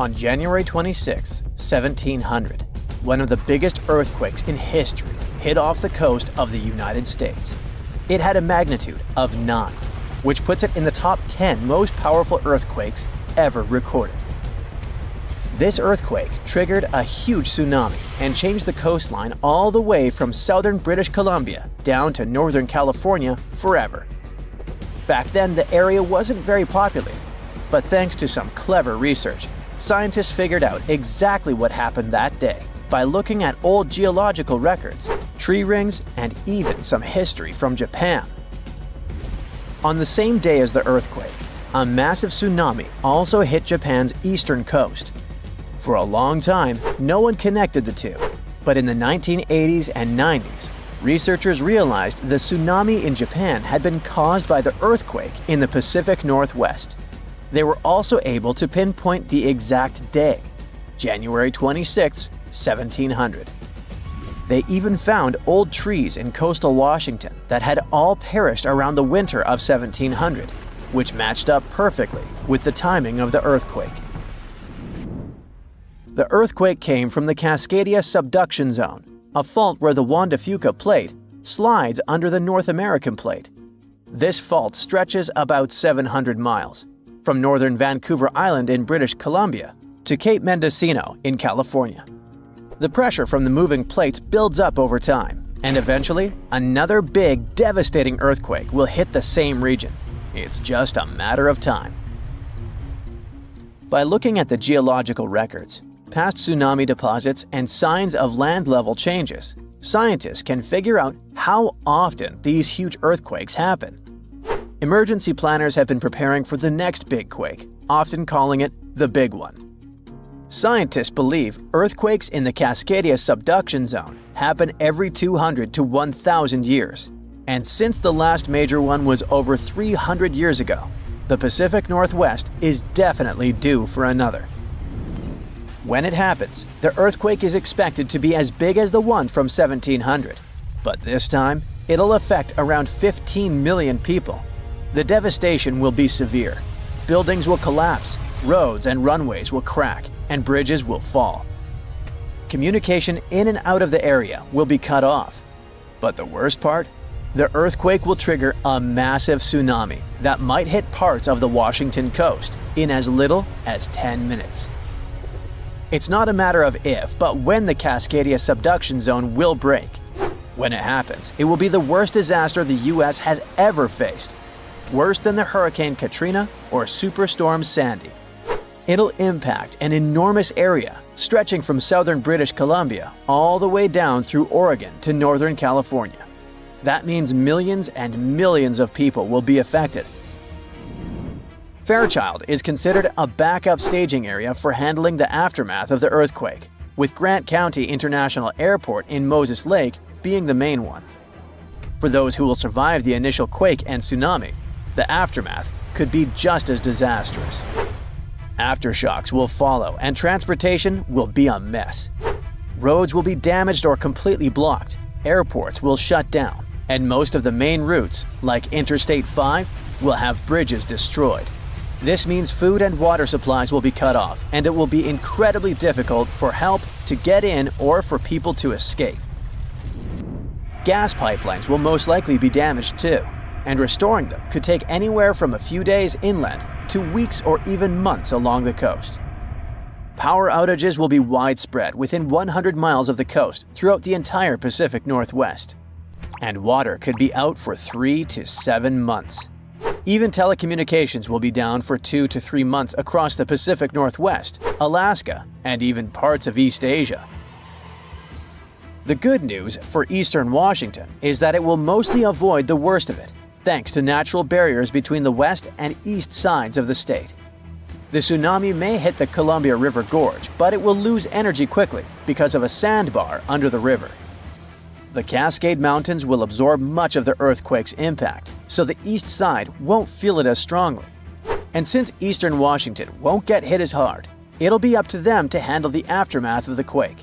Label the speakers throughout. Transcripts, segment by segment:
Speaker 1: On January 26, 1700, one of the biggest earthquakes in history hit off the coast of the United States. It had a magnitude of 9, which puts it in the top 10 most powerful earthquakes ever recorded. This earthquake triggered a huge tsunami and changed the coastline all the way from southern British Columbia down to northern California forever. Back then, the area wasn't very populated, but thanks to some clever research, scientists figured out exactly what happened that day by looking at old geological records, tree rings, and even some history from Japan. On the same day as the earthquake, a massive tsunami also hit Japan's eastern coast. For a long time, no one connected the two, but in the 1980s and 90s, researchers realized the tsunami in Japan had been caused by the earthquake in the Pacific Northwest. They were also able to pinpoint the exact day, January 26, 1700. They even found old trees in coastal Washington that had all perished around the winter of 1700, which matched up perfectly with the timing of the earthquake. The earthquake came from the Cascadia subduction zone, a fault where the Juan de Fuca plate slides under the North American plate. This fault stretches about 700 miles, from northern Vancouver Island in British Columbia to Cape Mendocino in California. The pressure from the moving plates builds up over time, and eventually, another big, devastating earthquake will hit the same region. It's just a matter of time. By looking at the geological records, past tsunami deposits, and signs of land level changes, scientists can figure out how often these huge earthquakes happen. Emergency planners have been preparing for the next big quake, often calling it the big one. Scientists believe earthquakes in the Cascadia subduction zone happen every 200 to 1,000 years. And since the last major one was over 300 years ago, the Pacific Northwest is definitely due for another. When it happens, the earthquake is expected to be as big as the one from 1700. But this time, it'll affect around 15 million people. The devastation will be severe. Buildings will collapse, roads and runways will crack, and bridges will fall. Communication in and out of the area will be cut off. But the worst part? The earthquake will trigger a massive tsunami that might hit parts of the Washington coast in as little as 10 minutes. It's not a matter of if, but when the Cascadia subduction zone will break. When it happens, it will be the worst disaster the US has ever faced. Worse than the Hurricane Katrina or Superstorm Sandy. It'll impact an enormous area, stretching from southern British Columbia all the way down through Oregon to northern California. That means millions and millions of people will be affected. Fairchild is considered a backup staging area for handling the aftermath of the earthquake, with Grant County International Airport in Moses Lake being the main one. For those who will survive the initial quake and tsunami, the aftermath could be just as disastrous. Aftershocks will follow, and transportation will be a mess. Roads will be damaged or completely blocked, airports will shut down, and most of the main routes, like Interstate 5, will have bridges destroyed. This means food and water supplies will be cut off, and it will be incredibly difficult for help to get in or for people to escape. Gas pipelines will most likely be damaged too, and restoring them could take anywhere from a few days inland to weeks or even months along the coast. Power outages will be widespread within 100 miles of the coast throughout the entire Pacific Northwest. And water could be out for 3 to 7 months. Even telecommunications will be down for 2 to 3 months across the Pacific Northwest, Alaska, and even parts of East Asia. The good news for eastern Washington is that it will mostly avoid the worst of it, thanks to natural barriers between the west and east sides of the state. The tsunami may hit the Columbia River Gorge, but it will lose energy quickly because of a sandbar under the river. The Cascade Mountains will absorb much of the earthquake's impact, so the east side won't feel it as strongly. And since eastern Washington won't get hit as hard, it'll be up to them to handle the aftermath of the quake.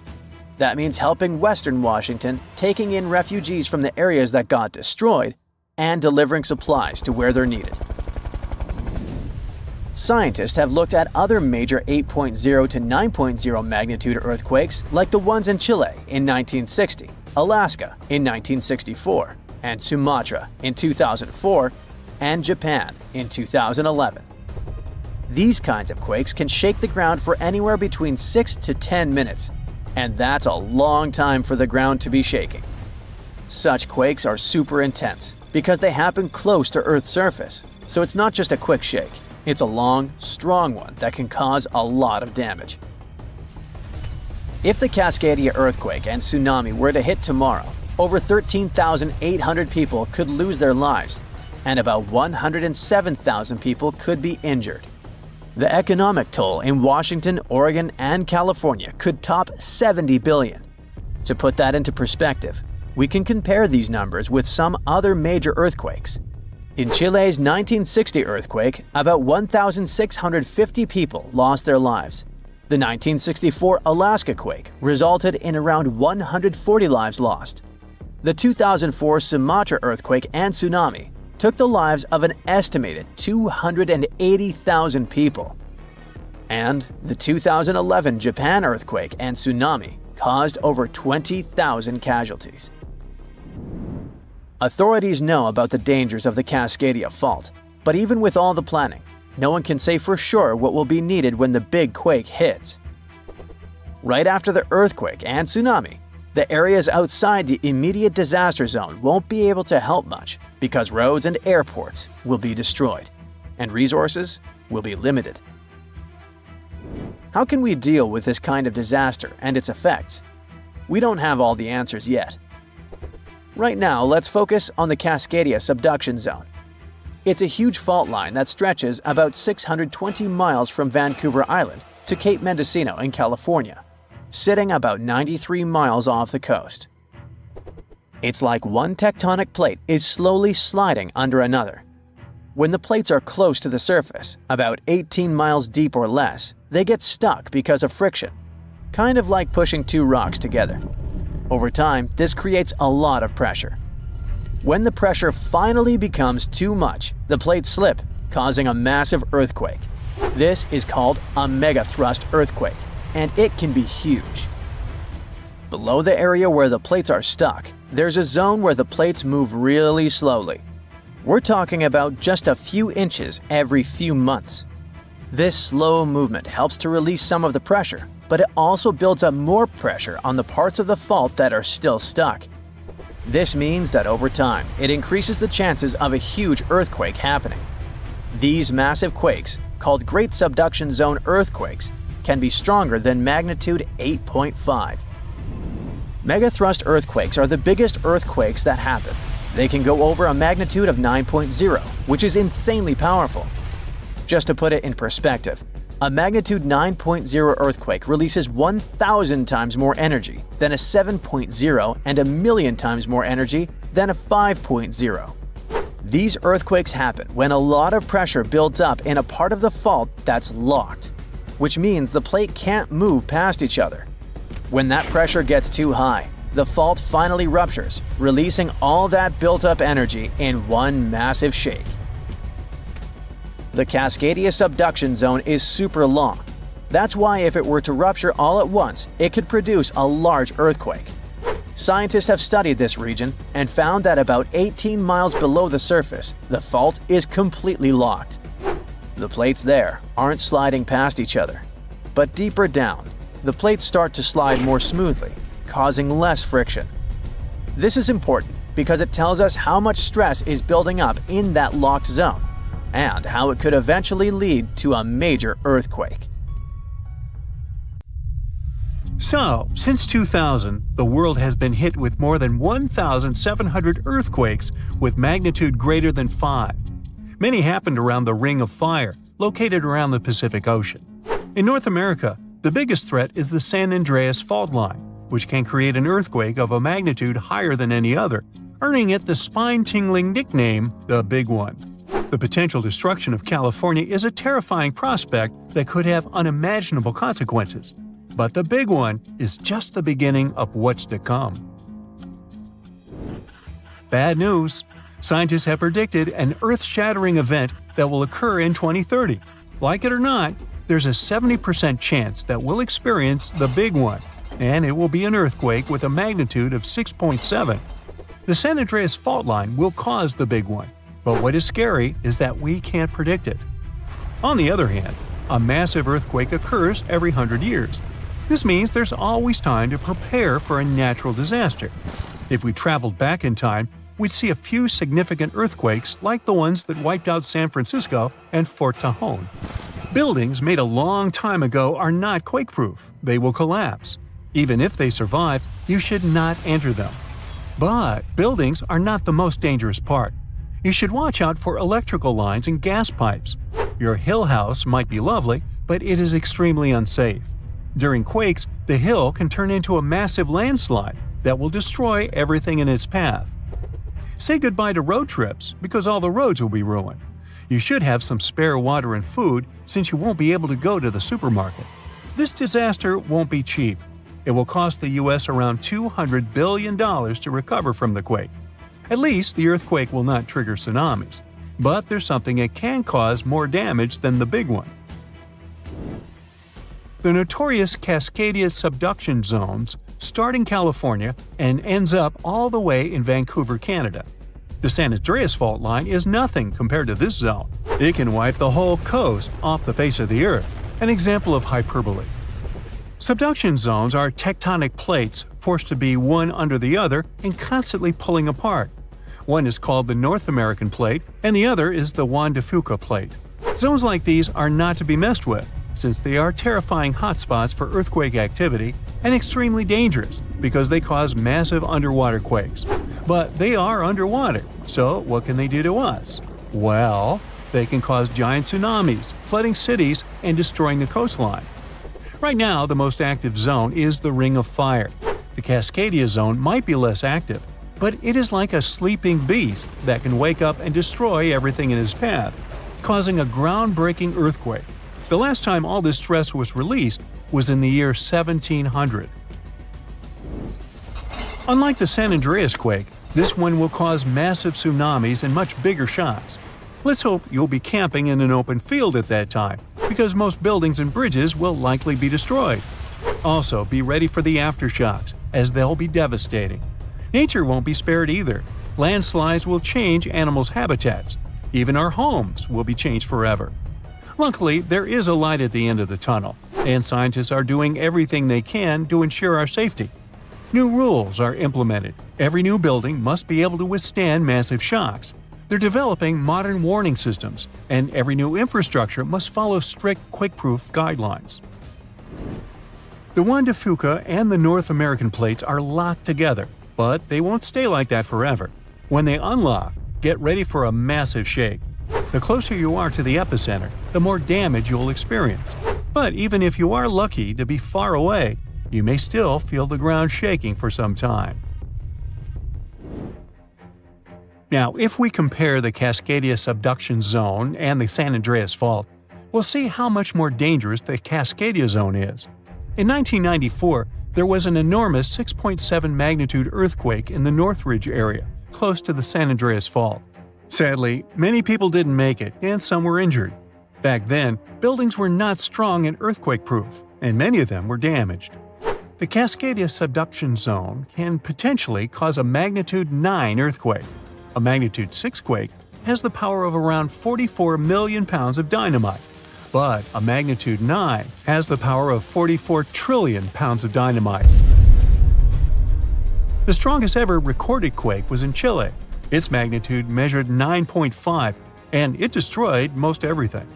Speaker 1: That means helping western Washington, taking in refugees from the areas that got destroyed, and delivering supplies to where they're needed. Scientists have looked at other major 8.0 to 9.0 magnitude earthquakes like the ones in Chile in 1960, Alaska in 1964, and Sumatra in 2004, and Japan in 2011. These kinds of quakes can shake the ground for anywhere between 6 to 10 minutes, and that's a long time for the ground to be shaking. Such quakes are super intense because they happen close to Earth's surface, so it's not just a quick shake. It's a long, strong one that can cause a lot of damage. If the Cascadia earthquake and tsunami were to hit tomorrow, over 13,800 people could lose their lives, and about 107,000 people could be injured. The economic toll in Washington, Oregon, and California could top 70 billion. To put that into perspective, we can compare these numbers with some other major earthquakes. In Chile's 1960 earthquake, about 1,650 people lost their lives. The 1964 Alaska quake resulted in around 140 lives lost. The 2004 Sumatra earthquake and tsunami took the lives of an estimated 280,000 people. And the 2011 Japan earthquake and tsunami caused over 20,000 casualties. Authorities know about the dangers of the Cascadia fault, but even with all the planning, no one can say for sure what will be needed when the big quake hits. Right after the earthquake and tsunami, the areas outside the immediate disaster zone won't be able to help much because roads and airports will be destroyed, and resources will be limited. How can we deal with this kind of disaster and its effects? We don't have all the answers yet. Right now, let's focus on the Cascadia subduction zone. It's a huge fault line that stretches about 620 miles from Vancouver Island to Cape Mendocino in California, sitting about 93 miles off the coast. It's like one tectonic plate is slowly sliding under another. When the plates are close to the surface, about 18 miles deep or less, they get stuck because of friction, kind of like pushing two rocks together. Over time, this creates a lot of pressure. When the pressure finally becomes too much, the plates slip, causing a massive earthquake. This is called a megathrust earthquake, and it can be huge. Below the area where the plates are stuck, there's a zone where the plates move really slowly. We're talking about just a few inches every few months. This slow movement helps to release some of the pressure, but it also builds up more pressure on the parts of the fault that are still stuck. This means that over time, it increases the chances of a huge earthquake happening. These massive quakes, called Great Subduction Zone earthquakes, can be stronger than magnitude 8.5. Megathrust earthquakes are the biggest earthquakes that happen. They can go over a magnitude of 9.0, which is insanely powerful. Just to put it in perspective, a magnitude 9.0 earthquake releases 1,000 times more energy than a 7.0 and a million times more energy than a 5.0. These earthquakes happen when a lot of pressure builds up in a part of the fault that's locked, which means the plate can't move past each other. When that pressure gets too high, the fault finally ruptures, releasing all that built-up energy in one massive shake. The Cascadia subduction zone is super long. That's why if it were to rupture all at once, it could produce a large earthquake. Scientists have studied this region and found that about 18 miles below the surface, the fault is completely locked. The plates there aren't sliding past each other. But deeper down, the plates start to slide more smoothly, causing less friction. This is important because it tells us how much stress is building up in that locked zone, and how it could eventually lead to a major earthquake.
Speaker 2: So, since 2000, the world has been hit with more than 1,700 earthquakes with magnitude greater than 5. Many happened around the Ring of Fire, located around the Pacific Ocean. In North America, the biggest threat is the San Andreas Fault Line, which can create an earthquake of a magnitude higher than any other, earning it the spine-tingling nickname, the Big One. The potential destruction of California is a terrifying prospect that could have unimaginable consequences. But the Big One is just the beginning of what's to come. Bad news! Scientists have predicted an earth-shattering event that will occur in 2030. like it or not, there's a 70% chance that we'll experience the big one, and it will be an earthquake with a magnitude of 6.7. The San Andreas fault line will cause the big one, but what is scary is that we can't predict it. On the other hand, a massive earthquake occurs every 100 years. This means there's always time to prepare for a natural disaster. If we traveled back in time, we'd see a few significant earthquakes like the ones that wiped out San Francisco and Fort Tejon. Buildings made a long time ago are not quake-proof. They will collapse. Even if they survive, you should not enter them. But buildings are not the most dangerous part. You should watch out for electrical lines and gas pipes. Your hill house might be lovely, but it is extremely unsafe. During quakes, the hill can turn into a massive landslide that will destroy everything in its path. Say goodbye to road trips because all the roads will be ruined. You should have some spare water and food since you won't be able to go to the supermarket. This disaster won't be cheap. It will cost the U.S. around $200 billion to recover from the quake. At least the earthquake will not trigger tsunamis. But there's something it can cause more damage than the big one. The notorious Cascadia subduction zones start in California and ends up all the way in Vancouver, Canada. The San Andreas fault line is nothing compared to this zone. It can wipe the whole coast off the face of the Earth, an example of hyperbole. Subduction zones are tectonic plates forced to be one under the other and constantly pulling apart. One is called the North American Plate and the other is the Juan de Fuca Plate. Zones like these are not to be messed with, since they are terrifying hotspots for earthquake activity and extremely dangerous because they cause massive underwater quakes. But they are underwater, so what can they do to us? Well, they can cause giant tsunamis, flooding cities, and destroying the coastline. Right now, the most active zone is the Ring of Fire. The Cascadia zone might be less active, but it is like a sleeping beast that can wake up and destroy everything in its path, causing a groundbreaking earthquake. The last time all this stress was released was in the year 1700. Unlike the San Andreas quake, this one will cause massive tsunamis and much bigger shocks. Let's hope you'll be camping in an open field at that time, because most buildings and bridges will likely be destroyed. Also, be ready for the aftershocks, as they'll be devastating. Nature won't be spared either. Landslides will change animals' habitats. Even our homes will be changed forever. Luckily, there is a light at the end of the tunnel, and scientists are doing everything they can to ensure our safety. New rules are implemented. Every new building must be able to withstand massive shocks. They're developing modern warning systems, and every new infrastructure must follow strict quake-proof guidelines. The Juan de Fuca and the North American plates are locked together, but they won't stay like that forever. When they unlock, get ready for a massive shake. The closer you are to the epicenter, the more damage you'll experience. But even if you are lucky to be far away, you may still feel the ground shaking for some time. Now, if we compare the Cascadia subduction zone and the San Andreas fault, we'll see how much more dangerous the Cascadia zone is. In 1994, there was an enormous 6.7 magnitude earthquake in the Northridge area, close to the San Andreas fault. Sadly, many people didn't make it, and some were injured. Back then, buildings were not strong and earthquake-proof, and many of them were damaged. The Cascadia subduction zone can potentially cause a magnitude 9 earthquake. A magnitude 6 quake has the power of around 44 million pounds of dynamite, but a magnitude 9 has the power of 44 trillion pounds of dynamite. The strongest ever recorded quake was in Chile. Its magnitude measured 9.5, and it destroyed most everything.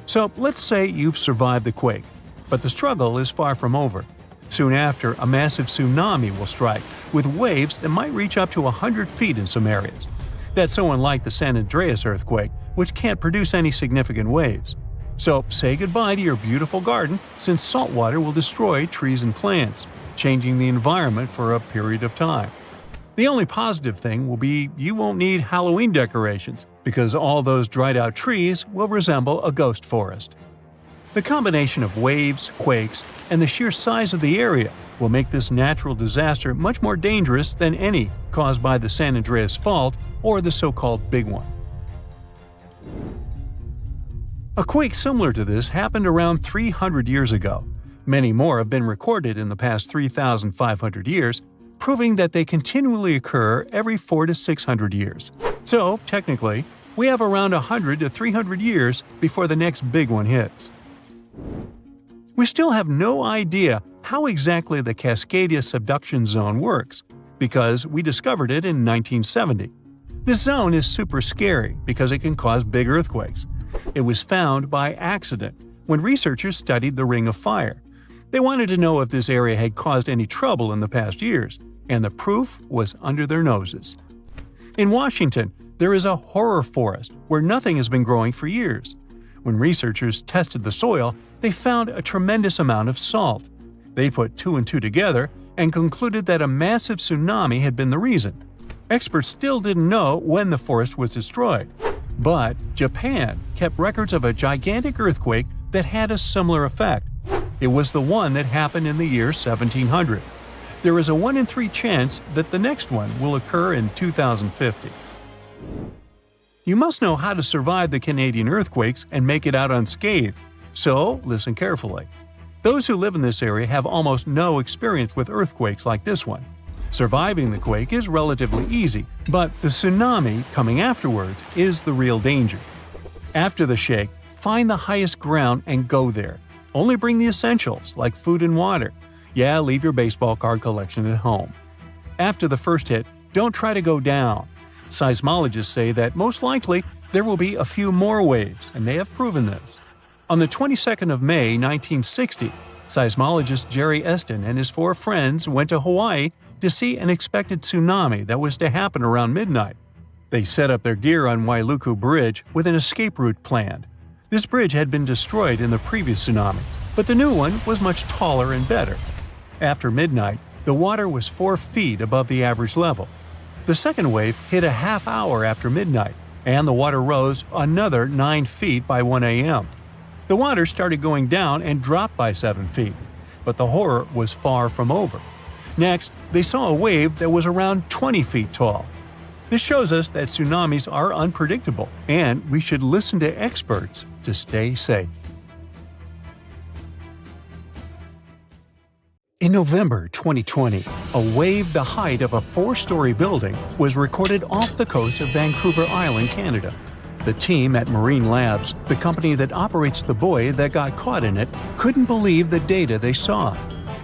Speaker 2: So let's say you've survived the quake, but the struggle is far from over. Soon after, a massive tsunami will strike, with waves that might reach up to 100 feet in some areas. That's so unlike the San Andreas earthquake, which can't produce any significant waves. So say goodbye to your beautiful garden, since salt water will destroy trees and plants, changing the environment for a period of time. The only positive thing will be you won't need Halloween decorations, because all those dried-out trees will resemble a ghost forest. The combination of waves, quakes, and the sheer size of the area will make this natural disaster much more dangerous than any caused by the San Andreas fault or the so-called Big One. A quake similar to this happened around 300 years ago. Many more have been recorded in the past 3,500 years, proving that they continually occur every 400 to 600 years. So, technically, we have around 100 to 300 years before the next big one hits. We still have no idea how exactly the Cascadia subduction zone works, because we discovered it in 1970. This zone is super scary because it can cause big earthquakes. It was found by accident when researchers studied the Ring of Fire. They wanted to know if this area had caused any trouble in the past years, and the proof was under their noses. In Washington, there is a horror forest where nothing has been growing for years. When researchers tested the soil, they found a tremendous amount of salt. They put two and two together and concluded that a massive tsunami had been the reason. Experts still didn't know when the forest was destroyed. But Japan kept records of a gigantic earthquake that had a similar effect. It was the one that happened in the year 1700. There is a 1 in 3 chance that the next one will occur in 2050. You must know how to survive the Canadian earthquakes and make it out unscathed, so listen carefully. Those who live in this area have almost no experience with earthquakes like this one. Surviving the quake is relatively easy, but the tsunami coming afterwards is the real danger. After the shake, find the highest ground and go there. Only bring the essentials, like food and water. Yeah, leave your baseball card collection at home. After the first hit, don't try to go down. Seismologists say that most likely there will be a few more waves, and they have proven this. On the 22nd of May, 1960, seismologist Jerry Eston and his 4 friends went to Hawaii to see an expected tsunami that was to happen around midnight. They set up their gear on Wailuku Bridge with an escape route planned. This bridge had been destroyed in the previous tsunami, but the new one was much taller and better. After midnight, the water was 4 feet above the average level. The second wave hit a half hour after midnight, and the water rose another 9 feet by 1 a.m. The water started going down and dropped by 7 feet, but the horror was far from over. Next, they saw a wave that was around 20 feet tall. This shows us that tsunamis are unpredictable, and we should listen to experts to stay safe. In November 2020, a wave the height of a 4-story building was recorded off the coast of Vancouver Island, Canada. The team at Marine Labs, the company that operates the buoy that got caught in it, couldn't believe the data they saw.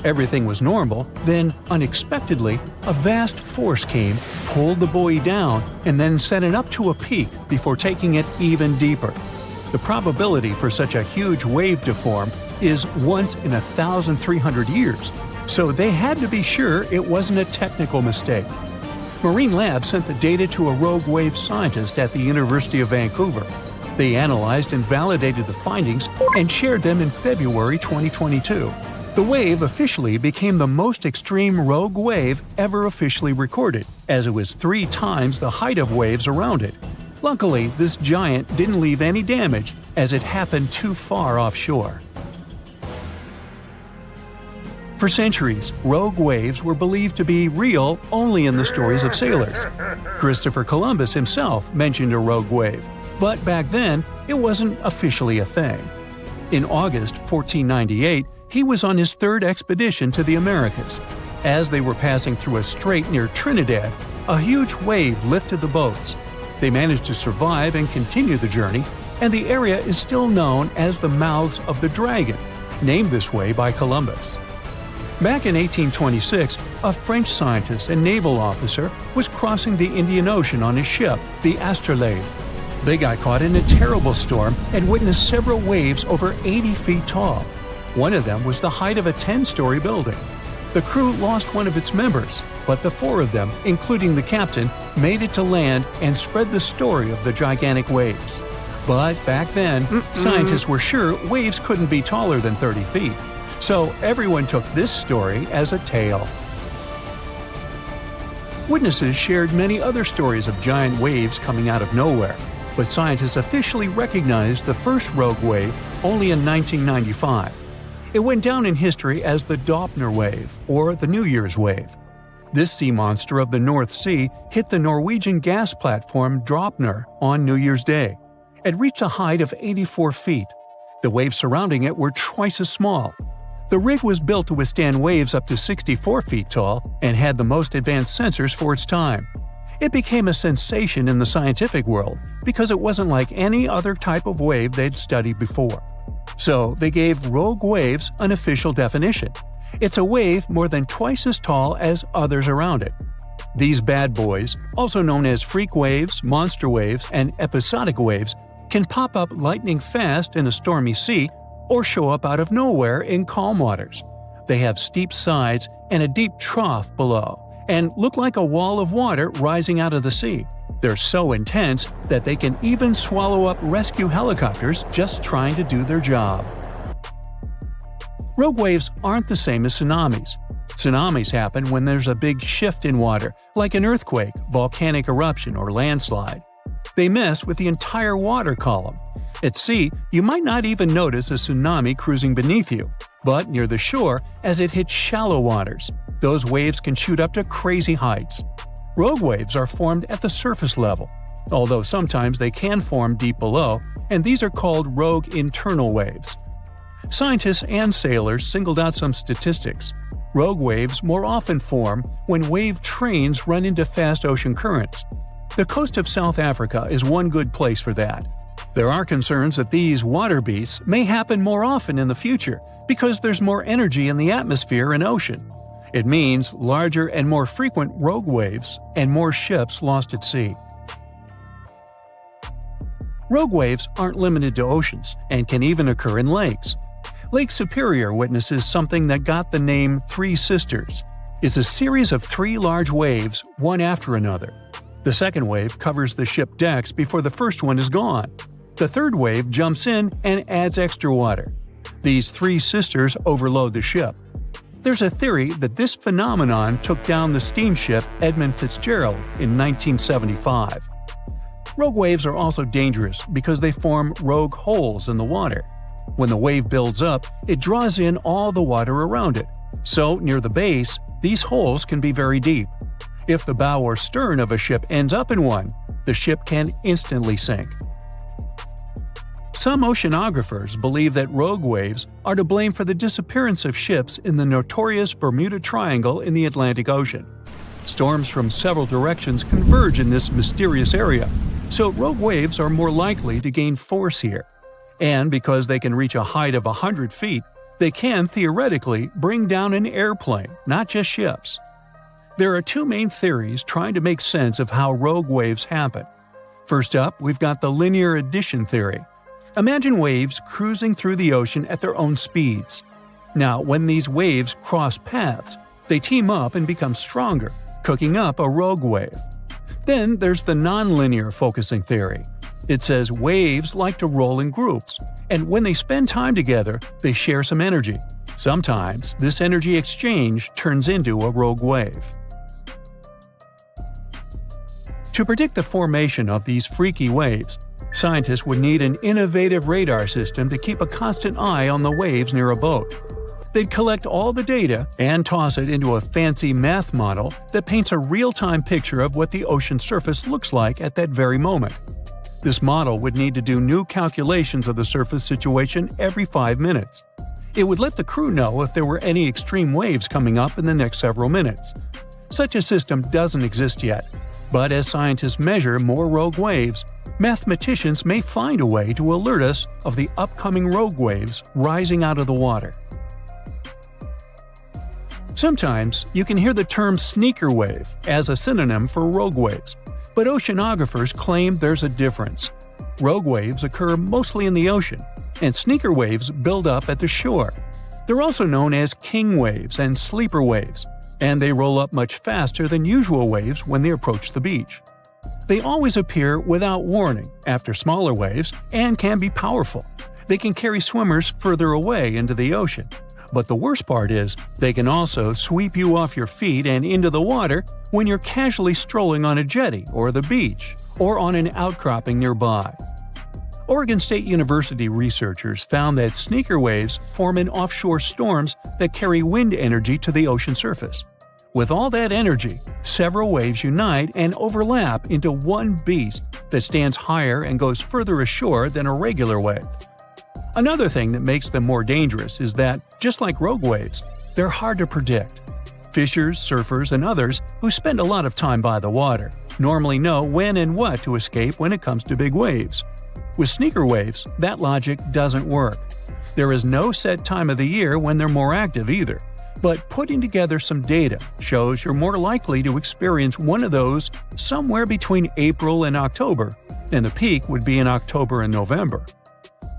Speaker 2: Everything was normal, then, unexpectedly, a vast force came, pulled the buoy down, and then sent it up to a peak before taking it even deeper. The probability for such a huge wave to form is once in 1,300 years, so they had to be sure it wasn't a technical mistake. Marine Labs sent the data to a rogue wave scientist at the University of Vancouver. They analyzed and validated the findings and shared them in February 2022. The wave officially became the most extreme rogue wave ever officially recorded, as it was 3 times the height of waves around it. Luckily, this giant didn't leave any damage, as it happened too far offshore. For centuries, rogue waves were believed to be real only in the stories of sailors. Christopher Columbus himself mentioned a rogue wave, but back then, it wasn't officially a thing. In August 1498, he was on his 3rd expedition to the Americas. As they were passing through a strait near Trinidad, a huge wave lifted the boats. They managed to survive and continue the journey, and the area is still known as the Mouths of the Dragon, named this way by Columbus. Back in 1826, a French scientist and naval officer was crossing the Indian Ocean on his ship, the Astrolabe. They got caught in a terrible storm and witnessed several waves over 80 feet tall. One of them was the height of a 10-story building. The crew lost one of its members, but the 4 of them, including the captain, made it to land and spread the story of the gigantic waves. But back then, scientists were sure waves couldn't be taller than 30 feet. So everyone took this story as a tale. Witnesses shared many other stories of giant waves coming out of nowhere, but scientists officially recognized the first rogue wave only in 1995. It went down in history as the Doppler wave, or the New Year's wave. This sea monster of the North Sea hit the Norwegian gas platform Dropner on New Year's Day. It reached a height of 84 feet. The waves surrounding it were twice as small. The rig was built to withstand waves up to 64 feet tall and had the most advanced sensors for its time. It became a sensation in the scientific world because it wasn't like any other type of wave they'd studied before. So they gave rogue waves an official definition. It's a wave more than twice as tall as others around it. These bad boys, also known as freak waves, monster waves, and episodic waves, can pop up lightning fast in a stormy sea or show up out of nowhere in calm waters. They have steep sides and a deep trough below, and look like a wall of water rising out of the sea. They're so intense that they can even swallow up rescue helicopters just trying to do their job. Rogue waves aren't the same as tsunamis. Tsunamis happen when there's a big shift in water, like an earthquake, volcanic eruption, or landslide. They mess with the entire water column. At sea, you might not even notice a tsunami cruising beneath you, but near the shore, as it hits shallow waters, those waves can shoot up to crazy heights. Rogue waves are formed at the surface level, although sometimes they can form deep below, and these are called rogue internal waves. Scientists and sailors singled out some statistics. Rogue waves more often form when wave trains run into fast ocean currents. The coast of South Africa is one good place for that. There are concerns that these water beasts may happen more often in the future because there's more energy in the atmosphere and ocean. It means larger and more frequent rogue waves and more ships lost at sea. Rogue waves aren't limited to oceans and can even occur in lakes. Lake Superior witnesses something that got the name Three Sisters. It's a series of three large waves, one after another. The second wave covers the ship decks before the first one is gone. The third wave jumps in and adds extra water. These three sisters overload the ship. There's a theory that this phenomenon took down the steamship Edmund Fitzgerald in 1975. Rogue waves are also dangerous because they form rogue holes in the water. When the wave builds up, it draws in all the water around it. So, near the base, these holes can be very deep. If the bow or stern of a ship ends up in one, the ship can instantly sink. Some oceanographers believe that rogue waves are to blame for the disappearance of ships in the notorious Bermuda Triangle in the Atlantic Ocean. Storms from several directions converge in this mysterious area, so rogue waves are more likely to gain force here. And because they can reach a height of 100 feet, they can theoretically bring down an airplane, not just ships. There are two main theories trying to make sense of how rogue waves happen. First up, we've got the linear addition theory. Imagine waves cruising through the ocean at their own speeds. Now, when these waves cross paths, they team up and become stronger, cooking up a rogue wave. Then there's the nonlinear focusing theory. It says waves like to roll in groups, and when they spend time together, they share some energy. Sometimes, this energy exchange turns into a rogue wave. To predict the formation of these freaky waves, scientists would need an innovative radar system to keep a constant eye on the waves near a boat. They'd collect all the data and toss it into a fancy math model that paints a real-time picture of what the ocean surface looks like at that very moment. This model would need to do new calculations of the surface situation every 5 minutes. It would let the crew know if there were any extreme waves coming up in the next several minutes. Such a system doesn't exist yet, but as scientists measure more rogue waves, mathematicians may find a way to alert us of the upcoming rogue waves rising out of the water. Sometimes you can hear the term sneaker wave as a synonym for rogue waves, but oceanographers claim there's a difference. Rogue waves occur mostly in the ocean, and sneaker waves build up at the shore. They're also known as king waves and sleeper waves, and they roll up much faster than usual waves when they approach the beach. They always appear without warning after smaller waves and can be powerful. They can carry swimmers further away into the ocean. But the worst part is, they can also sweep you off your feet and into the water when you're casually strolling on a jetty or the beach, or on an outcropping nearby. Oregon State University researchers found that sneaker waves form in offshore storms that carry wind energy to the ocean surface. With all that energy, several waves unite and overlap into one beast that stands higher and goes further ashore than a regular wave. Another thing that makes them more dangerous is that, just like rogue waves, they're hard to predict. Fishers, surfers, and others who spend a lot of time by the water normally know when and what to escape when it comes to big waves. With sneaker waves, that logic doesn't work. There is no set time of the year when they're more active either, but putting together some data shows you're more likely to experience one of those somewhere between April and October, and the peak would be in October and November.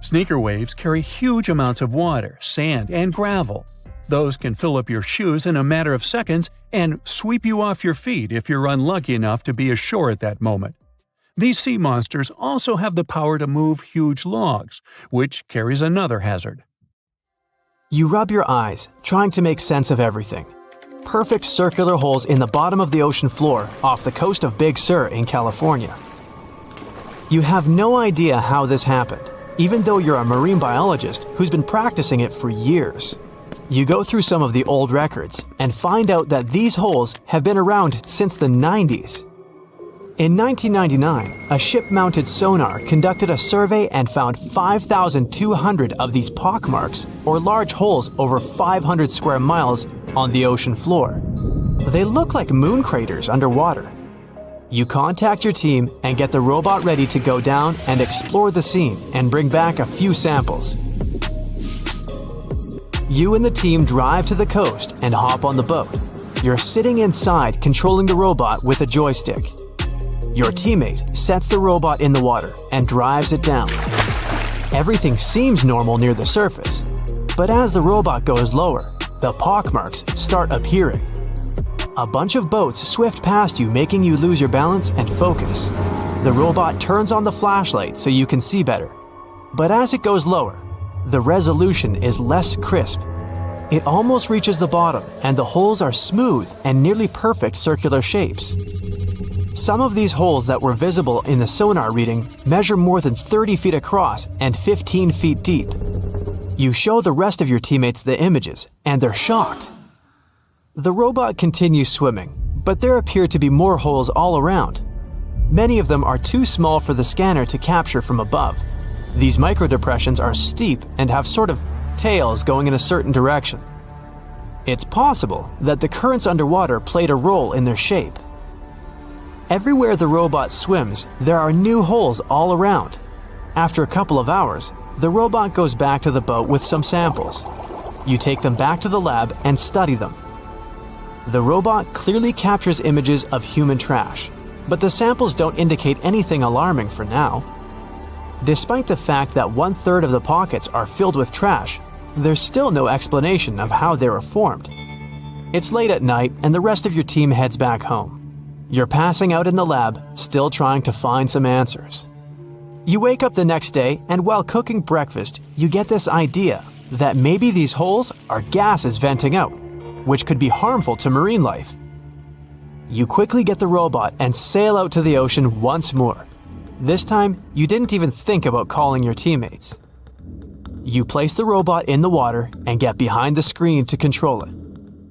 Speaker 2: Sneaker waves carry huge amounts of water, sand, and gravel. Those can fill up your shoes in a matter of seconds and sweep you off your feet if you're unlucky enough to be ashore at that moment. These sea monsters also have the power to move huge logs, which carries another hazard.
Speaker 1: You rub your eyes, trying to make sense of everything. Perfect circular holes in the bottom of the ocean floor off the coast of Big Sur in California. You have no idea how this happened, even though you're a marine biologist who's been practicing it for years. You go through some of the old records and find out that these holes have been around since the 90s. In 1999, a ship-mounted sonar conducted a survey and found 5,200 of these pockmarks, or large holes over 500 square miles, on the ocean floor. They look like moon craters underwater. You contact your team and get the robot ready to go down and explore the scene and bring back a few samples. You and the team drive to the coast and hop on the boat. You're sitting inside controlling the robot with a joystick. Your teammate sets the robot in the water and drives it down. Everything seems normal near the surface, but as the robot goes lower, the pockmarks start appearing. A bunch of boats swift past you, making you lose your balance and focus. The robot turns on the flashlight so you can see better. But as it goes lower, the resolution is less crisp. It almost reaches the bottom, and the holes are smooth and nearly perfect circular shapes. Some of these holes that were visible in the sonar reading measure more than 30 feet across and 15 feet deep. You show the rest of your teammates the images, and they're shocked. The robot continues swimming, but there appear to be more holes all around. Many of them are too small for the scanner to capture from above. These microdepressions are steep and have sort of tails going in a certain direction. It's possible that the currents underwater played a role in their shape. Everywhere the robot swims, there are new holes all around. After a couple of hours, the robot goes back to the boat with some samples. You take them back to the lab and study them. The robot clearly captures images of human trash, but the samples don't indicate anything alarming for now. Despite the fact that 1/3 of the pockets are filled with trash, there's still no explanation of how they were formed. It's late at night and the rest of your team heads back home. You're passing out in the lab, still trying to find some answers. You wake up the next day, and while cooking breakfast, you get this idea that maybe these holes are gases venting out, which could be harmful to marine life. You quickly get the robot and sail out to the ocean once more. This time, you didn't even think about calling your teammates. You place the robot in the water and get behind the screen to control it.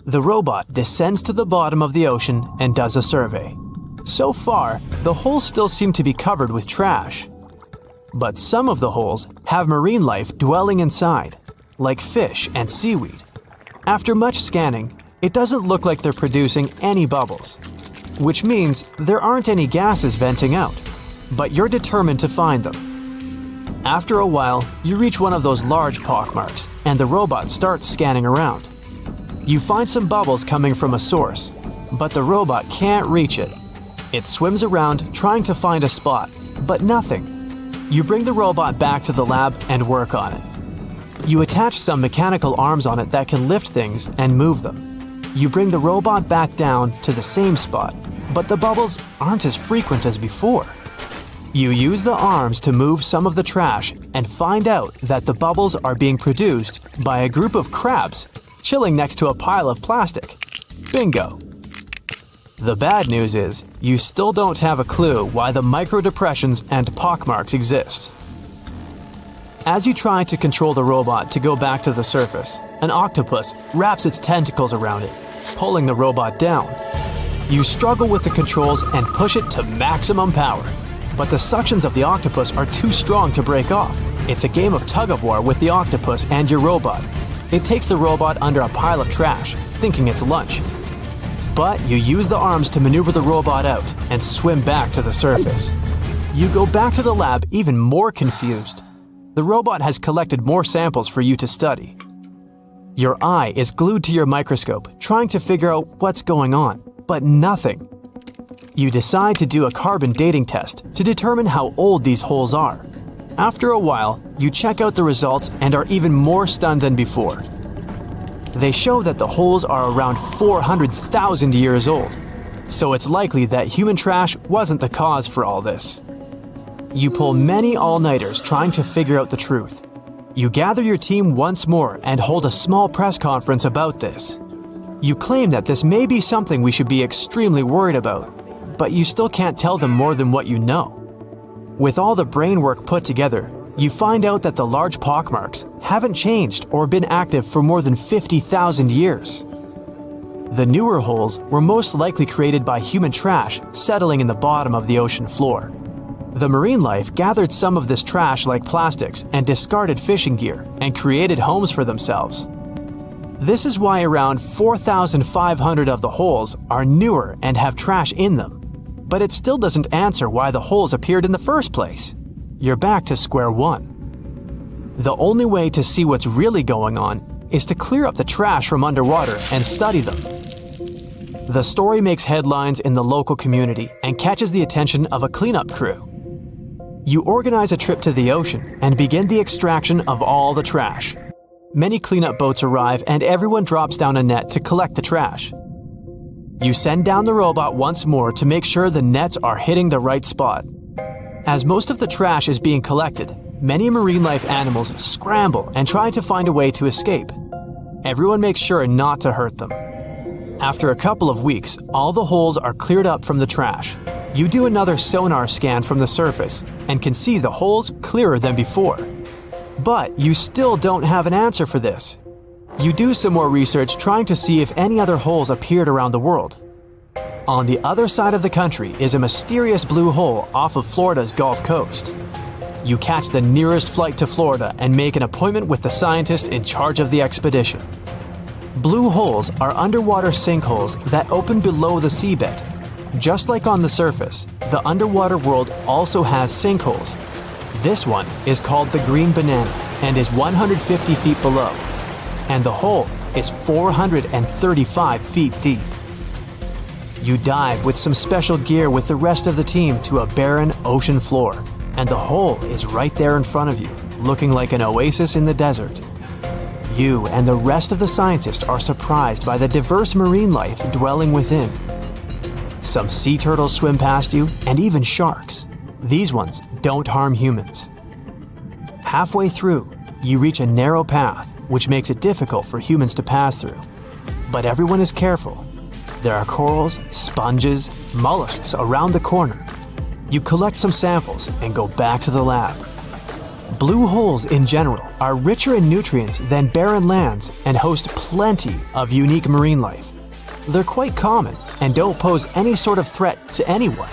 Speaker 1: The robot descends to the bottom of the ocean and does a survey. So far, the holes still seem to be covered with trash. But some of the holes have marine life dwelling inside, like fish and seaweed. After much scanning, it doesn't look like they're producing any bubbles, which means there aren't any gases venting out, but you're determined to find them. After a while, you reach one of those large pockmarks, and the robot starts scanning around. You find some bubbles coming from a source, but the robot can't reach it. It swims around trying to find a spot, but nothing. You bring the robot back to the lab and work on it. You attach some mechanical arms on it that can lift things and move them. You bring the robot back down to the same spot, but the bubbles aren't as frequent as before. You use the arms to move some of the trash and find out that the bubbles are being produced by a group of crabs chilling next to a pile of plastic. Bingo! The bad news is, you still don't have a clue why the microdepressions and pockmarks exist. As you try to control the robot to go back to the surface, an octopus wraps its tentacles around it, pulling the robot down. You struggle with the controls and push it to maximum power. But the suctions of the octopus are too strong to break off. It's a game of tug-of-war with the octopus and your robot. It takes the robot under a pile of trash, thinking it's lunch. But you use the arms to maneuver the robot out and swim back to the surface. You go back to the lab even more confused. The robot has collected more samples for you to study. Your eye is glued to your microscope, trying to figure out what's going on, but nothing. You decide to do a carbon dating test to determine how old these holes are. After a while, you check out the results and are even more stunned than before. They show that the holes are around 400,000 years old, so it's likely that human trash wasn't the cause for all this. You pull many all-nighters trying to figure out the truth. You gather your team once more and hold a small press conference about this. You claim that this may be something we should be extremely worried about, but you still can't tell them more than what you know. With all the brain work put together, you find out that the large pockmarks haven't changed or been active for more than 50,000 years. The newer holes were most likely created by human trash settling in the bottom of the ocean floor. The marine life gathered some of this trash like plastics and discarded fishing gear and created homes for themselves. This is why around 4,500 of the holes are newer and have trash in them. But it still doesn't answer why the holes appeared in the first place. You're back to square one. The only way to see what's really going on is to clear up the trash from underwater and study them. The story makes headlines in the local community and catches the attention of a cleanup crew. You organize a trip to the ocean and begin the extraction of all the trash. Many cleanup boats arrive and everyone drops down a net to collect the trash. You send down the robot once more to make sure the nets are hitting the right spot. As most of the trash is being collected, many marine life animals scramble and try to find a way to escape. Everyone makes sure not to hurt them. After a couple of weeks, all the holes are cleared up from the trash. You do another sonar scan from the surface and can see the holes clearer than before. But you still don't have an answer for this. You do some more research trying to see if any other holes appeared around the world. On the other side of the country is a mysterious blue hole off of Florida's Gulf Coast. You catch the nearest flight to Florida and make an appointment with the scientists in charge of the expedition. Blue holes are underwater sinkholes that open below the seabed. Just like on the surface, the underwater world also has sinkholes. This one is called the Green Banana and is 150 feet below, and the hole is 435 feet deep. You dive with some special gear with the rest of the team to a barren ocean floor, and the hole is right there in front of you, looking like an oasis in the desert. You and the rest of the scientists are surprised by the diverse marine life dwelling within. Some sea turtles swim past you, and even sharks. These ones don't harm humans. Halfway through, you reach a narrow path, which makes it difficult for humans to pass through. But everyone is careful. There are corals, sponges, mollusks around the corner. You collect some samples and go back to the lab. Blue holes in general are richer in nutrients than barren lands and host plenty of unique marine life. They're quite common and don't pose any sort of threat to anyone.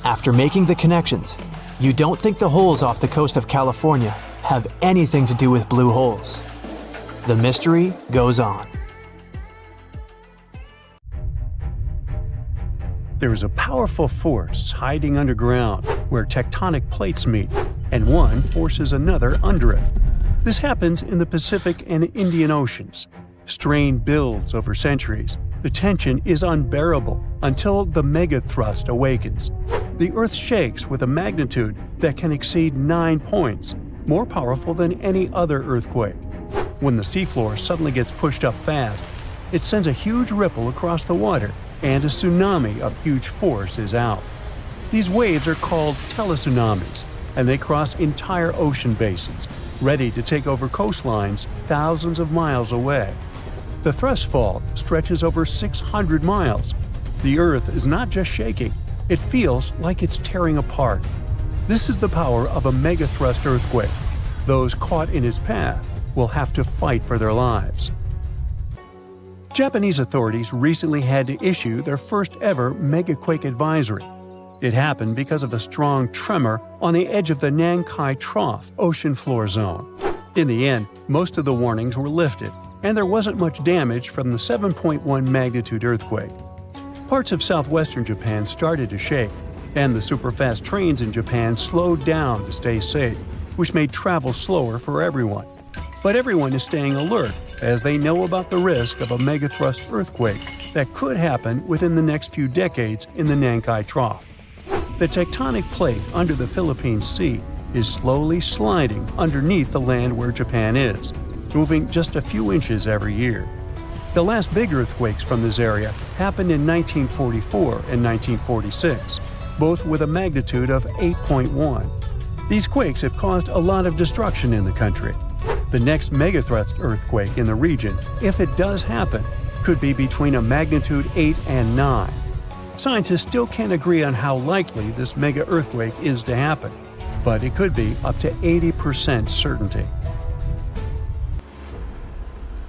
Speaker 1: After making the connections, you don't think the holes off the coast of California have anything to do with blue holes. The mystery goes on.
Speaker 2: There is a powerful force hiding underground where tectonic plates meet, and one forces another under it. This happens in the Pacific and Indian Oceans. Strain builds over centuries. The tension is unbearable until the megathrust awakens. The Earth shakes with a magnitude that can exceed 9 points, more powerful than any other earthquake. When the seafloor suddenly gets pushed up fast, it sends a huge ripple across the water, and a tsunami of huge force is out. These waves are called teletsunamis, and they cross entire ocean basins, ready to take over coastlines thousands of miles away. The thrust fault stretches over 600 miles. The Earth is not just shaking, it feels like it's tearing apart. This is the power of a megathrust earthquake. Those caught in its path will have to fight for their lives. Japanese authorities recently had to issue their first ever megaquake advisory. It happened because of a strong tremor on the edge of the Nankai Trough ocean floor zone. In the end, most of the warnings were lifted, and there wasn't much damage from the 7.1 magnitude earthquake. Parts of southwestern Japan started to shake, and the superfast trains in Japan slowed down to stay safe, which made travel slower for everyone. But everyone is staying alert as they know about the risk of a megathrust earthquake that could happen within the next few decades in the Nankai Trough. The tectonic plate under the Philippine Sea is slowly sliding underneath the land where Japan is, moving just a few inches every year. The last big earthquakes from this area happened in 1944 and 1946, both with a magnitude of 8.1. These quakes have caused a lot of destruction in the country. The next megathrust earthquake in the region, if it does happen, could be between a magnitude 8 and 9. Scientists still can't agree on how likely this mega earthquake is to happen, but it could be up to 80% certainty.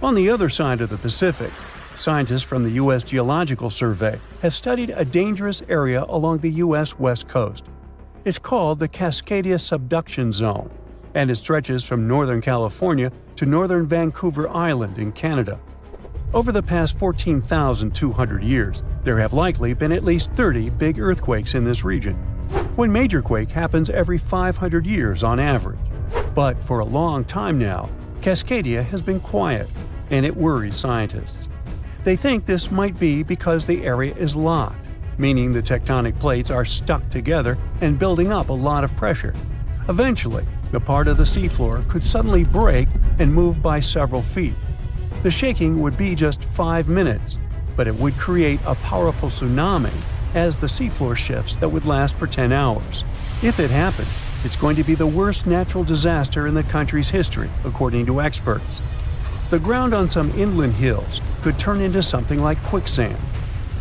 Speaker 2: On the other side of the Pacific, scientists from the U.S. Geological Survey have studied a dangerous area along the U.S. West Coast. It's called the Cascadia Subduction Zone, and it stretches from northern California to northern Vancouver Island in Canada. Over the past 14,200 years, there have likely been at least 30 big earthquakes in this region. One major quake happens every 500 years on average. But for a long time now, Cascadia has been quiet, and it worries scientists. They think this might be because the area is locked, meaning the tectonic plates are stuck together and building up a lot of pressure. Eventually, the part of the seafloor could suddenly break and move by several feet. The shaking would be just 5 minutes, but it would create a powerful tsunami as the seafloor shifts that would last for 10 hours. If it happens, it's going to be the worst natural disaster in the country's history, according to experts. The ground on some inland hills could turn into something like quicksand.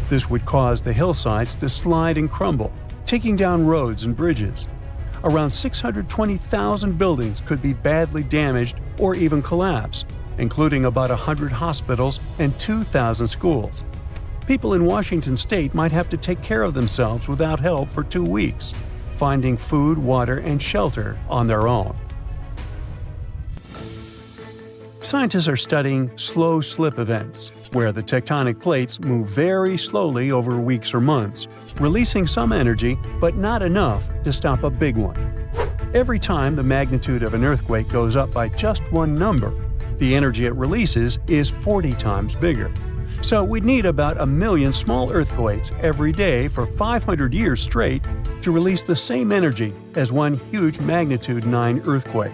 Speaker 2: This would cause the hillsides to slide and crumble, taking down roads and bridges. Around 620,000 buildings could be badly damaged or even collapse, including about 100 hospitals and 2,000 schools. People in Washington state might have to take care of themselves without help for 2 weeks, finding food, water, and shelter on their own. Scientists are studying slow slip events, where the tectonic plates move very slowly over weeks or months, releasing some energy but not enough to stop a big one. Every time the magnitude of an earthquake goes up by just one number, the energy it releases is 40 times bigger. So we'd need about 1 million small earthquakes every day for 500 years straight to release the same energy as one huge magnitude 9 earthquake.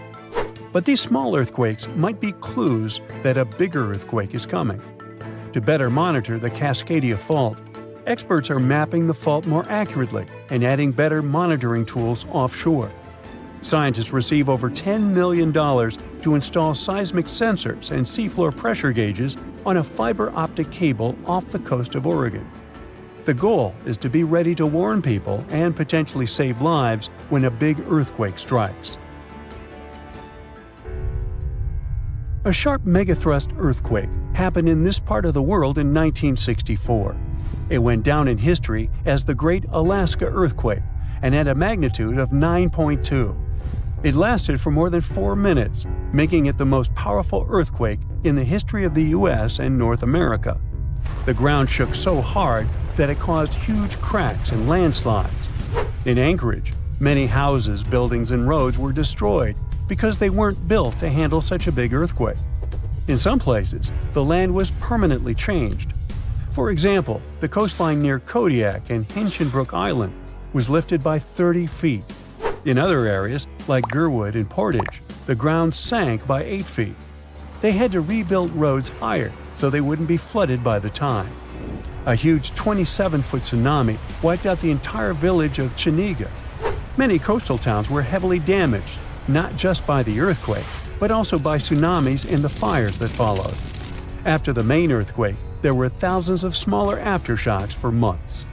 Speaker 2: But these small earthquakes might be clues that a bigger earthquake is coming. To better monitor the Cascadia Fault, experts are mapping the fault more accurately and adding better monitoring tools offshore. Scientists receive over $10 million to install seismic sensors and seafloor pressure gauges on a fiber optic cable off the coast of Oregon. The goal is to be ready to warn people and potentially save lives when a big earthquake strikes. A sharp megathrust earthquake happened in this part of the world in 1964. It went down in history as the Great Alaska Earthquake and had a magnitude of 9.2. It lasted for more than 4 minutes, making it the most powerful earthquake in the history of the U.S. and North America. The ground shook so hard that it caused huge cracks and landslides. In Anchorage, many houses, buildings, and roads were destroyed because they weren't built to handle such a big earthquake. In some places, the land was permanently changed. For example, the coastline near Kodiak and Hinchinbrook Island was lifted by 30 feet. In other areas, like Gerwood and Portage, the ground sank by 8 feet. They had to rebuild roads higher so they wouldn't be flooded by the time. A huge 27-foot tsunami wiped out the entire village of Chiniga. Many coastal towns were heavily damaged, not just by the earthquake, but also by tsunamis and the fires that followed. After the main earthquake, there were thousands of smaller aftershocks for months.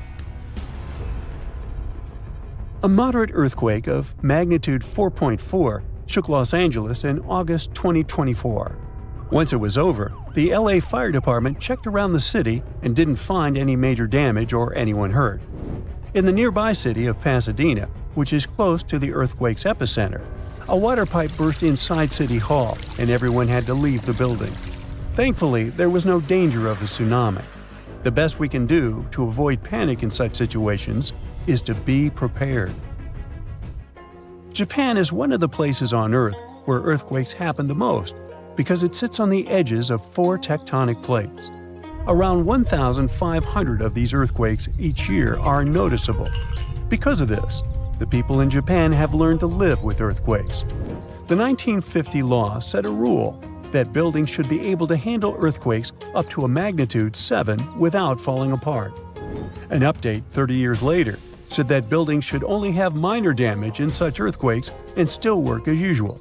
Speaker 2: A moderate earthquake of magnitude 4.4 shook Los Angeles in August 2024. Once it was over, the LA Fire Department checked around the city and didn't find any major damage or anyone hurt. In the nearby city of Pasadena, which is close to the earthquake's epicenter, a water pipe burst inside City Hall and everyone had to leave the building. Thankfully, there was no danger of a tsunami. The best we can do to avoid panic in such situations is to be prepared. Japan is one of the places on Earth where earthquakes happen the most because it sits on the edges of 4 tectonic plates. Around 1,500 of these earthquakes each year are noticeable. Because of this, the people in Japan have learned to live with earthquakes. The 1950 law set a rule that buildings should be able to handle earthquakes up to a magnitude 7 without falling apart. An update 30 years later said that buildings should only have minor damage in such earthquakes and still work as usual.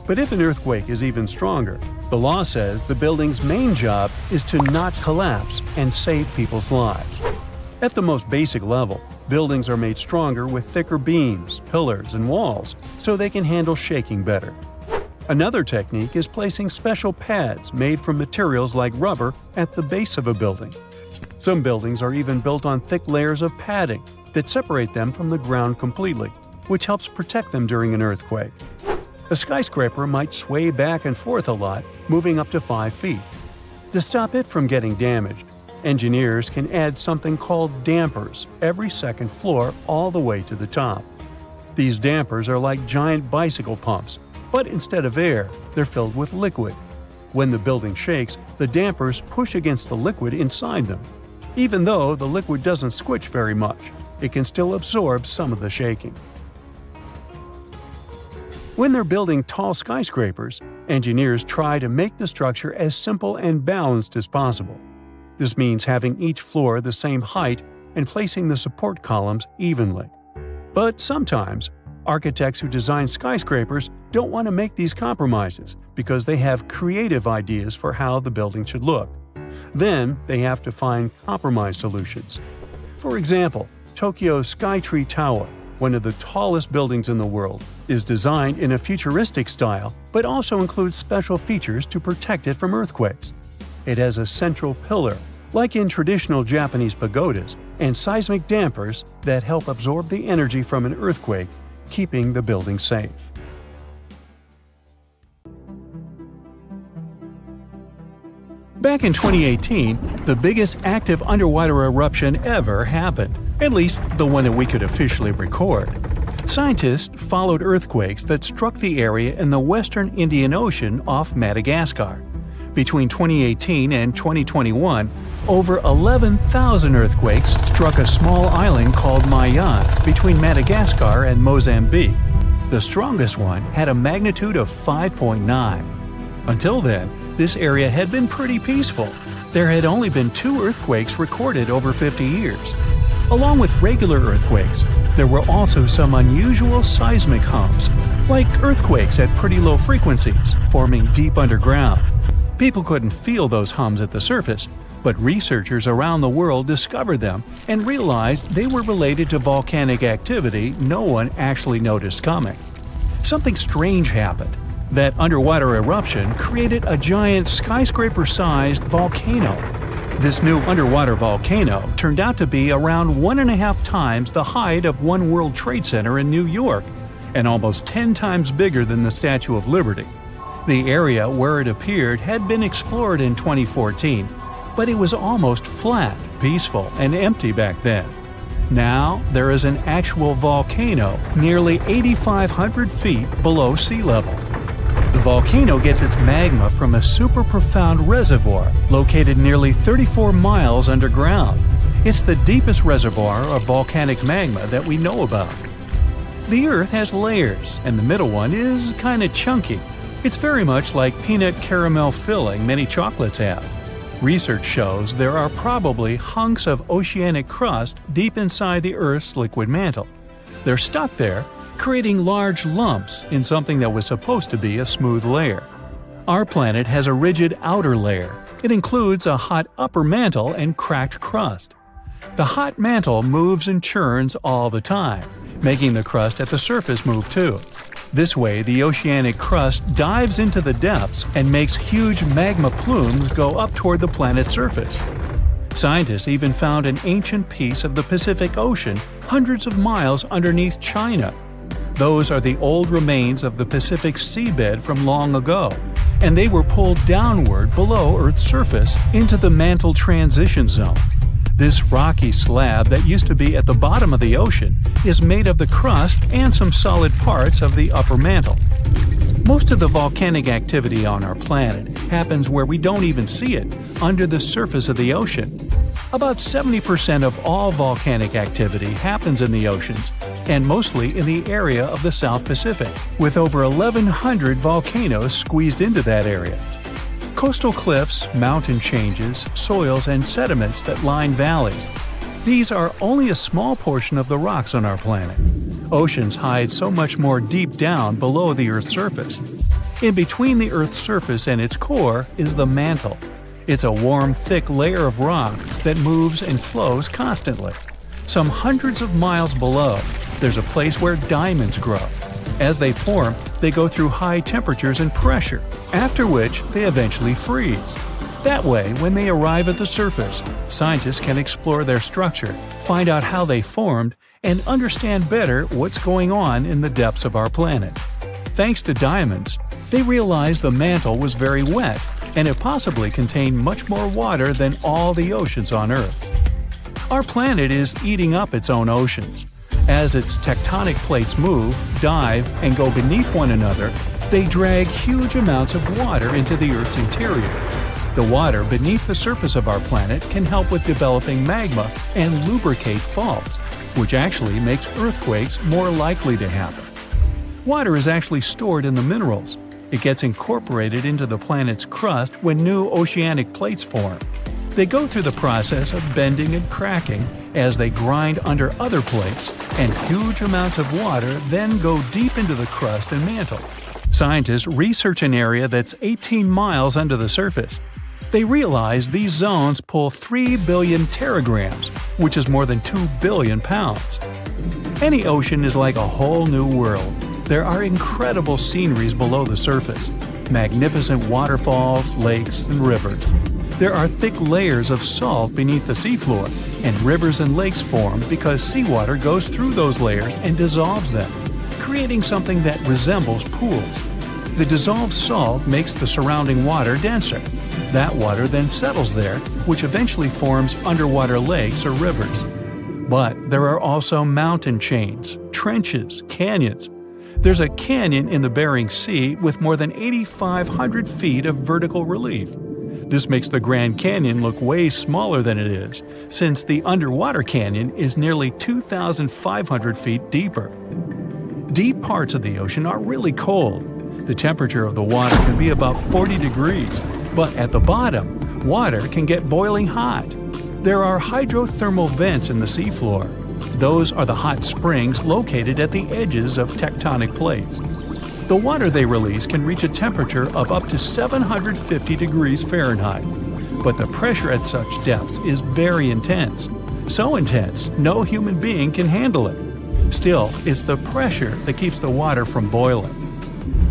Speaker 2: But if an earthquake is even stronger, the law says the building's main job is to not collapse and save people's lives. At the most basic level, buildings are made stronger with thicker beams, pillars, and walls so they can handle shaking better. Another technique is placing special pads made from materials like rubber at the base of a building. Some buildings are even built on thick layers of padding that separate them from the ground completely, which helps protect them during an earthquake. A skyscraper might sway back and forth a lot, moving up to 5 feet. To stop it from getting damaged, engineers can add something called dampers every second floor all the way to the top. These dampers are like giant bicycle pumps, but instead of air, they're filled with liquid. When the building shakes, the dampers push against the liquid inside them. Even though the liquid doesn't squish very much, it can still absorb some of the shaking. When they're building tall skyscrapers, engineers try to make the structure as simple and balanced as possible. This means having each floor the same height and placing the support columns evenly. But sometimes, architects who design skyscrapers don't want to make these compromises because they have creative ideas for how the building should look. Then they have to find compromise solutions. For example, Tokyo's Skytree Tower, one of the tallest buildings in the world, is designed in a futuristic style but also includes special features to protect it from earthquakes. It has a central pillar, like in traditional Japanese pagodas, and seismic dampers that help absorb the energy from an earthquake, keeping the building safe. Back in 2018, the biggest active underwater eruption ever happened, at least the one that we could officially record. Scientists followed earthquakes that struck the area in the western Indian Ocean off Madagascar. Between 2018 and 2021, over 11,000 earthquakes struck a small island called Mayan between Madagascar and Mozambique. The strongest one had a magnitude of 5.9. Until then, this area had been pretty peaceful. There had only been 2 earthquakes recorded over 50 years. Along with regular earthquakes, there were also some unusual seismic hums, like earthquakes at pretty low frequencies, forming deep underground. People couldn't feel those hums at the surface, but researchers around the world discovered them and realized they were related to volcanic activity no one actually noticed coming. Something strange happened. That underwater eruption created a giant skyscraper-sized volcano. This new underwater volcano turned out to be around 1.5 times the height of One World Trade Center in New York, and almost 10 times bigger than the Statue of Liberty. The area where it appeared had been explored in 2014, but it was almost flat, peaceful, and empty back then. Now, there is an actual volcano nearly 8,500 feet below sea level. The volcano gets its magma from a super profound reservoir located nearly 34 miles underground. It's the deepest reservoir of volcanic magma that we know about. The Earth has layers, and the middle one is kinda chunky. It's very much like peanut caramel filling many chocolates have. Research shows there are probably hunks of oceanic crust deep inside the Earth's liquid mantle. They're stuck there, creating large lumps in something that was supposed to be a smooth layer. Our planet has a rigid outer layer. It includes a hot upper mantle and cracked crust. The hot mantle moves and churns all the time, making the crust at the surface move too. This way, the oceanic crust dives into the depths and makes huge magma plumes go up toward the planet's surface. Scientists even found an ancient piece of the Pacific Ocean hundreds of miles underneath China. Those are the old remains of the Pacific seabed from long ago, and they were pulled downward below Earth's surface into the mantle transition zone. This rocky slab that used to be at the bottom of the ocean is made of the crust and some solid parts of the upper mantle. Most of the volcanic activity on our planet happens where we don't even see it, under the surface of the ocean. About 70% of all volcanic activity happens in the oceans, and mostly in the area of the South Pacific, with over 1,100 volcanoes squeezed into that area. Coastal cliffs, mountain changes, soils, and sediments that line valleys. These are only a small portion of the rocks on our planet. Oceans hide so much more deep down below the Earth's surface. In between the Earth's surface and its core is the mantle. It's a warm, thick layer of rock that moves and flows constantly. Some hundreds of miles below, there's a place where diamonds grow. As they form, they go through high temperatures and pressure, after which they eventually freeze. That way, when they arrive at the surface, scientists can explore their structure, find out how they formed, and understand better what's going on in the depths of our planet. Thanks to diamonds, they realized the mantle was very wet, and it possibly contained much more water than all the oceans on Earth. Our planet is eating up its own oceans. As its tectonic plates move, dive, and go beneath one another, they drag huge amounts of water into the Earth's interior. The water beneath the surface of our planet can help with developing magma and lubricate faults, which actually makes earthquakes more likely to happen. Water is actually stored in the minerals. It gets incorporated into the planet's crust when new oceanic plates form. They go through the process of bending and cracking as they grind under other plates, and huge amounts of water then go deep into the crust and mantle. Scientists research an area that's 18 miles under the surface. They realize these zones pull 3 billion teragrams, which is more than 2 billion pounds. Any ocean is like a whole new world. There are incredible sceneries below the surface, magnificent waterfalls, lakes, and rivers. There are thick layers of salt beneath the seafloor, and rivers and lakes form because seawater goes through those layers and dissolves them, creating something that resembles pools. The dissolved salt makes the surrounding water denser. That water then settles there, which eventually forms underwater lakes or rivers. But there are also mountain chains, trenches, canyons. There's a canyon in the Bering Sea with more than 8,500 feet of vertical relief. This makes the Grand Canyon look way smaller than it is, since the underwater canyon is nearly 2,500 feet deeper. Deep parts of the ocean are really cold. The temperature of the water can be about 40 degrees, but at the bottom, water can get boiling hot. There are hydrothermal vents in the seafloor. Those are the hot springs located at the edges of tectonic plates. The water they release can reach a temperature of up to 750 degrees Fahrenheit, but the pressure at such depths is very intense. So intense, no human being can handle it. Still, it's the pressure that keeps the water from boiling.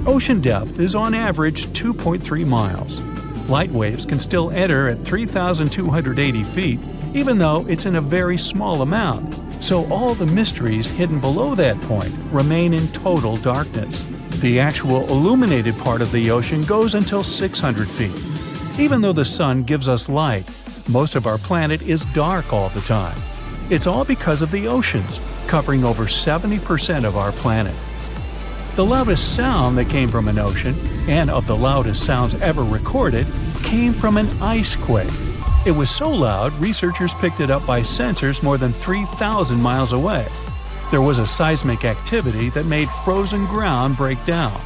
Speaker 2: Ocean depth is on average 2.3 miles. Light waves can still enter at 3,280 feet, even though it's in a very small amount. So all the mysteries hidden below that point remain in total darkness. The actual illuminated part of the ocean goes until 600 feet. Even though the sun gives us light, most of our planet is dark all the time. It's all because of the oceans, covering over 70% of our planet. The loudest sound that came from an ocean, and of the loudest sounds ever recorded, came from an ice quake. It was so loud, researchers picked it up by sensors more than 3,000 miles away. There was a seismic activity that made frozen ground break down.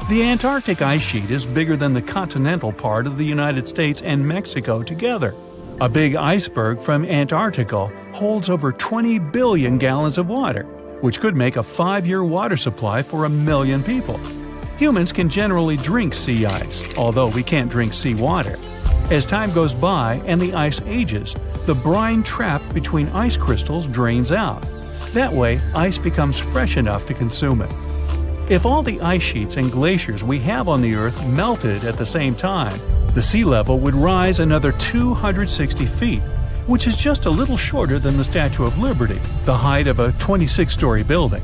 Speaker 2: The Antarctic ice sheet is bigger than the continental part of the United States and Mexico together. A big iceberg from Antarctica holds over 20 billion gallons of water, which could make a 5-year water supply for 1 million people. Humans can generally drink sea ice, although we can't drink seawater. As time goes by and the ice ages, the brine trapped between ice crystals drains out. That way, ice becomes fresh enough to consume it. If all the ice sheets and glaciers we have on the Earth melted at the same time, the sea level would rise another 260 feet, which is just a little shorter than the Statue of Liberty, the height of a 26-story building.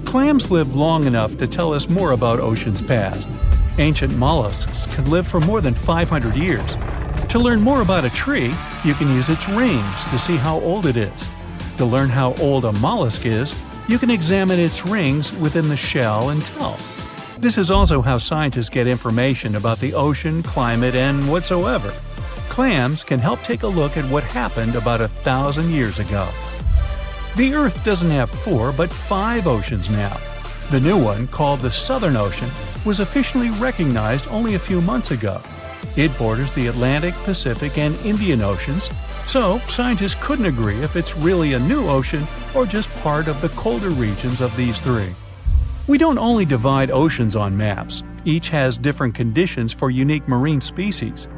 Speaker 2: Clams live long enough to tell us more about oceans past. Ancient mollusks can live for more than 500 years. To learn more about a tree, you can use its rings to see how old it is. To learn how old a mollusk is, you can examine its rings within the shell and tell. This is also how scientists get information about the ocean, climate, and whatsoever. Clams can help take a look at what happened about 1,000 years ago. The Earth doesn't have 4 but 5 oceans now. The new one, called the Southern Ocean, was officially recognized only a few months ago. It borders the Atlantic, Pacific, and Indian Oceans, so scientists couldn't agree if it's really a new ocean or just part of the colder regions of these 3. We don't only divide oceans on maps, each has different conditions for unique marine species.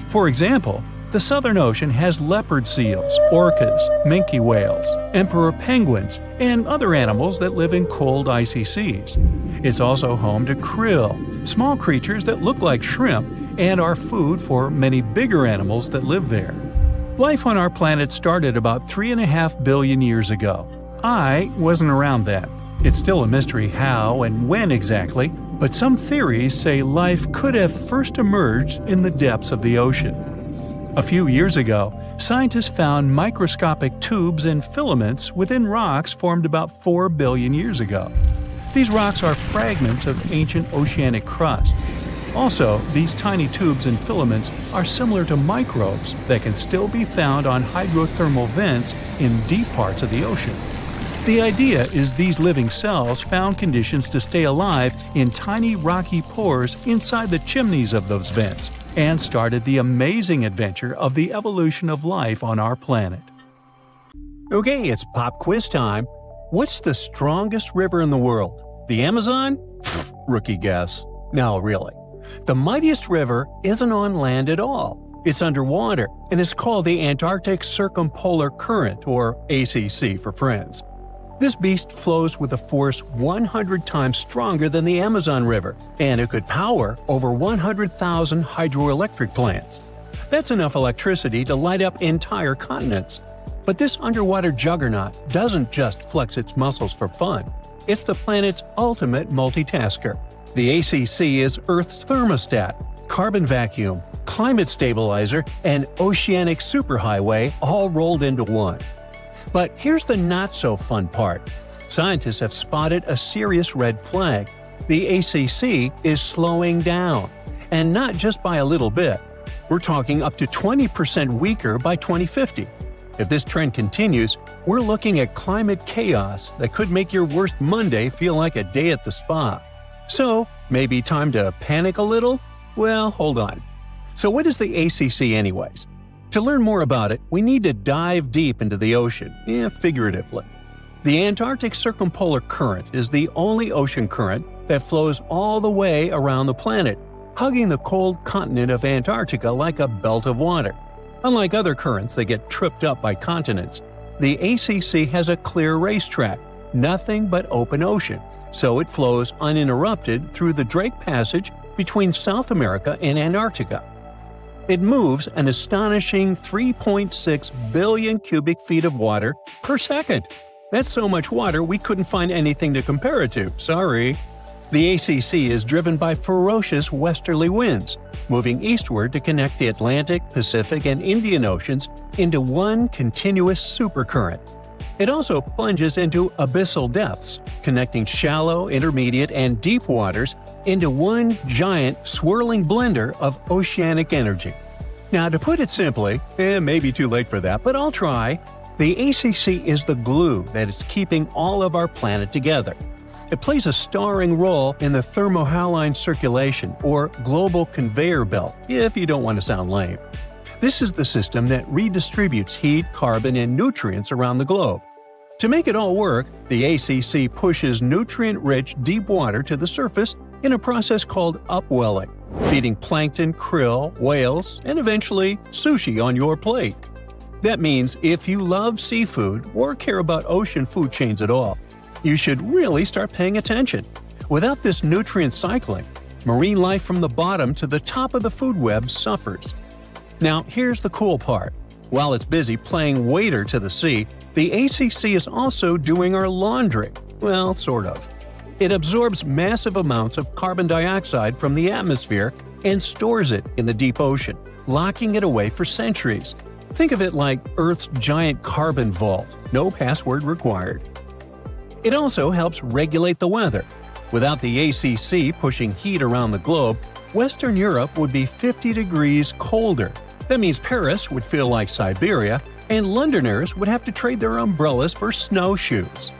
Speaker 2: For example, the Southern Ocean has leopard seals, orcas, minke whales, emperor penguins, and other animals that live in cold icy seas. It's also home to krill, small creatures that look like shrimp and are food for many bigger animals that live there. Life on our planet started about 3.5 billion years ago. I wasn't around then. It's still a mystery how and when exactly, but some theories say life could have first emerged in the depths of the ocean. A few years ago, scientists found microscopic tubes and filaments within rocks formed about 4 billion years ago. These rocks are fragments of ancient oceanic crust. Also, these tiny tubes and filaments are similar to microbes that can still be found on hydrothermal vents in deep parts of the ocean. The idea is these living cells found conditions to stay alive in tiny rocky pores inside the chimneys of those vents, and started the amazing adventure of the evolution of life on our planet. Okay, it's pop quiz time. What's the strongest river in the world? The Amazon? Pfft, rookie guess. No, really. The mightiest river isn't on land at all. It's underwater, and is called the Antarctic Circumpolar Current, or ACC for friends. This beast flows with a force 100 times stronger than the Amazon River, and it could power over 100,000 hydroelectric plants. That's enough electricity to light up entire continents. But this underwater juggernaut doesn't just flex its muscles for fun. It's the planet's ultimate multitasker. The ACC is Earth's thermostat, carbon vacuum, climate stabilizer, and oceanic superhighway all rolled into one. But here's the not-so-fun part. Scientists have spotted a serious red flag. The ACC is slowing down. And not just by a little bit. We're talking up to 20% weaker by 2050. If this trend continues, we're looking at climate chaos that could make your worst Monday feel like a day at the spa. So, maybe time to panic a little? Well, hold on. So what is the ACC anyways? To learn more about it, we need to dive deep into the ocean, figuratively. The Antarctic Circumpolar Current is the only ocean current that flows all the way around the planet, hugging the cold continent of Antarctica like a belt of water. Unlike other currents that get tripped up by continents, the ACC has a clear racetrack, nothing but open ocean, so it flows uninterrupted through the Drake Passage between South America and Antarctica. It moves an astonishing 3.6 billion cubic feet of water per second. That's so much water we couldn't find anything to compare it to, sorry. The ACC is driven by ferocious westerly winds, moving eastward to connect the Atlantic, Pacific, and Indian Oceans into one continuous supercurrent. It also plunges into abyssal depths, connecting shallow, intermediate, and deep waters into one giant, swirling blender of oceanic energy. Now, to put it simply, maybe too late for that, but I'll try, the ACC is the glue that is keeping all of our planet together. It plays a starring role in the thermohaline circulation, or global conveyor belt, if you don't want to sound lame. This is the system that redistributes heat, carbon, and nutrients around the globe. To make it all work, the ACC pushes nutrient-rich deep water to the surface in a process called upwelling, feeding plankton, krill, whales, and eventually sushi on your plate. That means if you love seafood or care about ocean food chains at all, you should really start paying attention. Without this nutrient cycling, marine life from the bottom to the top of the food web suffers. Now, here's the cool part. While it's busy playing waiter to the sea, the ACC is also doing our laundry. Well, sort of. It absorbs massive amounts of carbon dioxide from the atmosphere and stores it in the deep ocean, locking it away for centuries. Think of it like Earth's giant carbon vault, no password required. It also helps regulate the weather. Without the ACC pushing heat around the globe, Western Europe would be 50 degrees colder. That means Paris would feel like Siberia, and Londoners would have to trade their umbrellas for snowshoes.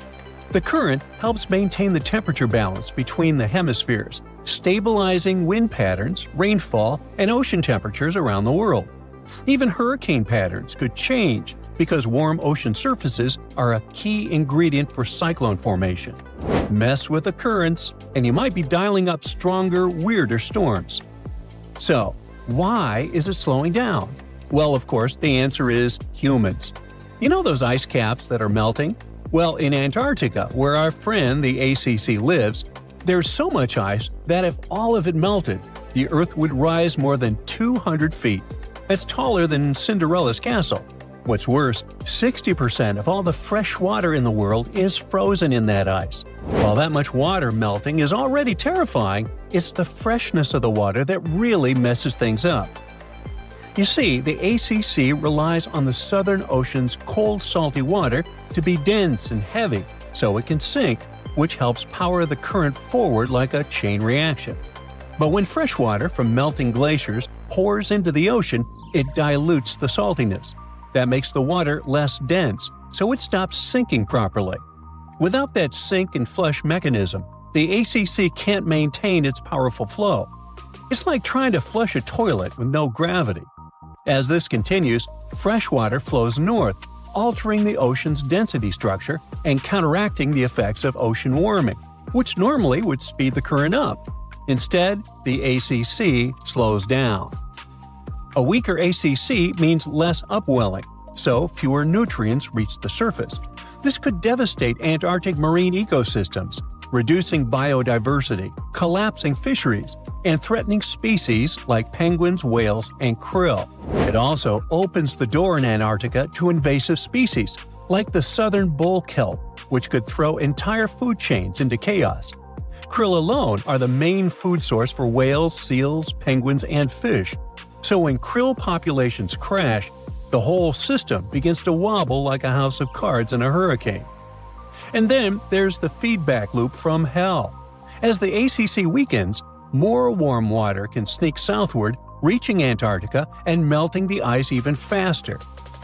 Speaker 2: The current helps maintain the temperature balance between the hemispheres, stabilizing wind patterns, rainfall, and ocean temperatures around the world. Even hurricane patterns could change because warm ocean surfaces are a key ingredient for cyclone formation. Mess with the currents, and you might be dialing up stronger, weirder storms. So, why is it slowing down? Well, of course, the answer is humans. You know those ice caps that are melting? Well, in Antarctica, where our friend the ACC lives, there's so much ice that if all of it melted, the Earth would rise more than 200 feet. That's taller than Cinderella's castle. What's worse, 60% of all the fresh water in the world is frozen in that ice. While that much water melting is already terrifying, it's the freshness of the water that really messes things up. You see, the ACC relies on the Southern Ocean's cold, salty water to be dense and heavy so it can sink, which helps power the current forward like a chain reaction. But when fresh water from melting glaciers pours into the ocean, it dilutes the saltiness. That makes the water less dense, so it stops sinking properly. Without that sink and flush mechanism, the ACC can't maintain its powerful flow. It's like trying to flush a toilet with no gravity. As this continues, fresh water flows north, altering the ocean's density structure and counteracting the effects of ocean warming, which normally would speed the current up. Instead, the ACC slows down. A weaker ACC means less upwelling, so fewer nutrients reach the surface. This could devastate Antarctic marine ecosystems, reducing biodiversity, collapsing fisheries, and threatening species like penguins, whales, and krill. It also opens the door in Antarctica to invasive species, like the southern bull kelp, which could throw entire food chains into chaos. Krill alone are the main food source for whales, seals, penguins, and fish. So when krill populations crash, the whole system begins to wobble like a house of cards in a hurricane. And then there's the feedback loop from hell. As the ACC weakens, more warm water can sneak southward, reaching Antarctica and melting the ice even faster.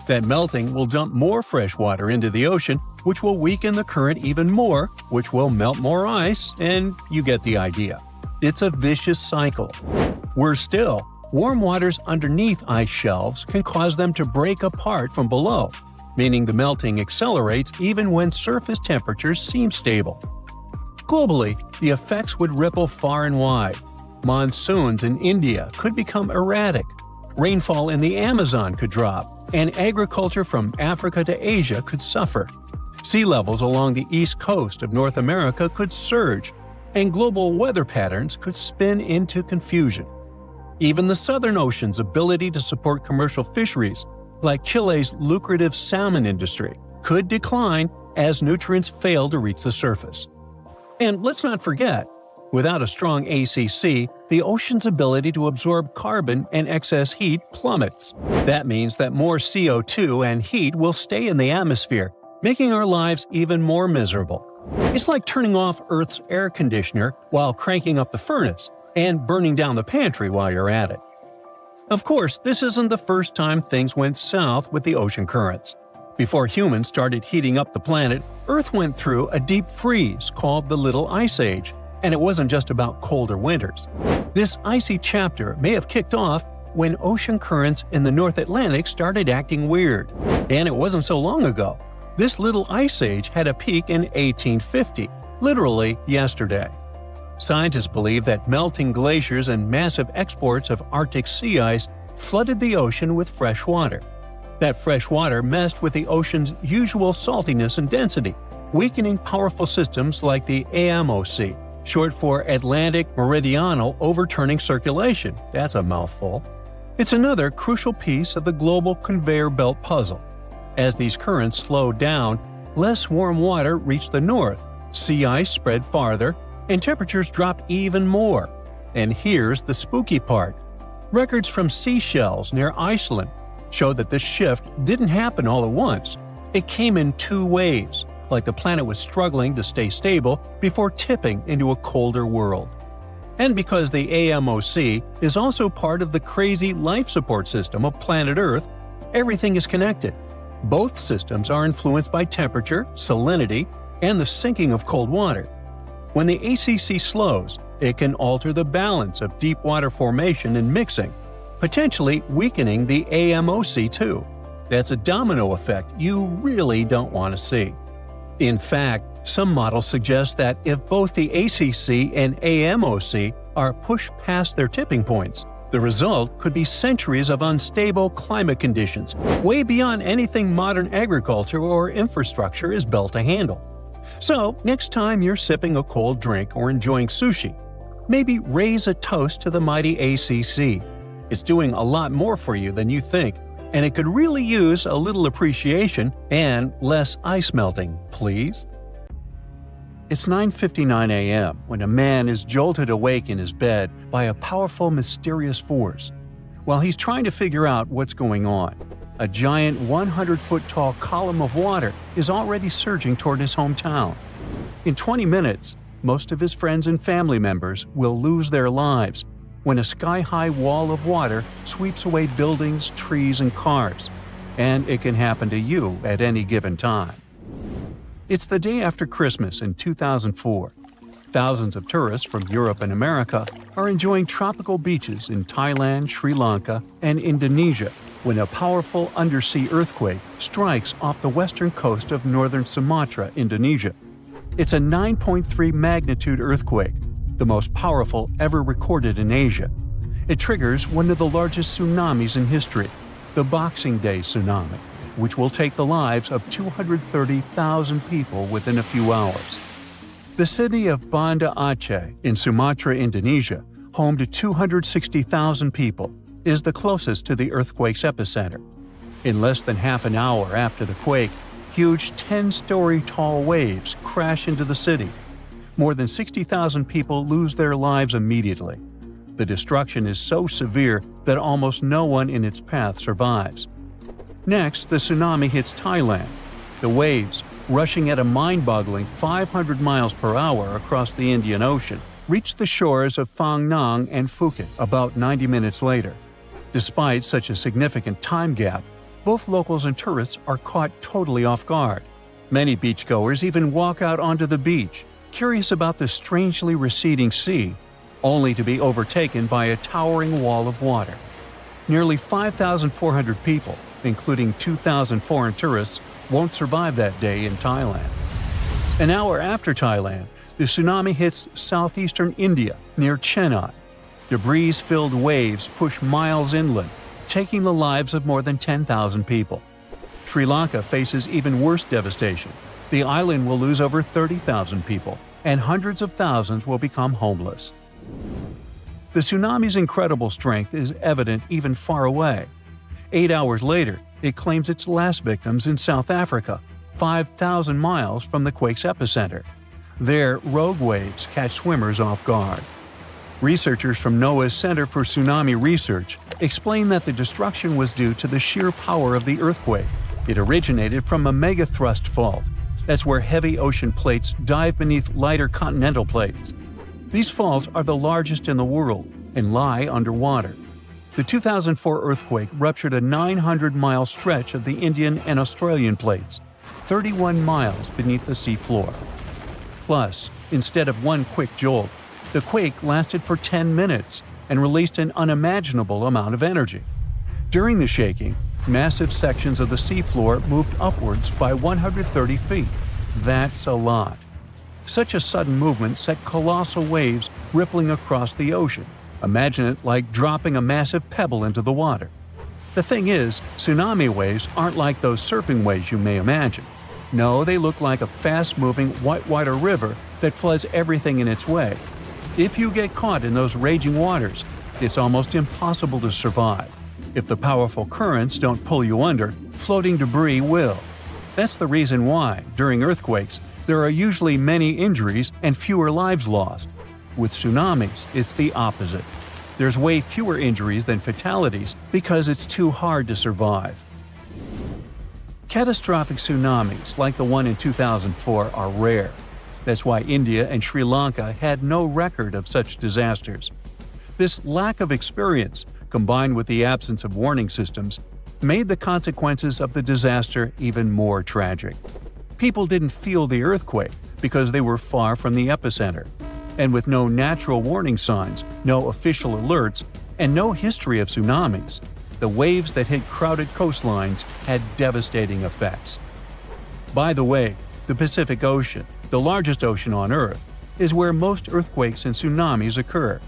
Speaker 2: That melting will dump more fresh water into the ocean, which will weaken the current even more, which will melt more ice, and you get the idea. It's a vicious cycle. Worse still, warm waters underneath ice shelves can cause them to break apart from below, meaning the melting accelerates even when surface temperatures seem stable. Globally, the effects would ripple far and wide. Monsoons in India could become erratic, rainfall in the Amazon could drop, and agriculture from Africa to Asia could suffer. Sea levels along the east coast of North America could surge, and global weather patterns could spin into confusion. Even the Southern Ocean's ability to support commercial fisheries, like Chile's lucrative salmon industry, could decline as nutrients fail to reach the surface. And let's not forget, without a strong ACC, the ocean's ability to absorb carbon and excess heat plummets. That means that more CO2 and heat will stay in the atmosphere, making our lives even more miserable. It's like turning off Earth's air conditioner while cranking up the furnace, and burning down the pantry while you're at it. Of course, this isn't the first time things went south with the ocean currents. Before humans started heating up the planet, Earth went through a deep freeze called the Little Ice Age, and it wasn't just about colder winters. This icy chapter may have kicked off when ocean currents in the North Atlantic started acting weird. And it wasn't so long ago. This Little Ice Age had a peak in 1850, literally yesterday. Scientists believe that melting glaciers and massive exports of Arctic sea ice flooded the ocean with fresh water. That fresh water messed with the ocean's usual saltiness and density, weakening powerful systems like the AMOC, short for Atlantic Meridional Overturning Circulation. That's a mouthful. It's another crucial piece of the global conveyor belt puzzle. As these currents slowed down, less warm water reached the north, sea ice spread farther, and temperatures dropped even more. And here's the spooky part. Records from seashells near Iceland showed that this shift didn't happen all at once. It came in two waves, like the planet was struggling to stay stable before tipping into a colder world. And because the AMOC is also part of the crazy life support system of planet Earth, everything is connected. Both systems are influenced by temperature, salinity, and the sinking of cold water. When the ACC slows, it can alter the balance of deep water formation and mixing, potentially weakening the AMOC too. That's a domino effect you really don't want to see. In fact, some models suggest that if both the ACC and AMOC are pushed past their tipping points, the result could be centuries of unstable climate conditions, way beyond anything modern agriculture or infrastructure is built to handle. So, next time you're sipping a cold drink or enjoying sushi, maybe raise a toast to the mighty ACC. It's doing a lot more for you than you think, and it could really use a little appreciation and less ice melting, please. It's 9:59 a.m. when a man is jolted awake in his bed by a powerful, mysterious force. While he's trying to figure out what's going on, a giant 100-foot-tall column of water is already surging toward his hometown. In 20 minutes, most of his friends and family members will lose their lives when a sky-high wall of water sweeps away buildings, trees, and cars. And it can happen to you at any given time. It's the day after Christmas in 2004. Thousands of tourists from Europe and America are enjoying tropical beaches in Thailand, Sri Lanka, and Indonesia when a powerful undersea earthquake strikes off the western coast of northern Sumatra, Indonesia. It's a 9.3 magnitude earthquake, the most powerful ever recorded in Asia. It triggers one of the largest tsunamis in history, the Boxing Day tsunami, which will take the lives of 230,000 people within a few hours. The city of Banda Aceh in Sumatra, Indonesia, home to 260,000 people, is the closest to the earthquake's epicenter. In less than half an hour after the quake, huge 10-story tall waves crash into the city. More than 60,000 people lose their lives immediately. The destruction is so severe that almost no one in its path survives. Next, the tsunami hits Thailand. The waves, rushing at a mind-boggling 500 miles per hour across the Indian Ocean, reach the shores of Phang Nang and Phuket about 90 minutes later. Despite such a significant time gap, both locals and tourists are caught totally off guard. Many beachgoers even walk out onto the beach, curious about the strangely receding sea, only to be overtaken by a towering wall of water. Nearly 5,400 people, including 2,000 foreign tourists, won't survive that day in Thailand. An hour after Thailand, the tsunami hits southeastern India near Chennai. Debris-filled waves push miles inland, taking the lives of more than 10,000 people. Sri Lanka faces even worse devastation. The island will lose over 30,000 people, and hundreds of thousands will become homeless. The tsunami's incredible strength is evident even far away. 8 hours later, it claims its last victims in South Africa, 5,000 miles from the quake's epicenter. There, rogue waves catch swimmers off guard. Researchers from NOAA's Center for Tsunami Research explain that the destruction was due to the sheer power of the earthquake. It originated from a megathrust fault. That's where heavy ocean plates dive beneath lighter continental plates. These faults are the largest in the world and lie underwater. The 2004 earthquake ruptured a 900-mile stretch of the Indian and Australian plates, 31 miles beneath the seafloor. Plus, instead of one quick jolt, the quake lasted for 10 minutes and released an unimaginable amount of energy. During the shaking, massive sections of the seafloor moved upwards by 130 feet. That's a lot. Such a sudden movement set colossal waves rippling across the ocean. Imagine it like dropping a massive pebble into the water. The thing is, tsunami waves aren't like those surfing waves you may imagine. No, they look like a fast-moving whitewater river that floods everything in its way. If you get caught in those raging waters, it's almost impossible to survive. If the powerful currents don't pull you under, floating debris will. That's the reason why, during earthquakes, there are usually many injuries and fewer lives lost. With tsunamis, it's the opposite. There's way fewer injuries than fatalities because it's too hard to survive. Catastrophic tsunamis, like the one in 2004, are rare. That's why India and Sri Lanka had no record of such disasters. This lack of experience, combined with the absence of warning systems, made the consequences of the disaster even more tragic. People didn't feel the earthquake because they were far from the epicenter. And with no natural warning signs, no official alerts, and no history of tsunamis, the waves that hit crowded coastlines had devastating effects. By the way, the Pacific Ocean, the largest ocean on Earth, is where most earthquakes and tsunamis occur.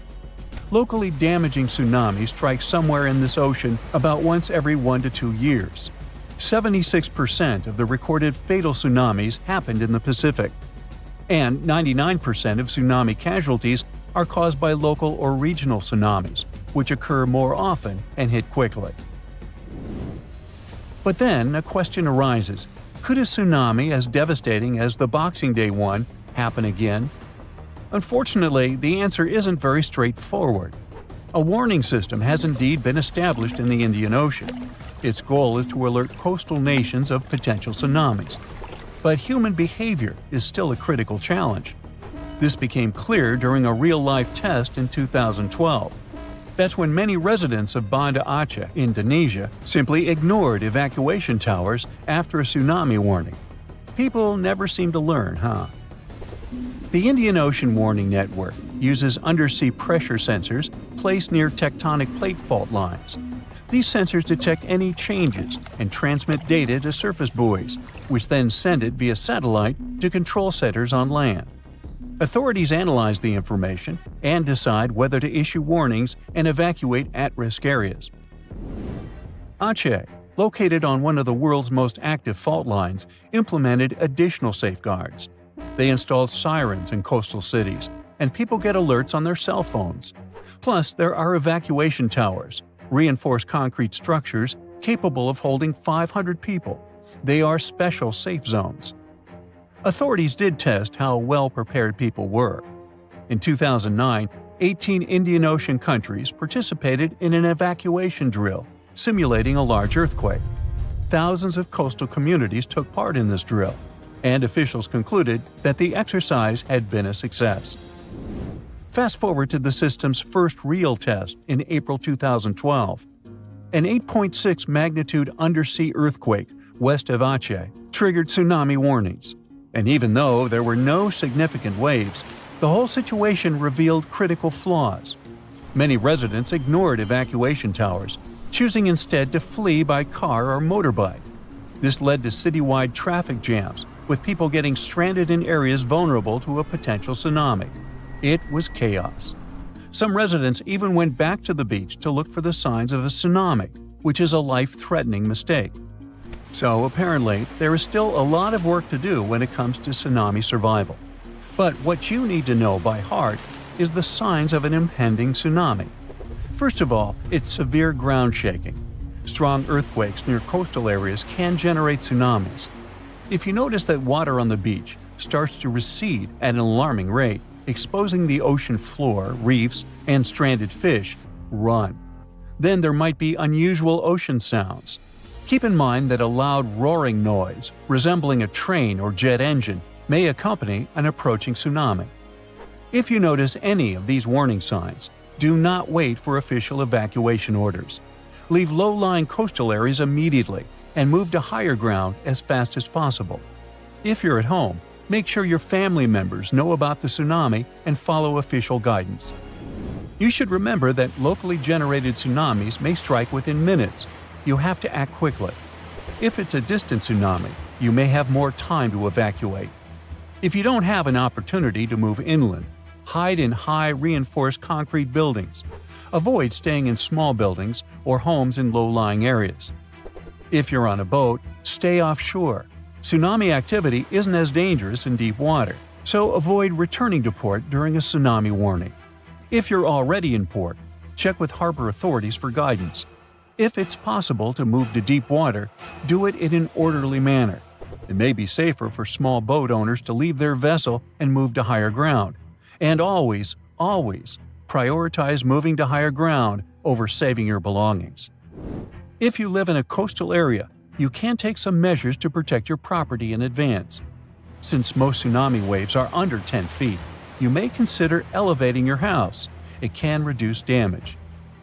Speaker 2: Locally damaging tsunamis strike somewhere in this ocean about once every 1 to 2 years. 76% of the recorded fatal tsunamis happened in the Pacific, and 99% of tsunami casualties are caused by local or regional tsunamis, which occur more often and hit quickly. But then a question arises: could a tsunami as devastating as the Boxing Day one happen again? Unfortunately, the answer isn't very straightforward. A warning system has indeed been established in the Indian Ocean. Its goal is to alert coastal nations of potential tsunamis. But human behavior is still a critical challenge. This became clear during a real-life test in 2012. That's when many residents of Banda Aceh, Indonesia, simply ignored evacuation towers after a tsunami warning. People never seem to learn, huh? The Indian Ocean Warning Network uses undersea pressure sensors placed near tectonic plate fault lines. These sensors detect any changes and transmit data to surface buoys, which then send it via satellite to control centers on land. Authorities analyze the information and decide whether to issue warnings and evacuate at-risk areas. Aceh, located on one of the world's most active fault lines, implemented additional safeguards. They installed sirens in coastal cities, and people get alerts on their cell phones. Plus, there are evacuation towers, reinforced concrete structures capable of holding 500 people. They are special safe zones. Authorities did test how well prepared people were. In 2009, 18 Indian Ocean countries participated in an evacuation drill, simulating a large earthquake. Thousands of coastal communities took part in this drill, and officials concluded that the exercise had been a success. Fast forward to the system's first real test in April 2012. An 8.6 magnitude undersea earthquake west of Aceh triggered tsunami warnings. And even though there were no significant waves, the whole situation revealed critical flaws. Many residents ignored evacuation towers, choosing instead to flee by car or motorbike. This led to citywide traffic jams, with people getting stranded in areas vulnerable to a potential tsunami. It was chaos. Some residents even went back to the beach to look for the signs of a tsunami, which is a life-threatening mistake. So apparently, there is still a lot of work to do when it comes to tsunami survival. But what you need to know by heart is the signs of an impending tsunami. First of all, it's severe ground shaking. Strong earthquakes near coastal areas can generate tsunamis. If you notice that water on the beach starts to recede at an alarming rate, exposing the ocean floor, reefs, and stranded fish, run. Then there might be unusual ocean sounds. Keep in mind that a loud roaring noise, resembling a train or jet engine, may accompany an approaching tsunami. If you notice any of these warning signs, do not wait for official evacuation orders. Leave low-lying coastal areas immediately and move to higher ground as fast as possible. If you're at home, make sure your family members know about the tsunami and follow official guidance. You should remember that locally generated tsunamis may strike within minutes. You have to act quickly. If it's a distant tsunami, you may have more time to evacuate. If you don't have an opportunity to move inland, hide in high reinforced concrete buildings. Avoid staying in small buildings or homes in low-lying areas. If you're on a boat, stay offshore. Tsunami activity isn't as dangerous in deep water, so avoid returning to port during a tsunami warning. If you're already in port, check with harbor authorities for guidance. If it's possible to move to deep water, do it in an orderly manner. It may be safer for small boat owners to leave their vessel and move to higher ground. And always, always, prioritize moving to higher ground over saving your belongings. If you live in a coastal area, you can take some measures to protect your property in advance. Since most tsunami waves are under 10 feet, you may consider elevating your house. It can reduce damage.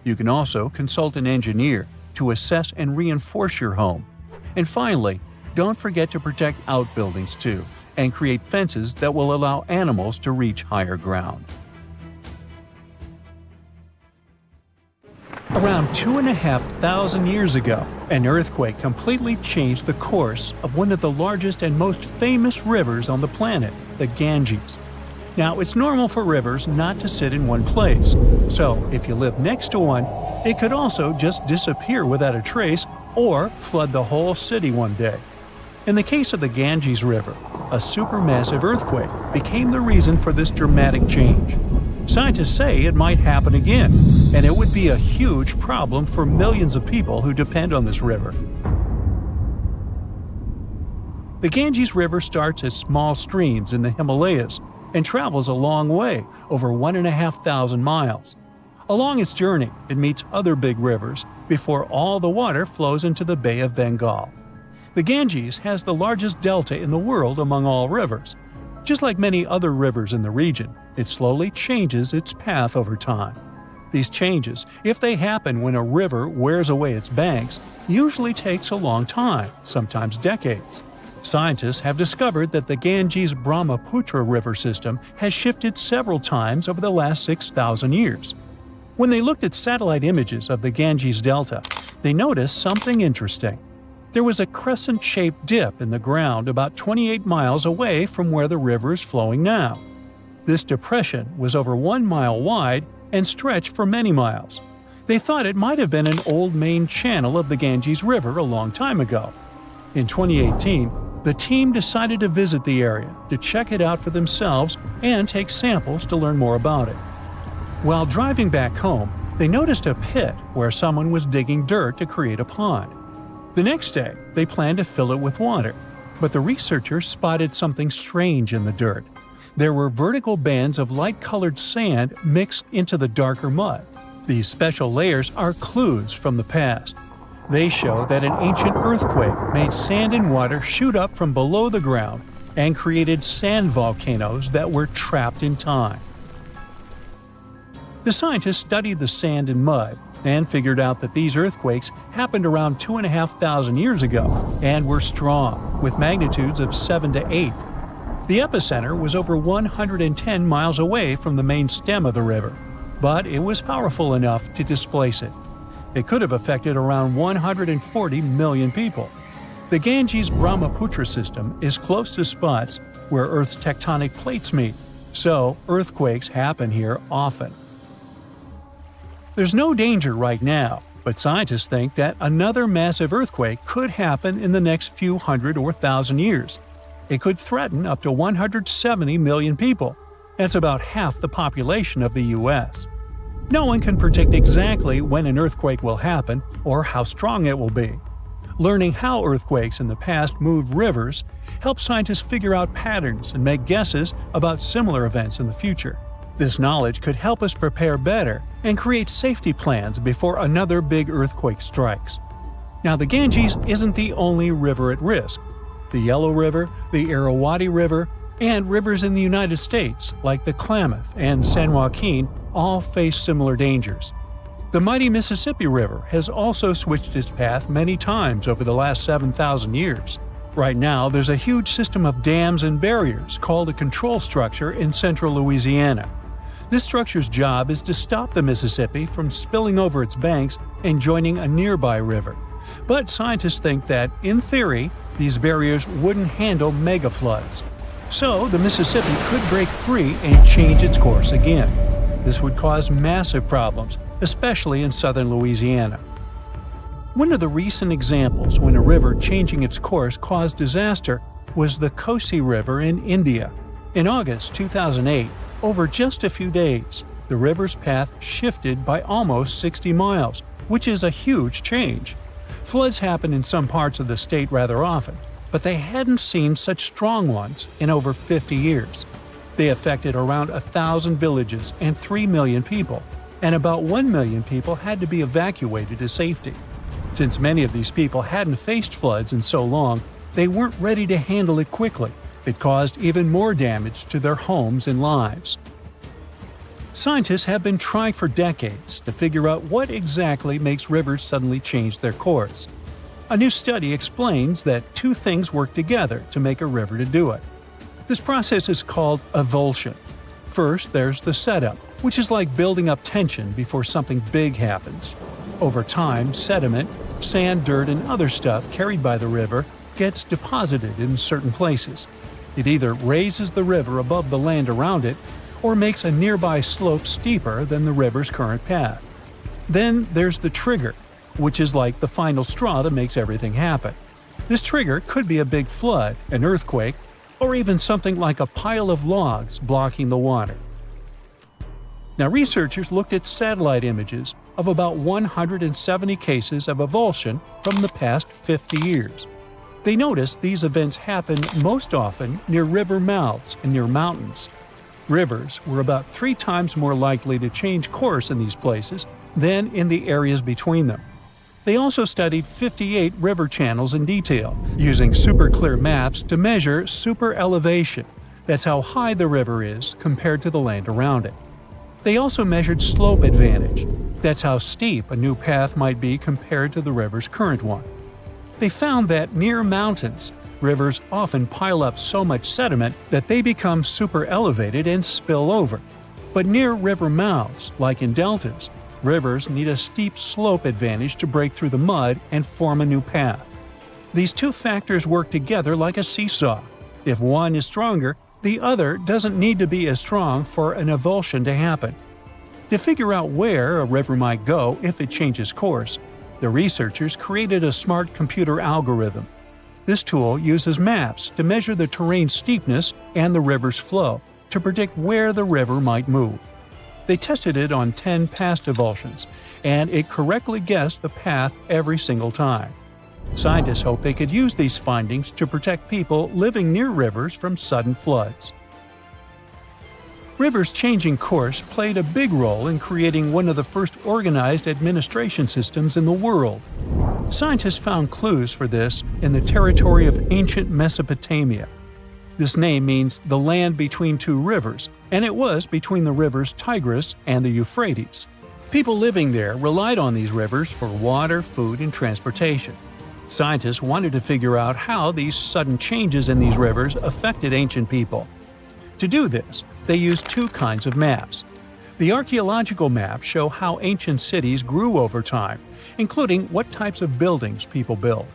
Speaker 2: You can also consult an engineer to assess and reinforce your home. And finally, don't forget to protect outbuildings too, and create fences that will allow animals to reach higher ground. Around 2,500 years ago, an earthquake completely changed the course of one of the largest and most famous rivers on the planet, the Ganges. Now, it's normal for rivers not to sit in one place, so if you live next to one, it could also just disappear without a trace or flood the whole city one day. In the case of the Ganges River, a supermassive earthquake became the reason for this dramatic change. Scientists say it might happen again, and it would be a huge problem for millions of people who depend on this river. The Ganges River starts as small streams in the Himalayas and travels a long way, over 1,500 miles. Along its journey, it meets other big rivers before all the water flows into the Bay of Bengal. The Ganges has the largest delta in the world among all rivers. Just like many other rivers in the region, it slowly changes its path over time. These changes, if they happen when a river wears away its banks, usually takes a long time, sometimes decades. Scientists have discovered that the Ganges-Brahmaputra river system has shifted several times over the last 6,000 years. When they looked at satellite images of the Ganges Delta, they noticed something interesting. There was a crescent-shaped dip in the ground about 28 miles away from where the river is flowing now. This depression was over 1 mile wide and stretched for many miles. They thought it might have been an old main channel of the Ganges River a long time ago. In 2018, the team decided to visit the area to check it out for themselves and take samples to learn more about it. While driving back home, they noticed a pit where someone was digging dirt to create a pond. The next day, they planned to fill it with water, but the researchers spotted something strange in the dirt. There were vertical bands of light-colored sand mixed into the darker mud. These special layers are clues from the past. They show that an ancient earthquake made sand and water shoot up from below the ground and created sand volcanoes that were trapped in time. The scientists studied the sand and mud and figured out that these earthquakes happened around 2,500 years ago and were strong, with magnitudes of 7 to 8. The epicenter was over 110 miles away from the main stem of the river, but it was powerful enough to displace it. It could have affected around 140 million people. The Ganges-Brahmaputra system is close to spots where Earth's tectonic plates meet, so earthquakes happen here often. There's no danger right now, but scientists think that another massive earthquake could happen in the next few hundred or thousand years. It could threaten up to 170 million people. That's about half the population of the U.S. No one can predict exactly when an earthquake will happen or how strong it will be. Learning how earthquakes in the past moved rivers helps scientists figure out patterns and make guesses about similar events in the future. This knowledge could help us prepare better and create safety plans before another big earthquake strikes. Now, the Ganges isn't the only river at risk. The Yellow River, the Irrawaddy River, and rivers in the United States like the Klamath and San Joaquin all face similar dangers. The mighty Mississippi River has also switched its path many times over the last 7,000 years. Right now, there's a huge system of dams and barriers called a control structure in central Louisiana. This structure's job is to stop the Mississippi from spilling over its banks and joining a nearby river. But scientists think that, in theory, these barriers wouldn't handle mega floods. So the Mississippi could break free and change its course again. This would cause massive problems, especially in southern Louisiana. One of the recent examples when a river changing its course caused disaster was the Kosi River in India. In August 2008, over just a few days, the river's path shifted by almost 60 miles, which is a huge change. Floods happen in some parts of the state rather often, but they hadn't seen such strong ones in over 50 years. They affected around 1,000 villages and 3 million people, and about 1 million people had to be evacuated to safety. Since many of these people hadn't faced floods in so long, they weren't ready to handle it quickly. It caused even more damage to their homes and lives. Scientists have been trying for decades to figure out what exactly makes rivers suddenly change their course. A new study explains that two things work together to make a river to do it. This process is called avulsion. First, there's the setup, which is like building up tension before something big happens. Over time, sediment, sand, dirt, and other stuff carried by the river gets deposited in certain places. It either raises the river above the land around it, or makes a nearby slope steeper than the river's current path. Then there's the trigger, which is like the final straw that makes everything happen. This trigger could be a big flood, an earthquake, or even something like a pile of logs blocking the water. Now, researchers looked at satellite images of about 170 cases of avulsion from the past 50 years. They noticed these events happen most often near river mouths and near mountains. Rivers were about 3 times more likely to change course in these places than in the areas between them. They also studied 58 river channels in detail, using super clear maps to measure super elevation. That's how high the river is compared to the land around it. They also measured slope advantage. That's how steep a new path might be compared to the river's current one. They found that near mountains, rivers often pile up so much sediment that they become super elevated and spill over. But near river mouths, like in deltas, rivers need a steep slope advantage to break through the mud and form a new path. These two factors work together like a seesaw. If one is stronger, the other doesn't need to be as strong for an avulsion to happen. To figure out where a river might go if it changes course, the researchers created a smart computer algorithm. This tool uses maps to measure the terrain steepness and the river's flow to predict where the river might move. They tested it on 10 past avulsions, and it correctly guessed the path every single time. Scientists hope they could use these findings to protect people living near rivers from sudden floods. Rivers changing course played a big role in creating one of the first organized administration systems in the world. Scientists found clues for this in the territory of ancient Mesopotamia. This name means the land between two rivers, and it was between the rivers Tigris and the Euphrates. People living there relied on these rivers for water, food, and transportation. Scientists wanted to figure out how these sudden changes in these rivers affected ancient people. To do this, they used two kinds of maps. The archaeological maps show how ancient cities grew over time, including what types of buildings people built.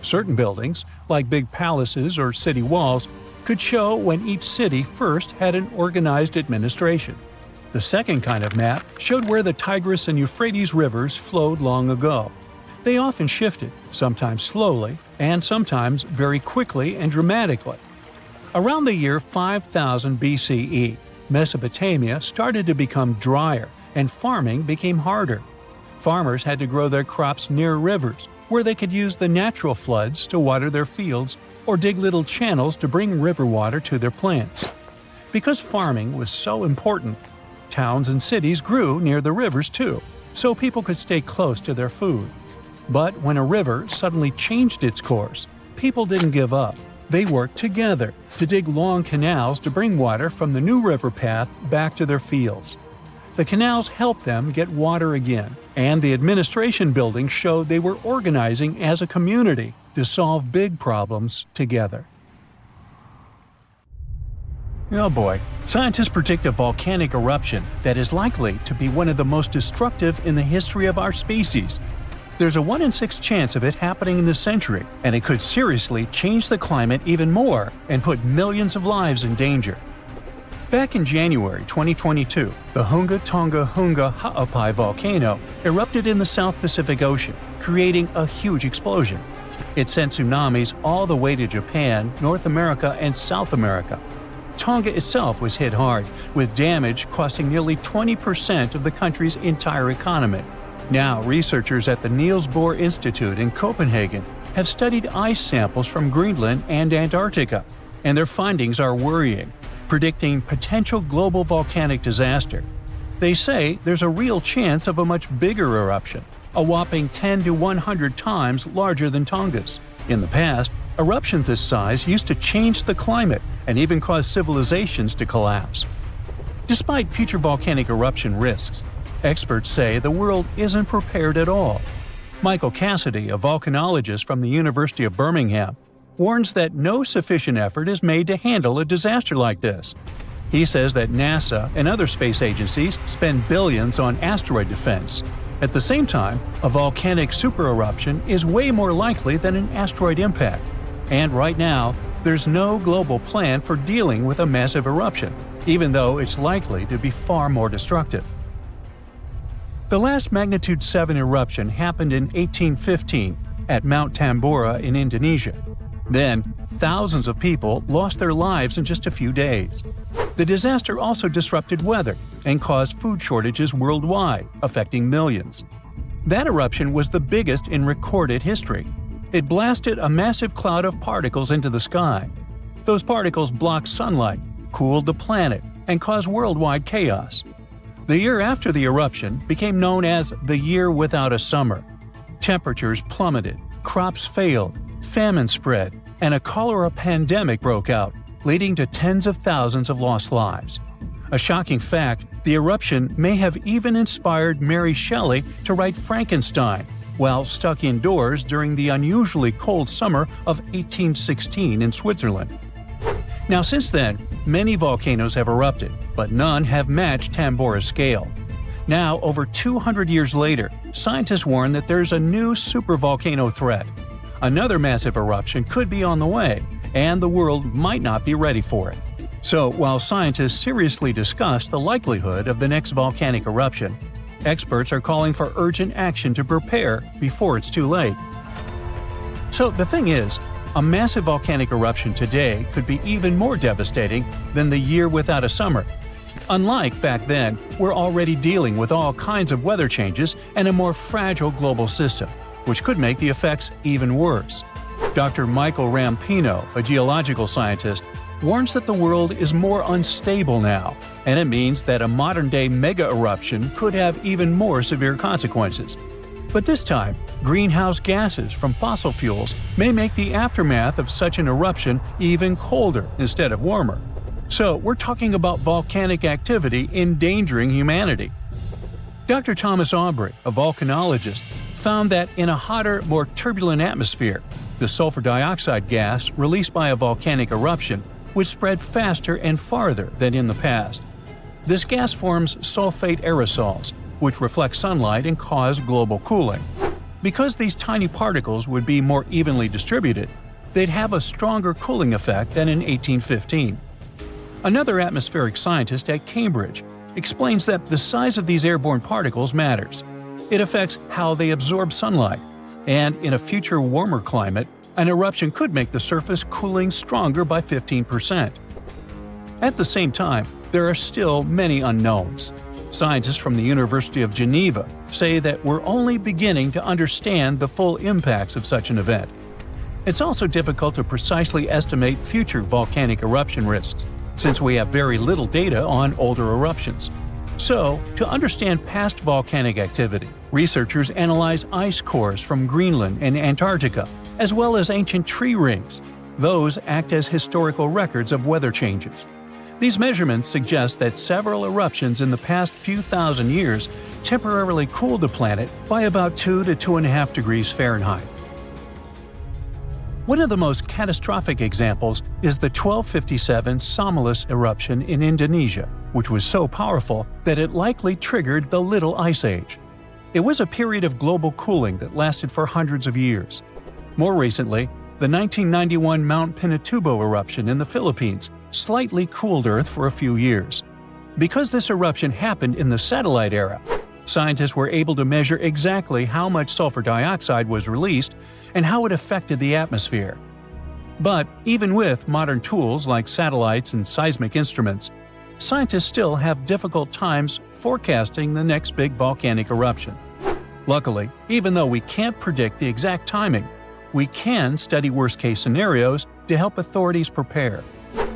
Speaker 2: Certain buildings, like big palaces or city walls, could show when each city first had an organized administration. The second kind of map showed where the Tigris and Euphrates rivers flowed long ago. They often shifted, sometimes slowly, and sometimes very quickly and dramatically. Around the year 5000 BCE, Mesopotamia started to become drier, and farming became harder. Farmers had to grow their crops near rivers, where they could use the natural floods to water their fields or dig little channels to bring river water to their plants. Because farming was so important, towns and cities grew near the rivers too, so people could stay close to their food. But when a river suddenly changed its course, people didn't give up. They worked together to dig long canals to bring water from the new river path back to their fields. The canals helped them get water again, and the administration buildings showed they were organizing as a community to solve big problems together. Oh boy, scientists predict a volcanic eruption that is likely to be one of the most destructive in the history of our species. There's a 1 in 6 chance of it happening in this century, and it could seriously change the climate even more and put millions of lives in danger. Back in January 2022, the Hunga Tonga Hunga Ha'apai volcano erupted in the South Pacific Ocean, creating a huge explosion. It sent tsunamis all the way to Japan, North America, and South America. Tonga itself was hit hard, with damage costing nearly 20% of the country's entire economy. Now, researchers at the Niels Bohr Institute in Copenhagen have studied ice samples from Greenland and Antarctica, and their findings are worrying, predicting potential global volcanic disaster. They say there's a real chance of a much bigger eruption, a whopping 10 to 100 times larger than Tonga's. In the past, eruptions this size used to change the climate and even cause civilizations to collapse. Despite future volcanic eruption risks, experts say the world isn't prepared at all. Michael Cassidy, a volcanologist from the University of Birmingham, warns that no sufficient effort is made to handle a disaster like this. He says that NASA and other space agencies spend billions on asteroid defense. At the same time, a volcanic supereruption is way more likely than an asteroid impact. And right now, there's no global plan for dealing with a massive eruption, even though it's likely to be far more destructive. The last magnitude 7 eruption happened in 1815 at Mount Tambora in Indonesia. Then, thousands of people lost their lives in just a few days. The disaster also disrupted weather and caused food shortages worldwide, affecting millions. That eruption was the biggest in recorded history. It blasted a massive cloud of particles into the sky. Those particles blocked sunlight, cooled the planet, and caused worldwide chaos. The year after the eruption became known as the Year Without a Summer. Temperatures plummeted, crops failed, famine spread, and a cholera pandemic broke out, leading to tens of thousands of lost lives. A shocking fact, the eruption may have even inspired Mary Shelley to write Frankenstein while stuck indoors during the unusually cold summer of 1816 in Switzerland. Now, since then, many volcanoes have erupted, but none have matched Tambora's scale. Now, over 200 years later, scientists warn that there's a new supervolcano threat. Another massive eruption could be on the way, and the world might not be ready for it. So, while scientists seriously discuss the likelihood of the next volcanic eruption, experts are calling for urgent action to prepare before it's too late. So, the thing is, a massive volcanic eruption today could be even more devastating than the Year Without a Summer. Unlike back then, we're already dealing with all kinds of weather changes and a more fragile global system, which could make the effects even worse. Dr. Michael Rampino, a geological scientist, warns that the world is more unstable now, and it means that a modern-day mega-eruption could have even more severe consequences. But this time, greenhouse gases from fossil fuels may make the aftermath of such an eruption even colder instead of warmer. So we're talking about volcanic activity endangering humanity. Dr. Thomas Aubrey, a volcanologist, found that in a hotter, more turbulent atmosphere, the sulfur dioxide gas released by a volcanic eruption would spread faster and farther than in the past. This gas forms sulfate aerosols, which reflect sunlight and cause global cooling. Because these tiny particles would be more evenly distributed, they'd have a stronger cooling effect than in 1815. Another atmospheric scientist at Cambridge explains that the size of these airborne particles matters. It affects how they absorb sunlight, and in a future warmer climate, an eruption could make the surface cooling stronger by 15%. At the same time, there are still many unknowns. Scientists from the University of Geneva say that we're only beginning to understand the full impacts of such an event. It's also difficult to precisely estimate future volcanic eruption risks, since we have very little data on older eruptions. So, to understand past volcanic activity, researchers analyze ice cores from Greenland and Antarctica, as well as ancient tree rings. Those act as historical records of weather changes. These measurements suggest that several eruptions in the past few thousand years temporarily cooled the planet by about 2 to 2.5 degrees Fahrenheit. One of the most catastrophic examples is the 1257 Somalus eruption in Indonesia, which was so powerful that it likely triggered the Little Ice Age. It was a period of global cooling that lasted for hundreds of years. More recently, the 1991 Mount Pinatubo eruption in the Philippines slightly cooled Earth for a few years. Because this eruption happened in the satellite era, scientists were able to measure exactly how much sulfur dioxide was released and how it affected the atmosphere. But even with modern tools like satellites and seismic instruments, scientists still have difficult times forecasting the next big volcanic eruption. Luckily, even though we can't predict the exact timing, we can study worst-case scenarios to help authorities prepare.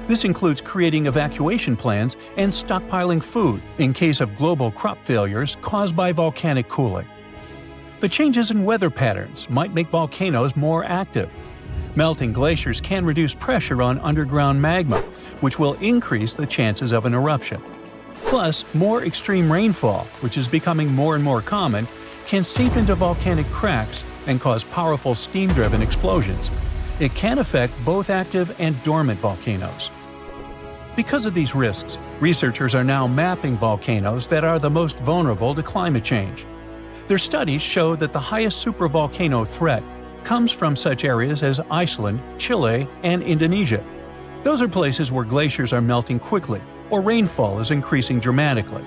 Speaker 2: This includes creating evacuation plans and stockpiling food in case of global crop failures caused by volcanic cooling. The changes in weather patterns might make volcanoes more active. Melting glaciers can reduce pressure on underground magma, which will increase the chances of an eruption. Plus, more extreme rainfall, which is becoming more and more common, can seep into volcanic cracks and cause powerful steam-driven explosions. It can affect both active and dormant volcanoes. Because of these risks, researchers are now mapping volcanoes that are the most vulnerable to climate change. Their studies show that the highest supervolcano threat comes from such areas as Iceland, Chile, and Indonesia. Those are places where glaciers are melting quickly or rainfall is increasing dramatically.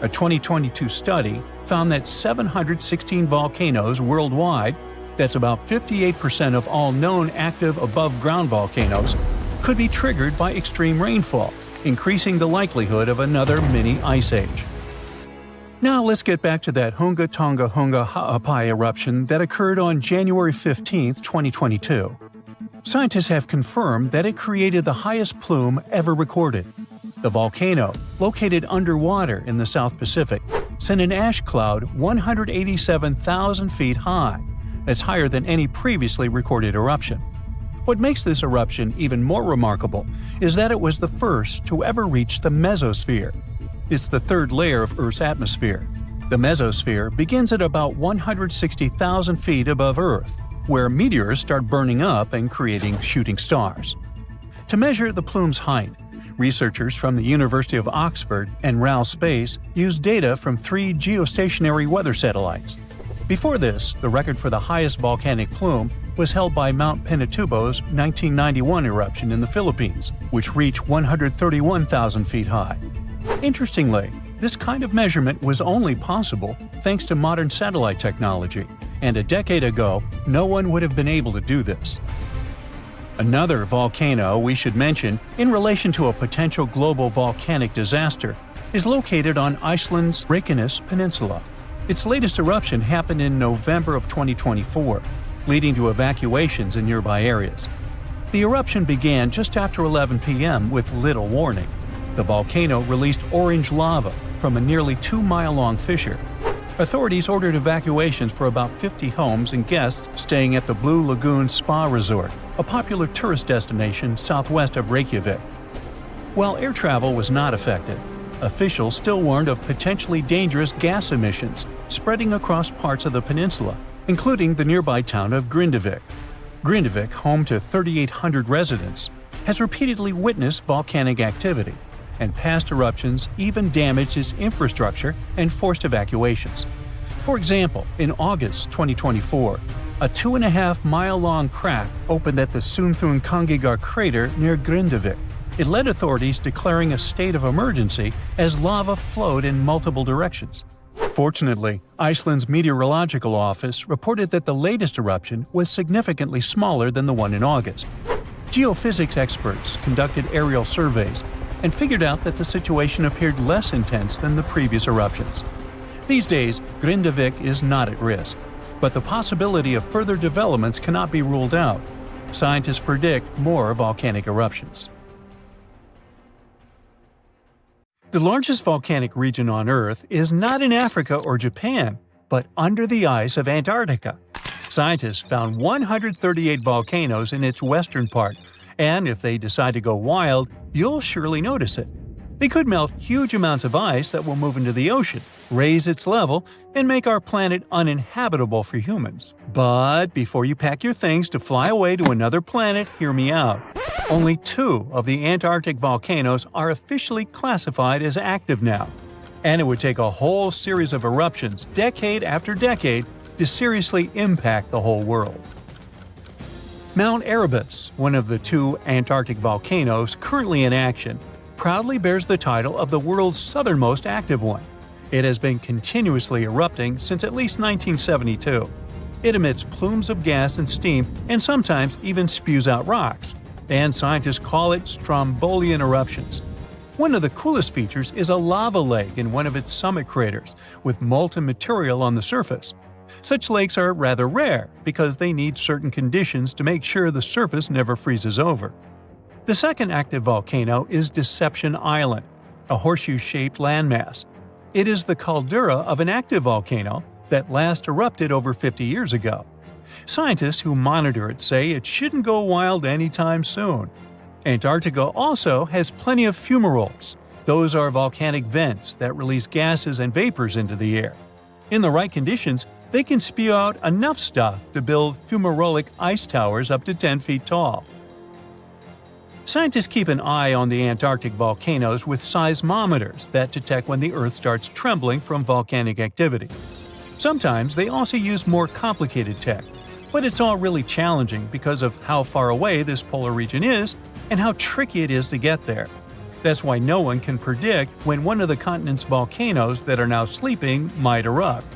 Speaker 2: A 2022 study found that 716 volcanoes worldwide, that's about 58% of all known active above-ground volcanoes, could be triggered by extreme rainfall, increasing the likelihood of another mini ice age. Now let's get back to that Hunga Tonga Hunga Ha'apai eruption that occurred on January 15, 2022. Scientists have confirmed that it created the highest plume ever recorded. The volcano, located underwater in the South Pacific, sent an ash cloud 187,000 feet high. That's higher than any previously recorded eruption. What makes this eruption even more remarkable is that it was the first to ever reach the mesosphere. It's the third layer of Earth's atmosphere. The mesosphere begins at about 160,000 feet above Earth, where meteors start burning up and creating shooting stars. To measure the plume's height, researchers from the University of Oxford and RAL Space used data from 3 geostationary weather satellites. Before this, the record for the highest volcanic plume was held by Mount Pinatubo's 1991 eruption in the Philippines, which reached 131,000 feet high. Interestingly, this kind of measurement was only possible thanks to modern satellite technology, and a decade ago, no one would have been able to do this. Another volcano we should mention in relation to a potential global volcanic disaster is located on Iceland's Reykjanes Peninsula. Its latest eruption happened in November of 2024, leading to evacuations in nearby areas. The eruption began just after 11 p.m. with little warning. The volcano released orange lava from a nearly 2-mile-long fissure. Authorities ordered evacuations for about 50 homes and guests staying at the Blue Lagoon Spa Resort, a popular tourist destination southwest of Reykjavik. While air travel was not affected, officials still warned of potentially dangerous gas emissions spreading across parts of the peninsula, including the nearby town of Grindavik. Grindavik, home to 3,800 residents, has repeatedly witnessed volcanic activity, and past eruptions even damaged its infrastructure and forced evacuations. For example, in August 2024, a 2.5-mile-long crack opened at the Sunthunkangigar crater near Grindavik. It led authorities declaring a state of emergency as lava flowed in multiple directions. Fortunately, Iceland's meteorological office reported that the latest eruption was significantly smaller than the one in August. Geophysics experts conducted aerial surveys and figured out that the situation appeared less intense than the previous eruptions. These days, Grindavik is not at risk, but the possibility of further developments cannot be ruled out. Scientists predict more volcanic eruptions. The largest volcanic region on Earth is not in Africa or Japan, but under the ice of Antarctica. Scientists found 138 volcanoes in its western part, and if they decide to go wild, you'll surely notice it. They could melt huge amounts of ice that will move into the ocean, raise its level, and make our planet uninhabitable for humans. But before you pack your things to fly away to another planet, hear me out. Only 2 of the Antarctic volcanoes are officially classified as active now, and it would take a whole series of eruptions decade after decade to seriously impact the whole world. Mount Erebus, one of the 2 Antarctic volcanoes currently in action, proudly bears the title of the world's southernmost active one. It has been continuously erupting since at least 1972. It emits plumes of gas and steam and sometimes even spews out rocks, and scientists call it strombolian eruptions. One of the coolest features is a lava lake in one of its summit craters, with molten material on the surface. Such lakes are rather rare because they need certain conditions to make sure the surface never freezes over. The second active volcano is Deception Island, a horseshoe-shaped landmass. It is the caldera of an active volcano that last erupted over 50 years ago. Scientists who monitor it say it shouldn't go wild anytime soon. Antarctica also has plenty of fumaroles. Those are volcanic vents that release gases and vapors into the air. In the right conditions, they can spew out enough stuff to build fumarolic ice towers up to 10 feet tall. Scientists keep an eye on the Antarctic volcanoes with seismometers that detect when the Earth starts trembling from volcanic activity. Sometimes they also use more complicated tech, but it's all really challenging because of how far away this polar region is and how tricky it is to get there. That's why no one can predict when one of the continent's volcanoes that are now sleeping might erupt.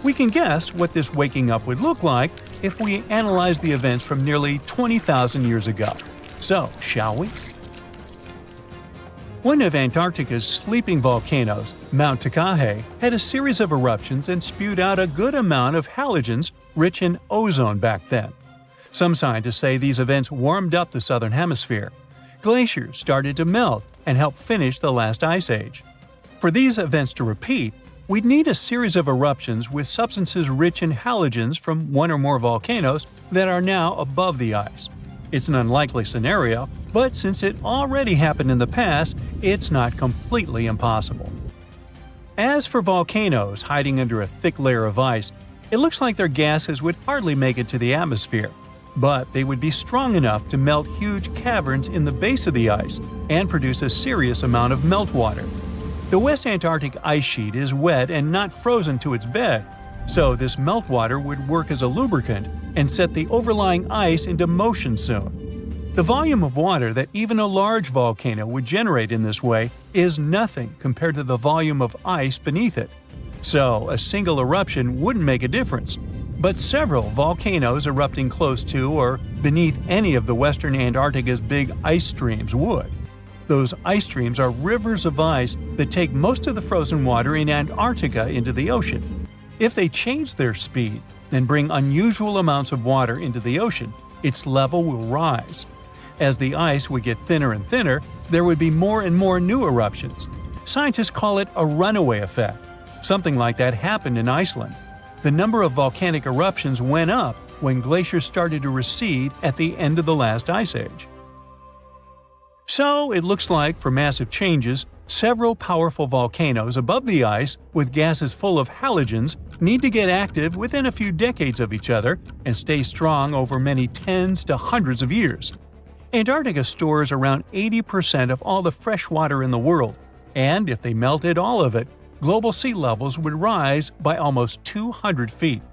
Speaker 2: We can guess what this waking up would look like if we analyze the events from nearly 20,000 years ago. So, shall we? One of Antarctica's sleeping volcanoes, Mount Takahe, had a series of eruptions and spewed out a good amount of halogens rich in ozone back then. Some scientists say these events warmed up the southern hemisphere. Glaciers started to melt and help finish the last ice age. For these events to repeat, we'd need a series of eruptions with substances rich in halogens from one or more volcanoes that are now above the ice. It's an unlikely scenario, but since it already happened in the past, it's not completely impossible. As for volcanoes hiding under a thick layer of ice, it looks like their gases would hardly make it to the atmosphere, but they would be strong enough to melt huge caverns in the base of the ice and produce a serious amount of meltwater. The West Antarctic ice sheet is wet and not frozen to its bed, so this meltwater would work as a lubricant and set the overlying ice into motion soon. The volume of water that even a large volcano would generate in this way is nothing compared to the volume of ice beneath it. So, a single eruption wouldn't make a difference. But several volcanoes erupting close to or beneath any of the western Antarctica's big ice streams would. Those ice streams are rivers of ice that take most of the frozen water in Antarctica into the ocean. If they change their speed and bring unusual amounts of water into the ocean, its level will rise. As the ice would get thinner and thinner, there would be more and more new eruptions. Scientists call it a runaway effect. Something like that happened in Iceland. The number of volcanic eruptions went up when glaciers started to recede at the end of the last ice age. So, it looks like, for massive changes, several powerful volcanoes above the ice with gases full of halogens need to get active within a few decades of each other and stay strong over many tens to hundreds of years. Antarctica stores around 80% of all the fresh water in the world, and if they melted all of it, global sea levels would rise by almost 200 feet.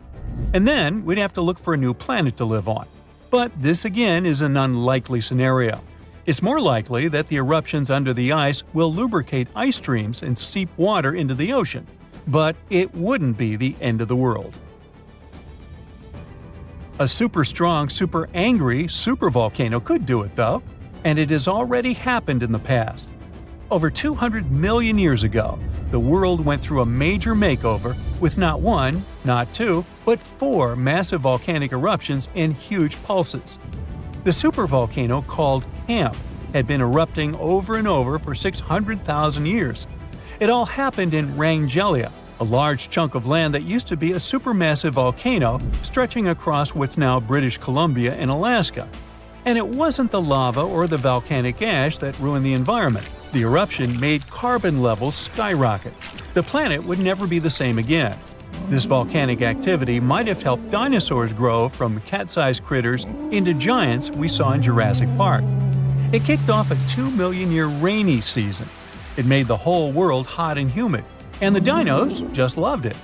Speaker 2: And then we'd have to look for a new planet to live on. But this again is an unlikely scenario. It's more likely that the eruptions under the ice will lubricate ice streams and seep water into the ocean, but it wouldn't be the end of the world. A super strong, super angry supervolcano could do it though, and it has already happened in the past. Over 200 million years ago, the world went through a major makeover with not one, not two, but 4 massive volcanic eruptions in huge pulses. The supervolcano called Camp had been erupting over and over for 600,000 years. It all happened in Wrangell, a large chunk of land that used to be a supermassive volcano stretching across what's now British Columbia and Alaska. And it wasn't the lava or the volcanic ash that ruined the environment. The eruption made carbon levels skyrocket. The planet would never be the same again. This volcanic activity might have helped dinosaurs grow from cat-sized critters into giants we saw in Jurassic Park. It kicked off a 2 million year rainy season. It made the whole world hot and humid, and the dinos just loved it.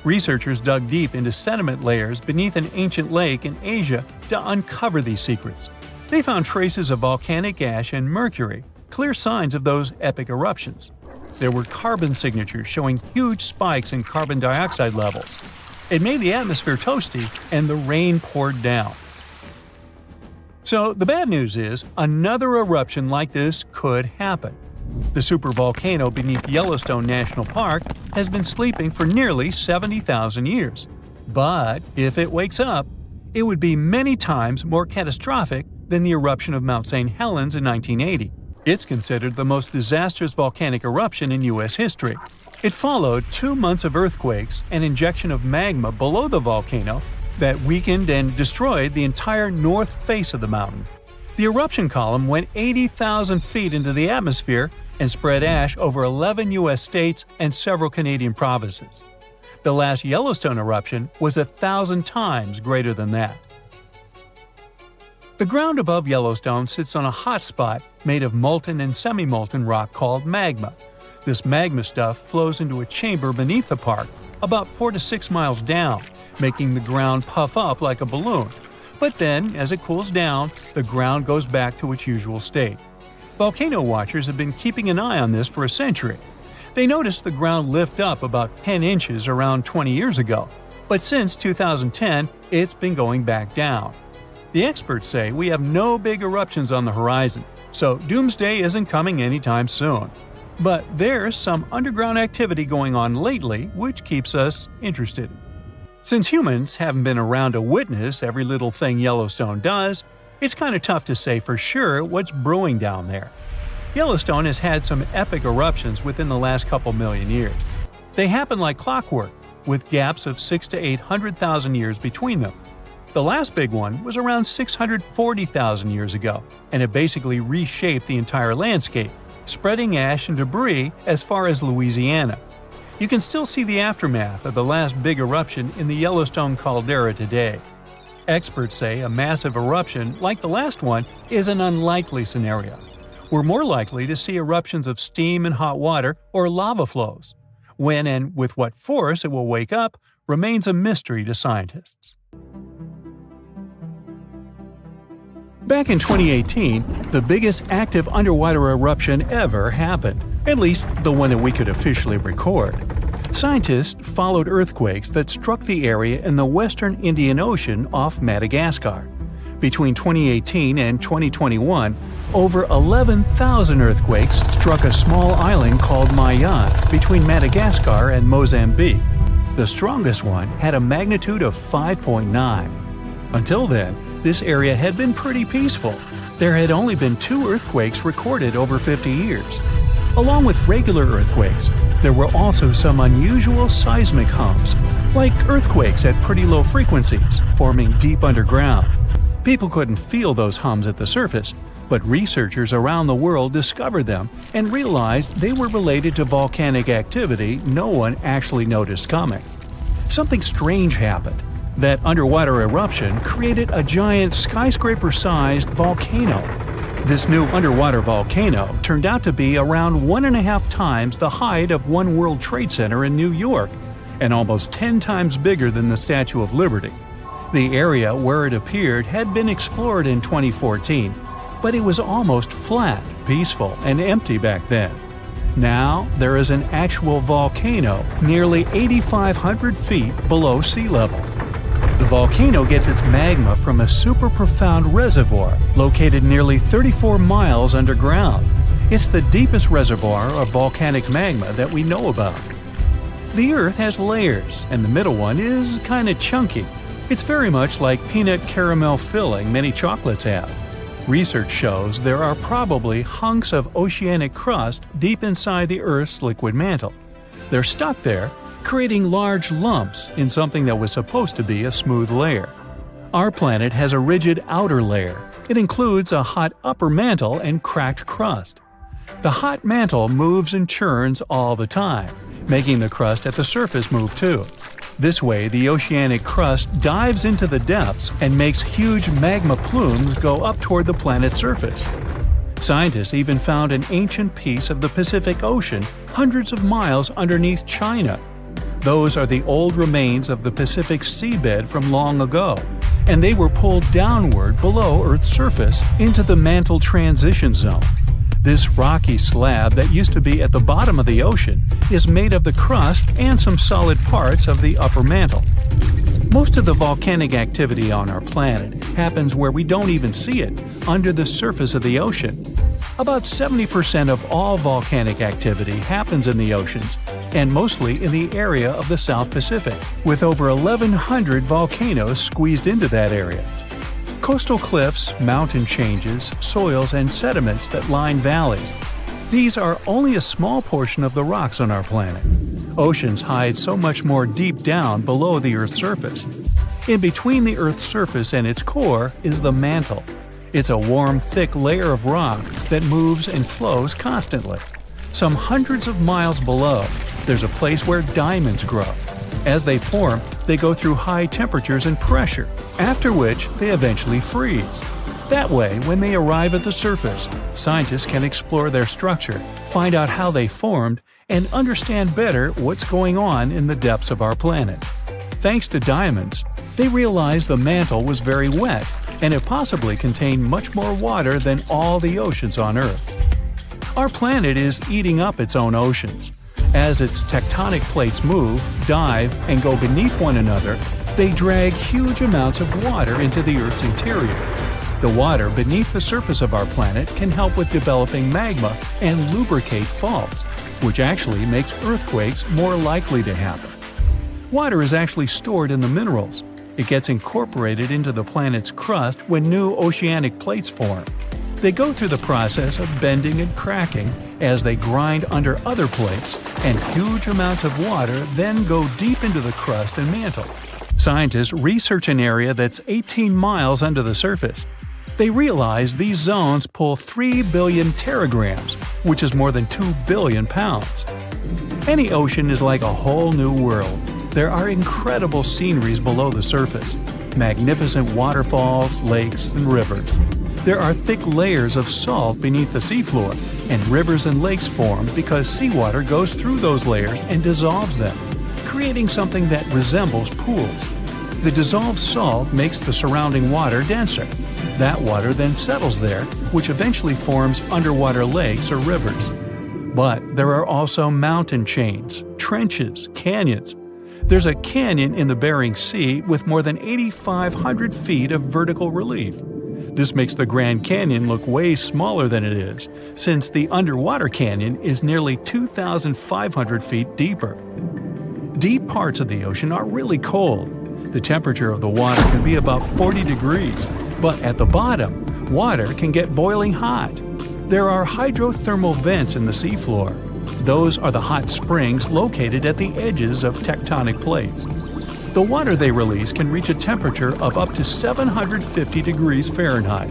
Speaker 2: Researchers dug deep into sediment layers beneath an ancient lake in Asia to uncover these secrets. They found traces of volcanic ash and mercury, clear signs of those epic eruptions. There were carbon signatures showing huge spikes in carbon dioxide levels. It made the atmosphere toasty, and the rain poured down. So the bad news is, another eruption like this could happen. The supervolcano beneath Yellowstone National Park has been sleeping for nearly 70,000 years. But if it wakes up, it would be many times more catastrophic than the eruption of Mount St. Helens in 1980. It's considered the most disastrous volcanic eruption in U.S. history. It followed 2 months of earthquakes and injection of magma below the volcano that weakened and destroyed the entire north face of the mountain. The eruption column went 80,000 feet into the atmosphere and spread ash over 11 U.S. states and several Canadian provinces. The last Yellowstone eruption was 1,000 times greater than that. The ground above Yellowstone sits on a hot spot made of molten and semi-molten rock called magma. This magma stuff flows into a chamber beneath the park, about 4 to 6 miles down, making the ground puff up like a balloon. But then, as it cools down, the ground goes back to its usual state. Volcano watchers have been keeping an eye on this for a century. They noticed the ground lift up about 10 inches around 20 years ago, but since 2010, it's been going back down. The experts say we have no big eruptions on the horizon, so doomsday isn't coming anytime soon. But there's some underground activity going on lately which keeps us interested. Since humans haven't been around to witness every little thing Yellowstone does, it's kind of tough to say for sure what's brewing down there. Yellowstone has had some epic eruptions within the last couple million years. They happen like clockwork, with gaps of 600,000 to 800,000 years between them. The last big one was around 640,000 years ago, and it basically reshaped the entire landscape, spreading ash and debris as far as Louisiana. You can still see the aftermath of the last big eruption in the Yellowstone caldera today. Experts say a massive eruption like the last one is an unlikely scenario. We're more likely to see eruptions of steam and hot water or lava flows. When and with what force it will wake up remains a mystery to scientists. Back in 2018, the biggest active underwater eruption ever happened, at least the one that we could officially record. Scientists followed earthquakes that struck the area in the western Indian Ocean off Madagascar. Between 2018 and 2021, over 11,000 earthquakes struck a small island called Mayan between Madagascar and Mozambique. The strongest one had a magnitude of 5.9. Until then, this area had been pretty peaceful. There had only been 2 earthquakes recorded over 50 years. Along with regular earthquakes, there were also some unusual seismic hums, like earthquakes at pretty low frequencies, forming deep underground. People couldn't feel those hums at the surface, but researchers around the world discovered them and realized they were related to volcanic activity no one actually noticed coming. Something strange happened. That underwater eruption created a giant skyscraper-sized volcano. This new underwater volcano turned out to be around 1.5 times the height of One World Trade Center in New York, and almost 10 times bigger than the Statue of Liberty. The area where it appeared had been explored in 2014, but it was almost flat, peaceful, and empty back then. Now, there is an actual volcano nearly 8,500 feet below sea level. The volcano gets its magma from a super profound reservoir located nearly 34 miles underground. It's the deepest reservoir of volcanic magma that we know about. The Earth has layers, and the middle one is kinda chunky. It's very much like peanut caramel filling many chocolates have. Research shows there are probably hunks of oceanic crust deep inside the Earth's liquid mantle. They're stuck there, creating large lumps in something that was supposed to be a smooth layer. Our planet has a rigid outer layer. It includes a hot upper mantle and cracked crust. The hot mantle moves and churns all the time, making the crust at the surface move too. This way, the oceanic crust dives into the depths and makes huge magma plumes go up toward the planet's surface. Scientists even found an ancient piece of the Pacific Ocean hundreds of miles underneath China. Those are the old remains of the Pacific seabed from long ago, and they were pulled downward below Earth's surface into the mantle transition zone. This rocky slab that used to be at the bottom of the ocean is made of the crust and some solid parts of the upper mantle. Most of the volcanic activity on our planet happens where we don't even see it, under the surface of the ocean. About 70% of all volcanic activity happens in the oceans, and mostly in the area of the South Pacific, with over 1,100 volcanoes squeezed into that area. Coastal cliffs, mountain changes, soils, and sediments that line valleys. These are only a small portion of the rocks on our planet. Oceans hide so much more deep down below the Earth's surface. In between the Earth's surface and its core is the mantle. It's a warm, thick layer of rock that moves and flows constantly. Some hundreds of miles below, there's a place where diamonds grow. As they form, they go through high temperatures and pressure, after which they eventually freeze. That way, when they arrive at the surface, scientists can explore their structure, find out how they formed, and understand better what's going on in the depths of our planet. Thanks to diamonds, they realized the mantle was very wet, and it possibly contained much more water than all the oceans on Earth. Our planet is eating up its own oceans. As its tectonic plates move, dive, and go beneath one another, they drag huge amounts of water into the Earth's interior. The water beneath the surface of our planet can help with developing magma and lubricate faults, which actually makes earthquakes more likely to happen. Water is actually stored in the minerals. It gets incorporated into the planet's crust when new oceanic plates form. They go through the process of bending and cracking as they grind under other plates, and huge amounts of water then go deep into the crust and mantle. Scientists research an area that's 18 miles under the surface. They realize these zones pull 3 billion teragrams, which is more than 2 billion pounds. Any ocean is like a whole new world. There are incredible sceneries below the surface, magnificent waterfalls, lakes, and rivers. There are thick layers of salt beneath the seafloor, and rivers and lakes form because seawater goes through those layers and dissolves them, creating something that resembles pools. The dissolved salt makes the surrounding water denser. That water then settles there, which eventually forms underwater lakes or rivers. But there are also mountain chains, trenches, canyons. There's a canyon in the Bering Sea with more than 8,500 feet of vertical relief. This makes the Grand Canyon look way smaller than it is, since the underwater canyon is nearly 2,500 feet deeper. Deep parts of the ocean are really cold. The temperature of the water can be about 40 degrees, but at the bottom, water can get boiling hot. There are hydrothermal vents in the seafloor. Those are the hot springs located at the edges of tectonic plates. The water they release can reach a temperature of up to 750 degrees Fahrenheit,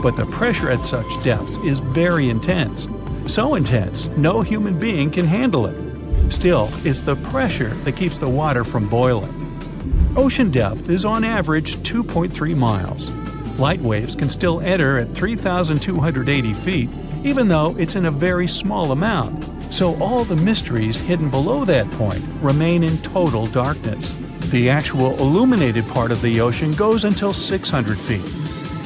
Speaker 2: but the pressure at such depths is very intense. So intense, no human being can handle it. Still, it's the pressure that keeps the water from boiling. Ocean depth is on average 2.3 miles. Light waves can still enter at 3,280 feet, even though it's in a very small amount. So all the mysteries hidden below that point remain in total darkness. The actual illuminated part of the ocean goes until 600 feet.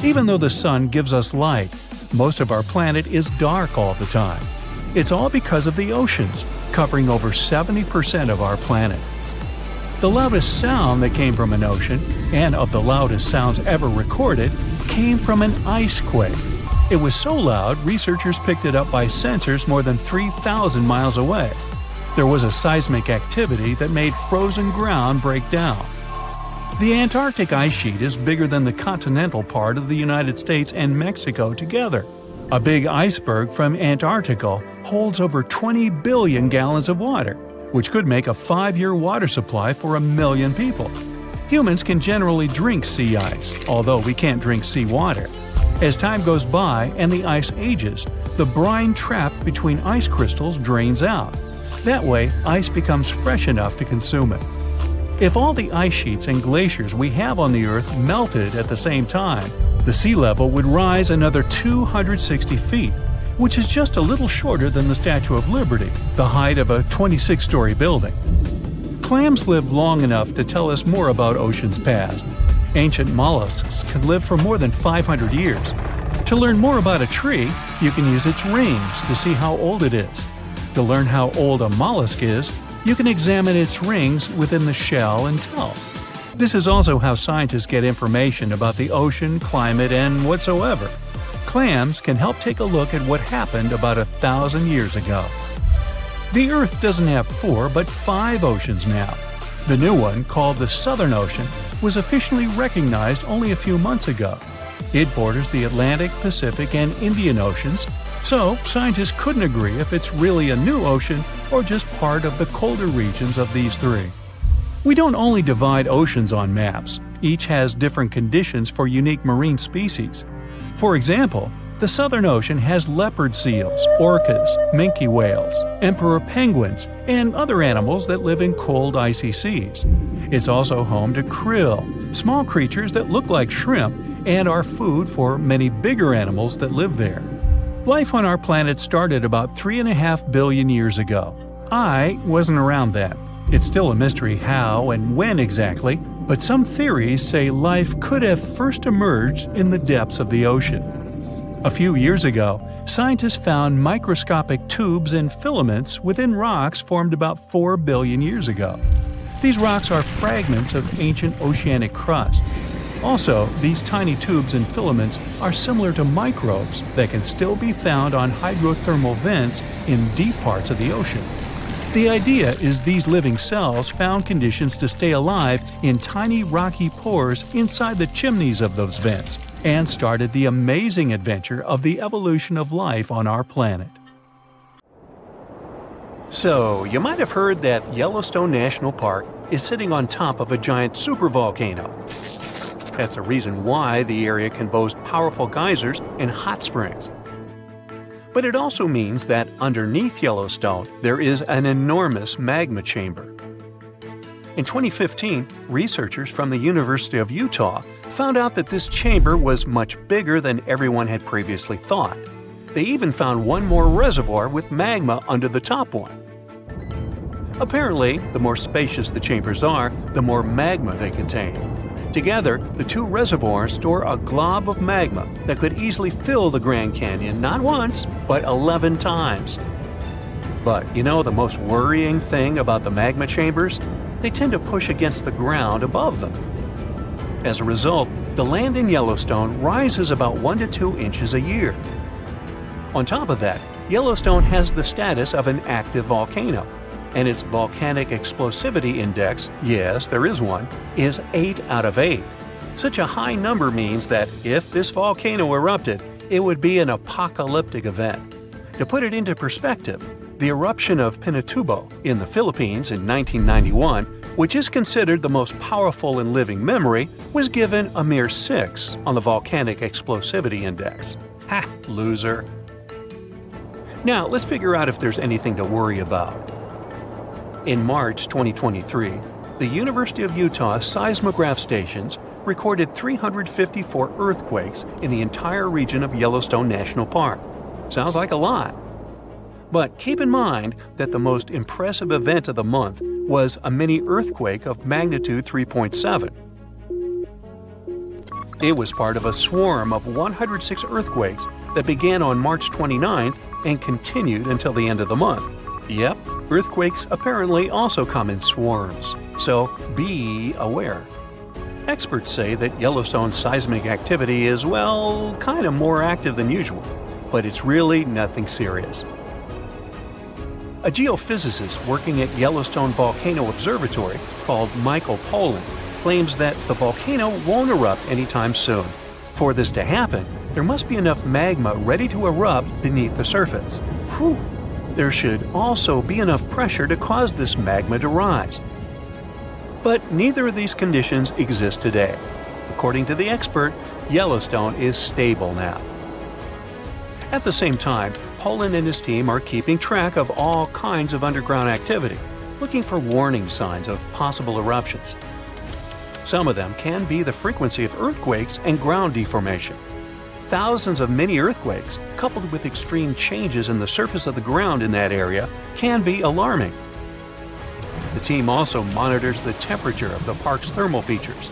Speaker 2: Even though the sun gives us light, most of our planet is dark all the time. It's all because of the oceans, covering over 70% of our planet. The loudest sound that came from an ocean, and of the loudest sounds ever recorded, came from an ice quake. It was so loud, researchers picked it up by sensors more than 3,000 miles away. There was a seismic activity that made frozen ground break down. The Antarctic ice sheet is bigger than the continental part of the United States and Mexico together. A big iceberg from Antarctica holds over 20 billion gallons of water, which could make a 5-year water supply for 1 million people. Humans can generally drink sea ice, although we can't drink seawater. As time goes by and the ice ages, the brine trapped between ice crystals drains out. That way, ice becomes fresh enough to consume it. If all the ice sheets and glaciers we have on the Earth melted at the same time, the sea level would rise another 260 feet, which is just a little shorter than the Statue of Liberty, the height of a 26-story building. Clams live long enough to tell us more about oceans past. Ancient mollusks can live for more than 500 years. To learn more about a tree, you can use its rings to see how old it is. To learn how old a mollusk is, you can examine its rings within the shell and tell. This is also how scientists get information about the ocean, climate, and whatsoever. Clams can help take a look at what happened about 1,000 years ago. The Earth doesn't have 4 but 5 oceans now. The new one, called the Southern Ocean, was officially recognized only a few months ago. It borders the Atlantic, Pacific, and Indian Oceans, so scientists couldn't agree if it's really a new ocean or just part of the colder regions of these 3. We don't only divide oceans on maps, each has different conditions for unique marine species. For example, the Southern Ocean has leopard seals, orcas, minke whales, emperor penguins, and other animals that live in cold icy seas. It's also home to krill, small creatures that look like shrimp and are food for many bigger animals that live there. Life on our planet started about 3.5 billion years ago. I wasn't around then. It's still a mystery how and when exactly, but some theories say life could have first emerged in the depths of the ocean. A few years ago, scientists found microscopic tubes and filaments within rocks formed about 4 billion years ago. These rocks are fragments of ancient oceanic crust. Also, these tiny tubes and filaments are similar to microbes that can still be found on hydrothermal vents in deep parts of the ocean. The idea is these living cells found conditions to stay alive in tiny rocky pores inside the chimneys of those vents, and started the amazing adventure of the evolution of life on our planet. So, you might have heard that Yellowstone National Park is sitting on top of a giant supervolcano. That's the reason why the area can boast powerful geysers and hot springs. But it also means that underneath Yellowstone, there is an enormous magma chamber. In 2015, researchers from the University of Utah found out that this chamber was much bigger than everyone had previously thought. They even found one more reservoir with magma under the top one. Apparently, the more spacious the chambers are, the more magma they contain. Together, the 2 reservoirs store a glob of magma that could easily fill the Grand Canyon not once, but 11 times. But you know the most worrying thing about the magma chambers? They tend to push against the ground above them. As a result, the land in Yellowstone rises about 1 to 2 inches a year. On top of that, Yellowstone has the status of an active volcano, and its volcanic explosivity index, yes, there is one, is 8 out of 8. Such a high number means that if this volcano erupted, it would be an apocalyptic event. To put it into perspective, the eruption of Pinatubo in the Philippines in 1991, which is considered the most powerful in living memory, was given a mere 6 on the volcanic explosivity index. Ha, loser. Now, let's figure out if there's anything to worry about. In March 2023, the University of Utah seismograph stations recorded 354 earthquakes in the entire region of Yellowstone National Park. Sounds like a lot. But keep in mind that the most impressive event of the month was a mini earthquake of magnitude 3.7. It was part of a swarm of 106 earthquakes that began on March 29th and continued until the end of the month. Yep, earthquakes apparently also come in swarms, so be aware. Experts say that Yellowstone's seismic activity is, well, kind of more active than usual, but it's really nothing serious. A geophysicist working at Yellowstone Volcano Observatory called Michael Pollan claims that the volcano won't erupt anytime soon. For this to happen, there must be enough magma ready to erupt beneath the surface. Whew. There should also be enough pressure to cause this magma to rise. But neither of these conditions exist today. According to the expert, Yellowstone is stable now. At the same time, Pollan and his team are keeping track of all kinds of underground activity, looking for warning signs of possible eruptions. Some of them can be the frequency of earthquakes and ground deformation. Thousands of mini earthquakes, coupled with extreme changes in the surface of the ground in that area, can be alarming. The team also monitors the temperature of the park's thermal features.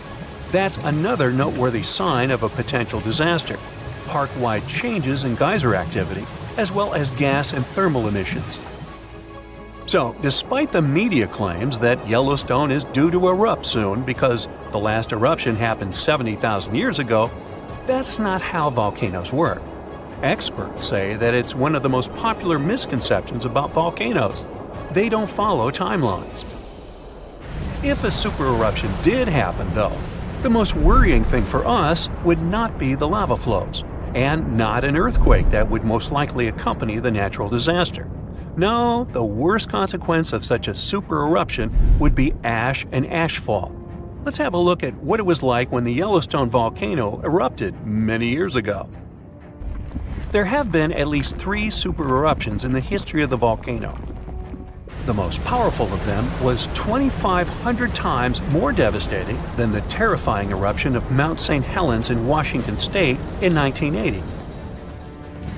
Speaker 2: That's another noteworthy sign of a potential disaster: park-wide changes in geyser activity, as well as gas and thermal emissions. So, despite the media claims that Yellowstone is due to erupt soon because the last eruption happened 70,000 years ago, that's not how volcanoes work. Experts say that it's one of the most popular misconceptions about volcanoes. They don't follow timelines. If a supereruption did happen, though, the most worrying thing for us would not be the lava flows, and not an earthquake that would most likely accompany the natural disaster. No, the worst consequence of such a supereruption would be ash and ashfall. Let's have a look at what it was like when the Yellowstone volcano erupted many years ago. There have been at least 3 supereruptions in the history of the volcano. The most powerful of them was 2,500 times more devastating than the terrifying eruption of Mount St. Helens in Washington state in 1980.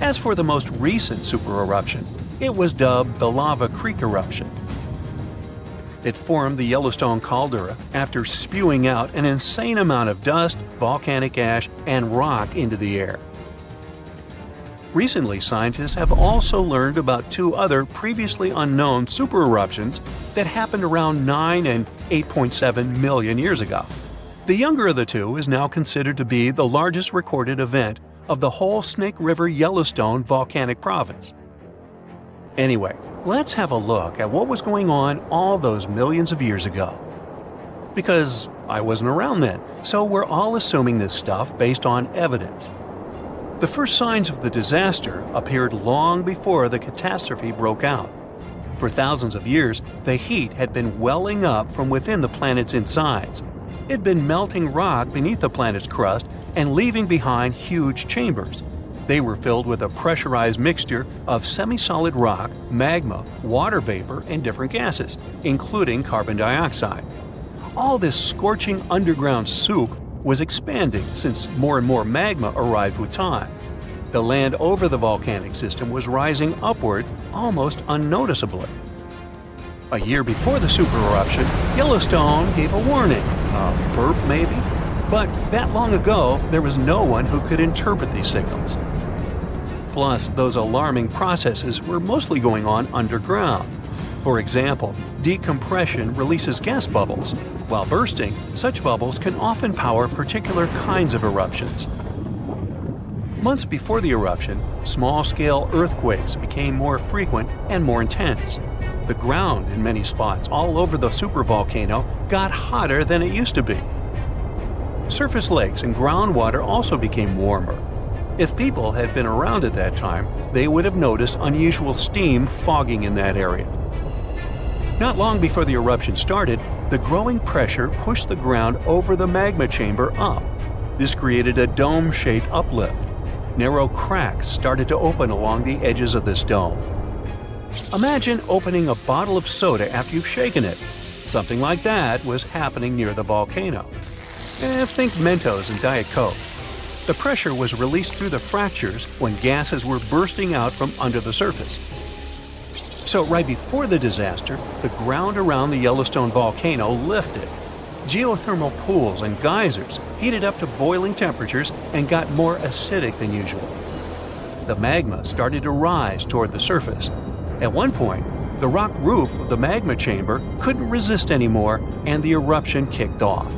Speaker 2: As for the most recent supereruption, it was dubbed the Lava Creek eruption. It formed the Yellowstone caldera after spewing out an insane amount of dust, volcanic ash, and rock into the air. Recently, scientists have also learned about 2 other previously unknown supereruptions that happened around 9 and 8.7 million years ago. The younger of the 2 is now considered to be the largest recorded event of the whole Snake River Yellowstone volcanic province. Anyway, let's have a look at what was going on all those millions of years ago. Because I wasn't around then, so we're all assuming this stuff based on evidence. The first signs of the disaster appeared long before the catastrophe broke out. For thousands of years, the heat had been welling up from within the planet's insides. It had been melting rock beneath the planet's crust and leaving behind huge chambers. They were filled with a pressurized mixture of semi-solid rock, magma, water vapor, and different gases, including carbon dioxide. All this scorching underground soup was expanding since more and more magma arrived with time. The land over the volcanic system was rising upward almost unnoticeably. A year before the supereruption, Yellowstone gave a warning, a burp maybe, but that long ago there was no one who could interpret these signals. Plus, those alarming processes were mostly going on underground. For example, decompression releases gas bubbles. While bursting, such bubbles can often power particular kinds of eruptions. Months before the eruption, small-scale earthquakes became more frequent and more intense. The ground in many spots all over the supervolcano got hotter than it used to be. Surface lakes and groundwater also became warmer. If people had been around at that time, they would have noticed unusual steam fogging in that area. Not long before the eruption started, the growing pressure pushed the ground over the magma chamber up. This created a dome-shaped uplift. Narrow cracks started to open along the edges of this dome. Imagine opening a bottle of soda after you've shaken it. Something like that was happening near the volcano. Think Mentos and Diet Coke. The pressure was released through the fractures when gases were bursting out from under the surface. So right before the disaster, the ground around the Yellowstone volcano lifted. Geothermal pools and geysers heated up to boiling temperatures and got more acidic than usual. The magma started to rise toward the surface. At one point, the rock roof of the magma chamber couldn't resist anymore and the eruption kicked off.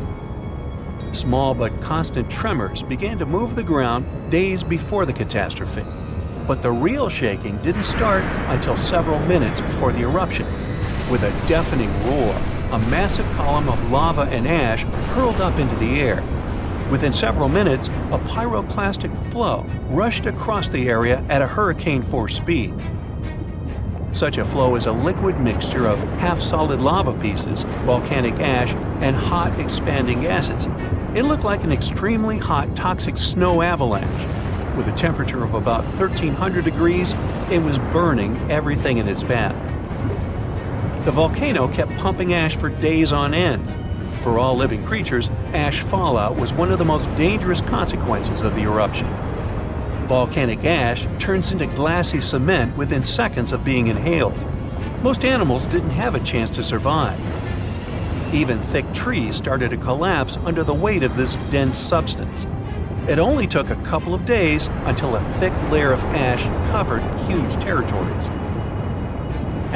Speaker 2: Small but constant tremors began to move the ground days before the catastrophe. But the real shaking didn't start until several minutes before the eruption. With a deafening roar, a massive column of lava and ash hurled up into the air. Within several minutes, a pyroclastic flow rushed across the area at a hurricane-force speed. Such a flow is a liquid mixture of half-solid lava pieces, volcanic ash, and hot, expanding gases. It looked like an extremely hot, toxic snow avalanche. With a temperature of about 1,300 degrees, it was burning everything in its path. The volcano kept pumping ash for days on end. For all living creatures, ash fallout was one of the most dangerous consequences of the eruption. Volcanic ash turns into glassy cement within seconds of being inhaled. Most animals didn't have a chance to survive. Even thick trees started to collapse under the weight of this dense substance. It only took a couple of days until a thick layer of ash covered huge territories.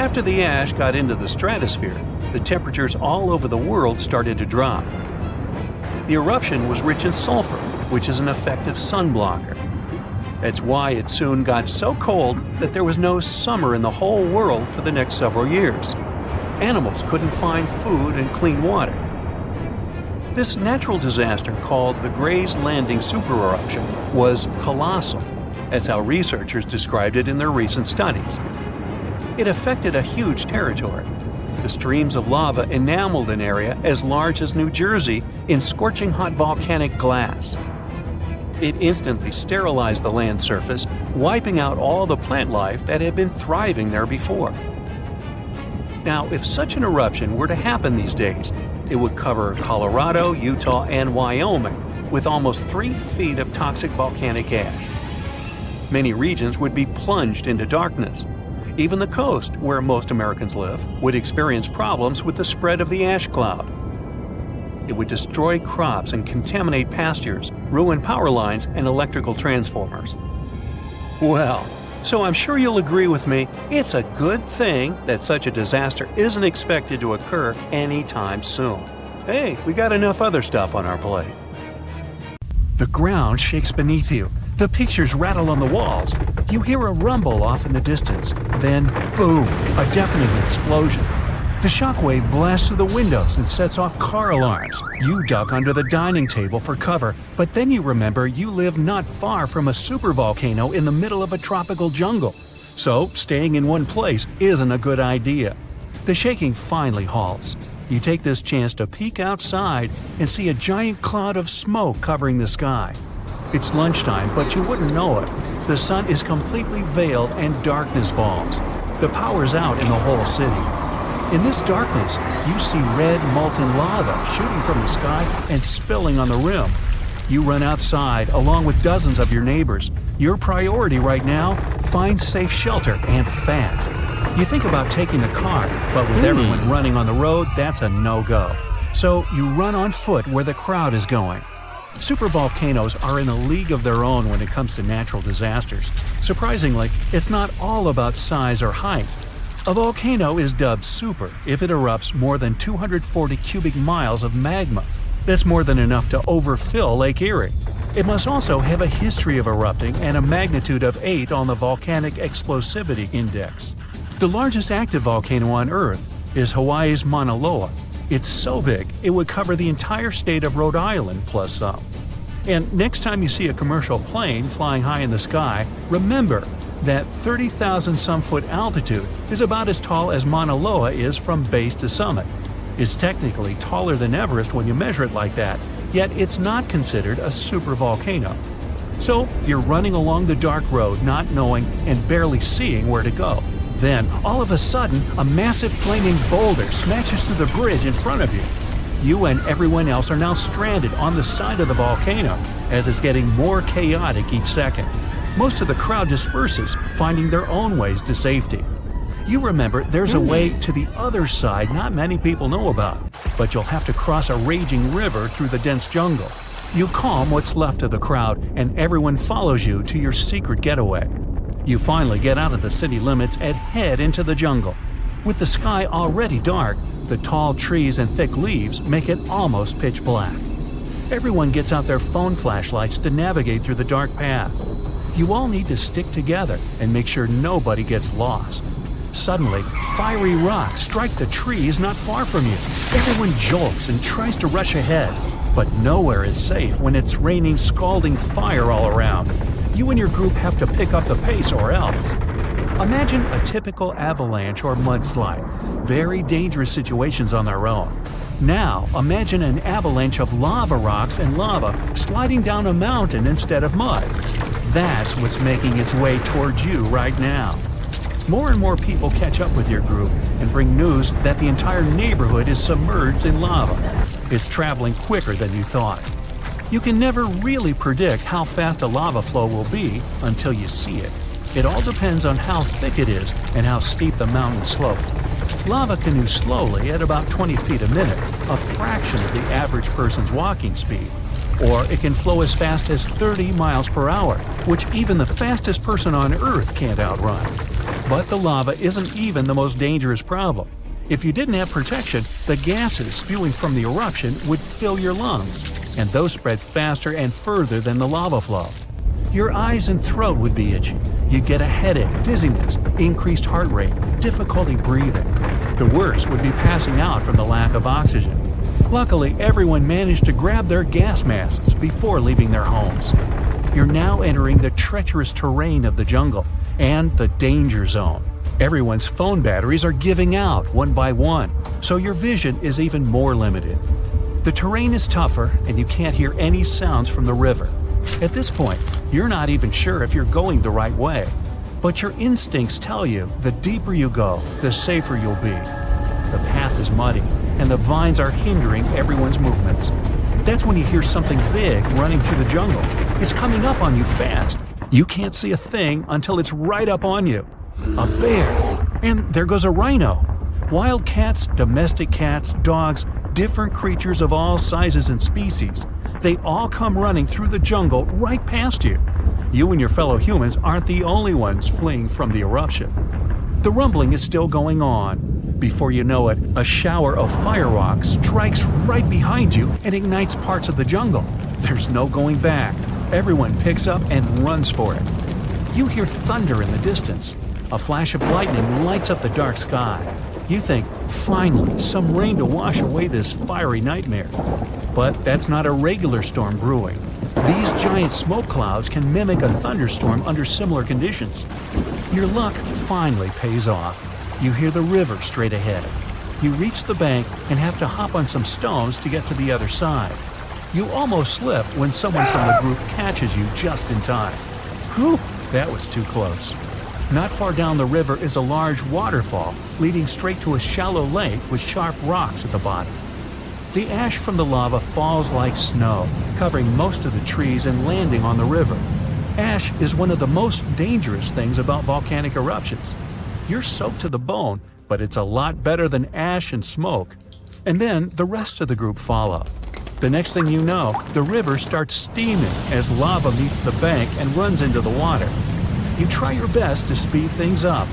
Speaker 2: After the ash got into the stratosphere, the temperatures all over the world started to drop. The eruption was rich in sulfur, which is an effective sun blocker. That's why it soon got so cold that there was no summer in the whole world for the next several years. Animals couldn't find food and clean water. This natural disaster, called the Gray's Landing supereruption, was colossal. That's how researchers described it in their recent studies. It affected a huge territory. The streams of lava enameled an area as large as New Jersey in scorching hot volcanic glass. It instantly sterilized the land surface, wiping out all the plant life that had been thriving there before. Now, if such an eruption were to happen these days, it would cover Colorado, Utah, and Wyoming with almost 3 feet of toxic volcanic ash. Many regions would be plunged into darkness. Even the coast, where most Americans live, would experience problems with the spread of the ash cloud. It would destroy crops and contaminate pastures, ruin power lines and electrical transformers. Well, so I'm sure you'll agree with me, it's a good thing that such a disaster isn't expected to occur anytime soon. Hey, we got enough other stuff on our plate. The ground shakes beneath you. The pictures rattle on the walls. You hear a rumble off in the distance. Then, boom, a deafening explosion. The shockwave blasts through the windows and sets off car alarms. You duck under the dining table for cover, but then you remember you live not far from a supervolcano in the middle of a tropical jungle. So, staying in one place isn't a good idea. The shaking finally halts. You take this chance to peek outside and see a giant cloud of smoke covering the sky. It's lunchtime, but you wouldn't know it. The sun is completely veiled and darkness falls. The power's out in the whole city. In this darkness, you see red molten lava shooting from the sky and spilling on the rim. You run outside along with dozens of your neighbors. Your priority right now, find safe shelter and fast. You think about taking the car, but with everyone running on the road, that's a no-go. So you run on foot where the crowd is going. Supervolcanoes are in a league of their own when it comes to natural disasters. Surprisingly, it's not all about size or height. A volcano is dubbed super if it erupts more than 240 cubic miles of magma. That's more than enough to overfill Lake Erie. It must also have a history of erupting and a magnitude of 8 on the Volcanic Explosivity Index. The largest active volcano on Earth is Hawaii's Mauna Loa. It's so big, it would cover the entire state of Rhode Island plus some. And next time you see a commercial plane flying high in the sky, remember that 30,000-some-foot altitude is about as tall as Mauna Loa is from base to summit. It's technically taller than Everest when you measure it like that, yet it's not considered a supervolcano. So you're running along the dark road not knowing and barely seeing where to go. Then, all of a sudden, a massive flaming boulder smashes through the bridge in front of you. You and everyone else are now stranded on the side of the volcano as it's getting more chaotic each second. Most of the crowd disperses, finding their own ways to safety. You remember there's a way to the other side not many people know about, but you'll have to cross a raging river through the dense jungle. You calm what's left of the crowd, and everyone follows you to your secret getaway. You finally get out of the city limits and head into the jungle. With the sky already dark, the tall trees and thick leaves make it almost pitch black. Everyone gets out their phone flashlights to navigate through the dark path. You all need to stick together and make sure nobody gets lost. Suddenly, fiery rocks strike the trees not far from you. Everyone jolts and tries to rush ahead, but nowhere is safe when it's raining scalding fire all around. You and your group have to pick up the pace or else. Imagine a typical avalanche or mudslide. Very dangerous situations on their own. Now, imagine an avalanche of lava rocks and lava sliding down a mountain instead of mud. That's what's making its way towards you right now. More and more people catch up with your group and bring news that the entire neighborhood is submerged in lava. It's traveling quicker than you thought. You can never really predict how fast a lava flow will be until you see it. It all depends on how thick it is and how steep the mountain slope. Lava can move slowly at about 20 feet a minute, a fraction of the average person's walking speed. Or it can flow as fast as 30 miles per hour, which even the fastest person on Earth can't outrun. But the lava isn't even the most dangerous problem. If you didn't have protection, the gases spewing from the eruption would fill your lungs, and those spread faster and further than the lava flow. Your eyes and throat would be itchy. You'd get a headache, dizziness, increased heart rate, difficulty breathing. The worst would be passing out from the lack of oxygen. Luckily, everyone managed to grab their gas masks before leaving their homes. You're now entering the treacherous terrain of the jungle and the danger zone. Everyone's phone batteries are giving out one by one, so your vision is even more limited. The terrain is tougher and you can't hear any sounds from the river. At this point, you're not even sure if you're going the right way. But your instincts tell you the deeper you go, the safer you'll be. The path is muddy, and the vines are hindering everyone's movements. That's when you hear something big running through the jungle. It's coming up on you fast. You can't see a thing until it's right up on you. A bear! And there goes a rhino. Wild cats, domestic cats, dogs, different creatures of all sizes and species. They all come running through the jungle right past you. You and your fellow humans aren't the only ones fleeing from the eruption. The rumbling is still going on. Before you know it, a shower of fire rock strikes right behind you and ignites parts of the jungle. There's no going back. Everyone picks up and runs for it. You hear thunder in the distance. A flash of lightning lights up the dark sky. You think, finally, some rain to wash away this fiery nightmare. But that's not a regular storm brewing. These giant smoke clouds can mimic a thunderstorm under similar conditions. Your luck finally pays off. You hear the river straight ahead. You reach the bank and have to hop on some stones to get to the other side. You almost slip when someone from the group catches you just in time. Whew, that was too close. Not far down the river is a large waterfall leading straight to a shallow lake with sharp rocks at the bottom. The ash from the lava falls like snow, covering most of the trees and landing on the river. Ash is one of the most dangerous things about volcanic eruptions. You're soaked to the bone, but it's a lot better than ash and smoke. And then the rest of the group follow. The next thing you know, the river starts steaming as lava meets the bank and runs into the water. You try your best to speed things up.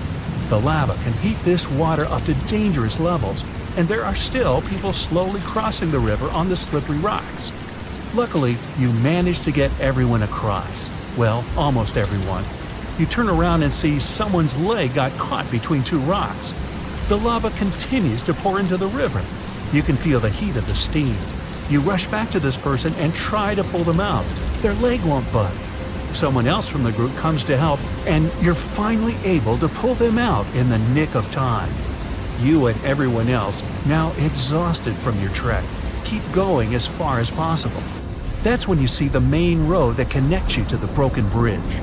Speaker 2: The lava can heat this water up to dangerous levels, and there are still people slowly crossing the river on the slippery rocks. Luckily, you manage to get everyone across. Well, almost everyone. You turn around and see someone's leg got caught between two rocks. The lava continues to pour into the river. You can feel the heat of the steam. You rush back to this person and try to pull them out. Their leg won't budge. Someone else from the group comes to help, and you're finally able to pull them out in the nick of time. You and everyone else, now exhausted from your trek, keep going as far as possible. That's when you see the main road that connects you to the broken bridge.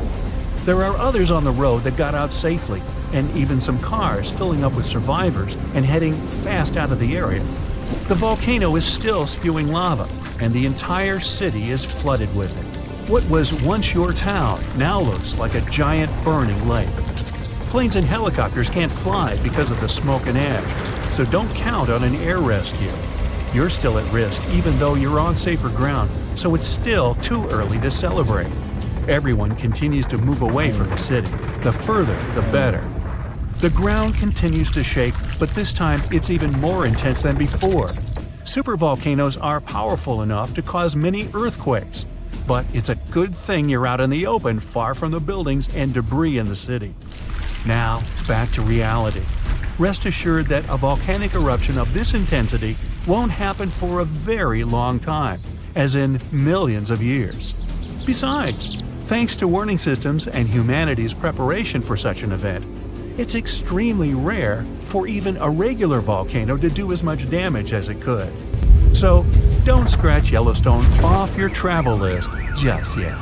Speaker 2: There are others on the road that got out safely, and even some cars filling up with survivors and heading fast out of the area. The volcano is still spewing lava, and the entire city is flooded with it. What was once your town now looks like a giant burning lake. Planes and helicopters can't fly because of the smoke and ash, so don't count on an air rescue. You're still at risk even though you're on safer ground, so it's still too early to celebrate. Everyone continues to move away from the city. The further, the better. The ground continues to shake, but this time it's even more intense than before. Supervolcanoes are powerful enough to cause many earthquakes. But it's a good thing you're out in the open, far from the buildings and debris in the city. Now, back to reality. Rest assured that a volcanic eruption of this intensity won't happen for a very long time, as in millions of years. Besides, thanks to warning systems and humanity's preparation for such an event, it's extremely rare for even a regular volcano to do as much damage as it could. So, don't scratch Yellowstone off your travel list just yet.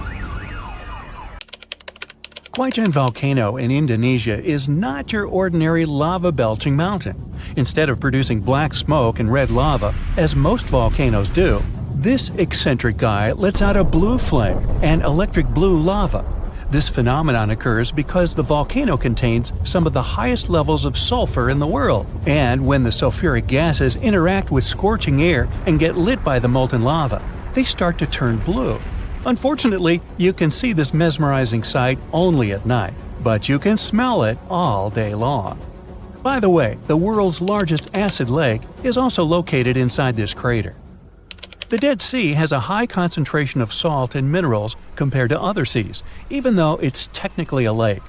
Speaker 2: Huaychan Volcano in Indonesia is not your ordinary lava-belching mountain. Instead of producing black smoke and red lava, as most volcanoes do, this eccentric guy lets out a blue flame and electric blue lava. This phenomenon occurs because the volcano contains some of the highest levels of sulfur in the world, and when the sulfuric gases interact with scorching air and get lit by the molten lava, they start to turn blue. Unfortunately, you can see this mesmerizing sight only at night, but you can smell it all day long. By the way, the world's largest acid lake is also located inside this crater. The Dead Sea has a high concentration of salt and minerals compared to other seas, even though it's technically a lake.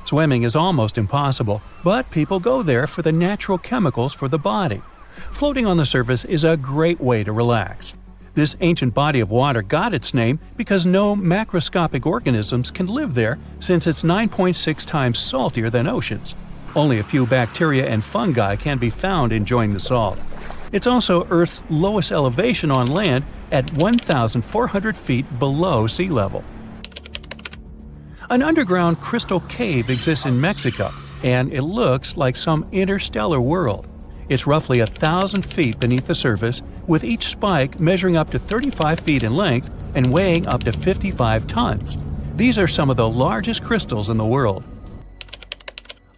Speaker 2: Swimming is almost impossible, but people go there for the natural chemicals for the body. Floating on the surface is a great way to relax. This ancient body of water got its name because no macroscopic organisms can live there since it's 9.6 times saltier than oceans. Only a few bacteria and fungi can be found enjoying the salt. It's also Earth's lowest elevation on land at 1,400 feet below sea level. An underground crystal cave exists in Mexico, and it looks like some interstellar world. It's roughly 1,000 feet beneath the surface, with each spike measuring up to 35 feet in length and weighing up to 55 tons. These are some of the largest crystals in the world.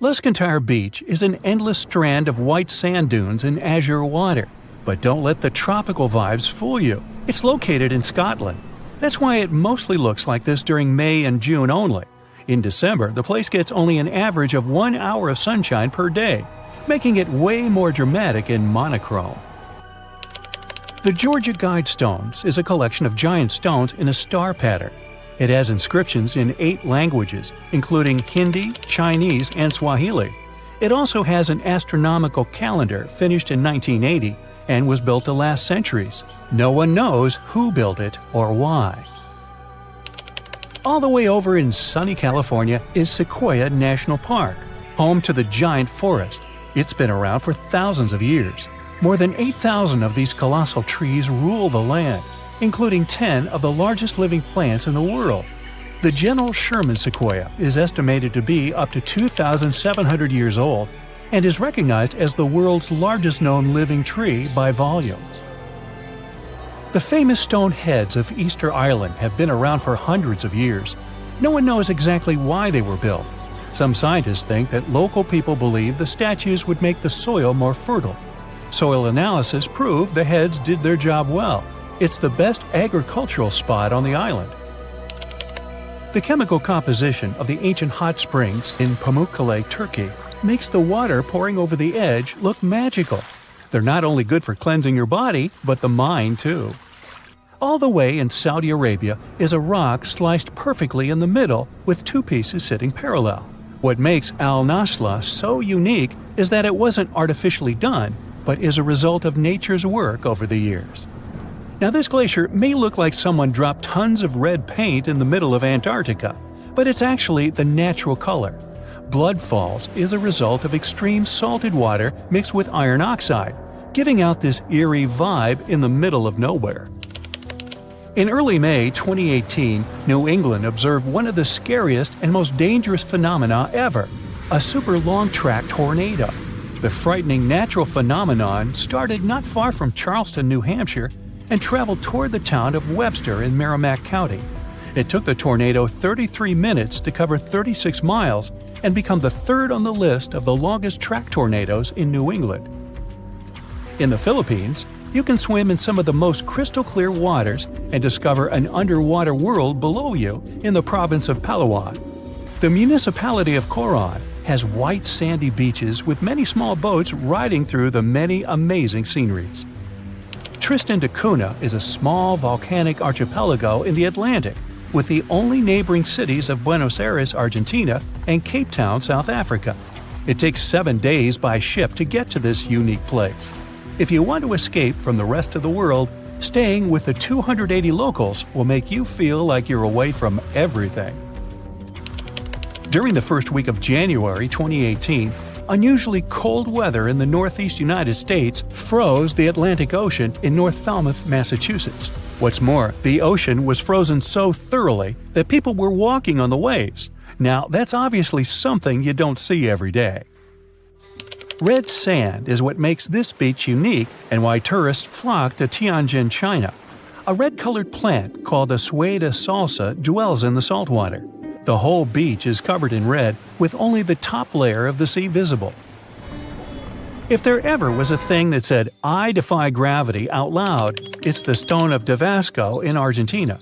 Speaker 2: Luscantire Beach is an endless strand of white sand dunes and azure water. But don't let the tropical vibes fool you. It's located in Scotland. That's why it mostly looks like this during May and June only. In December, the place gets only an average of 1 hour of sunshine per day, making it way more dramatic and monochrome. The Georgia Guidestones is a collection of giant stones in a star pattern. It has inscriptions in 8 languages, including Hindi, Chinese, and Swahili. It also has an astronomical calendar finished in 1980 and was built to last centuries. No one knows who built it or why. All the way over in sunny California is Sequoia National Park, home to the giant forest. It's been around for thousands of years. More than 8,000 of these colossal trees rule the land, including 10 of the largest living plants in the world. The General Sherman sequoia is estimated to be up to 2,700 years old and is recognized as the world's largest known living tree by volume. The famous stone heads of Easter Island have been around for hundreds of years. No one knows exactly why they were built. Some scientists think that local people believed the statues would make the soil more fertile. Soil analysis proved the heads did their job well. It's the best agricultural spot on the island. The chemical composition of the ancient hot springs in Pamukkale, Turkey, makes the water pouring over the edge look magical. They're not only good for cleansing your body, but the mind too. All the way in Saudi Arabia is a rock sliced perfectly in the middle with 2 pieces sitting parallel. What makes Al Nasla so unique is that it wasn't artificially done, but is a result of nature's work over the years. Now, this glacier may look like someone dropped tons of red paint in the middle of Antarctica, but it's actually the natural color. Blood falls is a result of extreme salted water mixed with iron oxide, giving out this eerie vibe in the middle of nowhere. In early May 2018, New England observed one of the scariest and most dangerous phenomena ever, a super long-track tornado. The frightening natural phenomenon started not far from Charleston, New Hampshire, and traveled toward the town of Webster in Merrimack County. It took the tornado 33 minutes to cover 36 miles and become the 3rd on the list of the longest track tornadoes in New England. In the Philippines, you can swim in some of the most crystal-clear waters and discover an underwater world below you in the province of Palawan. The municipality of Coron has white sandy beaches with many small boats riding through the many amazing sceneries. Tristan da Cunha is a small volcanic archipelago in the Atlantic, with the only neighboring cities of Buenos Aires, Argentina, and Cape Town, South Africa. It takes 7 days by ship to get to this unique place. If you want to escape from the rest of the world, staying with the 280 locals will make you feel like you're away from everything. During the first week of January 2018, unusually cold weather in the northeast United States froze the Atlantic Ocean in North Falmouth, Massachusetts. What's more, the ocean was frozen so thoroughly that people were walking on the waves. Now, that's obviously something you don't see every day. Red sand is what makes this beach unique and why tourists flock to Tianjin, China. A red-colored plant called a Sueda salsa dwells in the saltwater. The whole beach is covered in red, with only the top layer of the sea visible. If there ever was a thing that said, "I defy gravity" out loud, it's the stone of Tabasco in Argentina.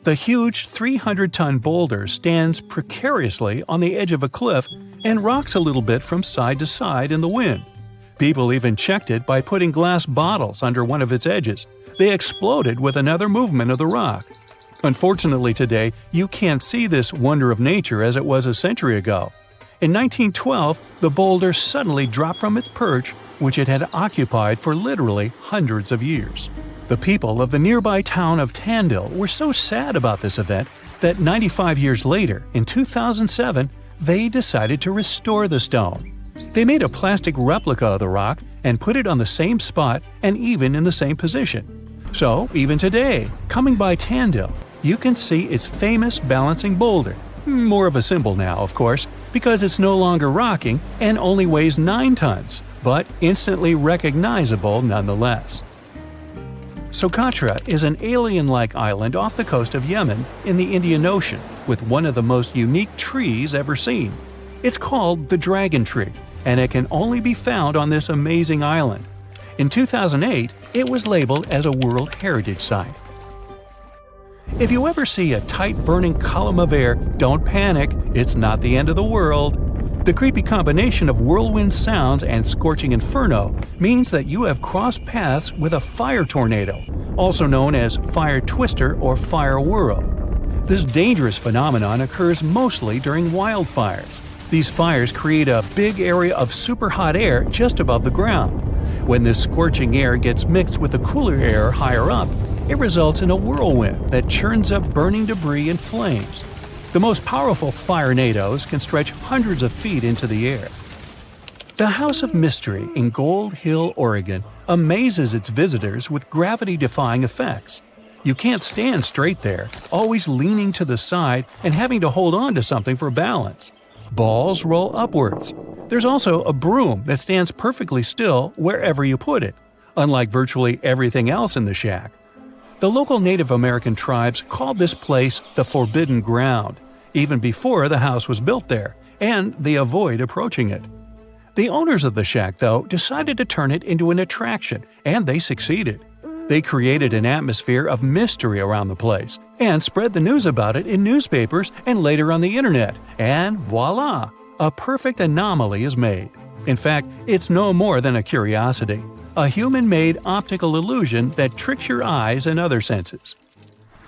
Speaker 2: The huge 300-ton boulder stands precariously on the edge of a cliff and rocks a little bit from side to side in the wind. People even checked it by putting glass bottles under one of its edges. They exploded with another movement of the rock. Unfortunately today, you can't see this wonder of nature as it was a century ago. In 1912, the boulder suddenly dropped from its perch, which it had occupied for literally hundreds of years. The people of the nearby town of Tandil were so sad about this event that 95 years later, in 2007, they decided to restore the stone. They made a plastic replica of the rock and put it on the same spot and even in the same position. So, even today, coming by Tandil, you can see its famous balancing boulder. More of a symbol now, of course, because it's no longer rocking and only weighs 9 tons, but instantly recognizable nonetheless. Socotra is an alien-like island off the coast of Yemen in the Indian Ocean with one of the most unique trees ever seen. It's called the dragon tree, and it can only be found on this amazing island. In 2008, it was labeled as a World Heritage Site. If you ever see a tight burning column of air, don't panic, it's not the end of the world. The creepy combination of whirlwind sounds and scorching inferno means that you have crossed paths with a fire tornado, also known as fire twister or fire whirl. This dangerous phenomenon occurs mostly during wildfires. These fires create a big area of super hot air just above the ground. When this scorching air gets mixed with the cooler air higher up, it results in a whirlwind that churns up burning debris and flames. The most powerful firenadoes can stretch hundreds of feet into the air. The House of Mystery in Gold Hill, Oregon, amazes its visitors with gravity-defying effects. You can't stand straight there, always leaning to the side and having to hold on to something for balance. Balls roll upwards. There's also a broom that stands perfectly still wherever you put it, unlike virtually everything else in the shack. The local Native American tribes called this place the Forbidden Ground, even before the house was built there, and they avoid approaching it. The owners of the shack, though, decided to turn it into an attraction, and they succeeded. They created an atmosphere of mystery around the place, and spread the news about it in newspapers and later on the internet, and voila! A perfect anomaly is made. In fact, it's no more than a curiosity. A human-made optical illusion that tricks your eyes and other senses.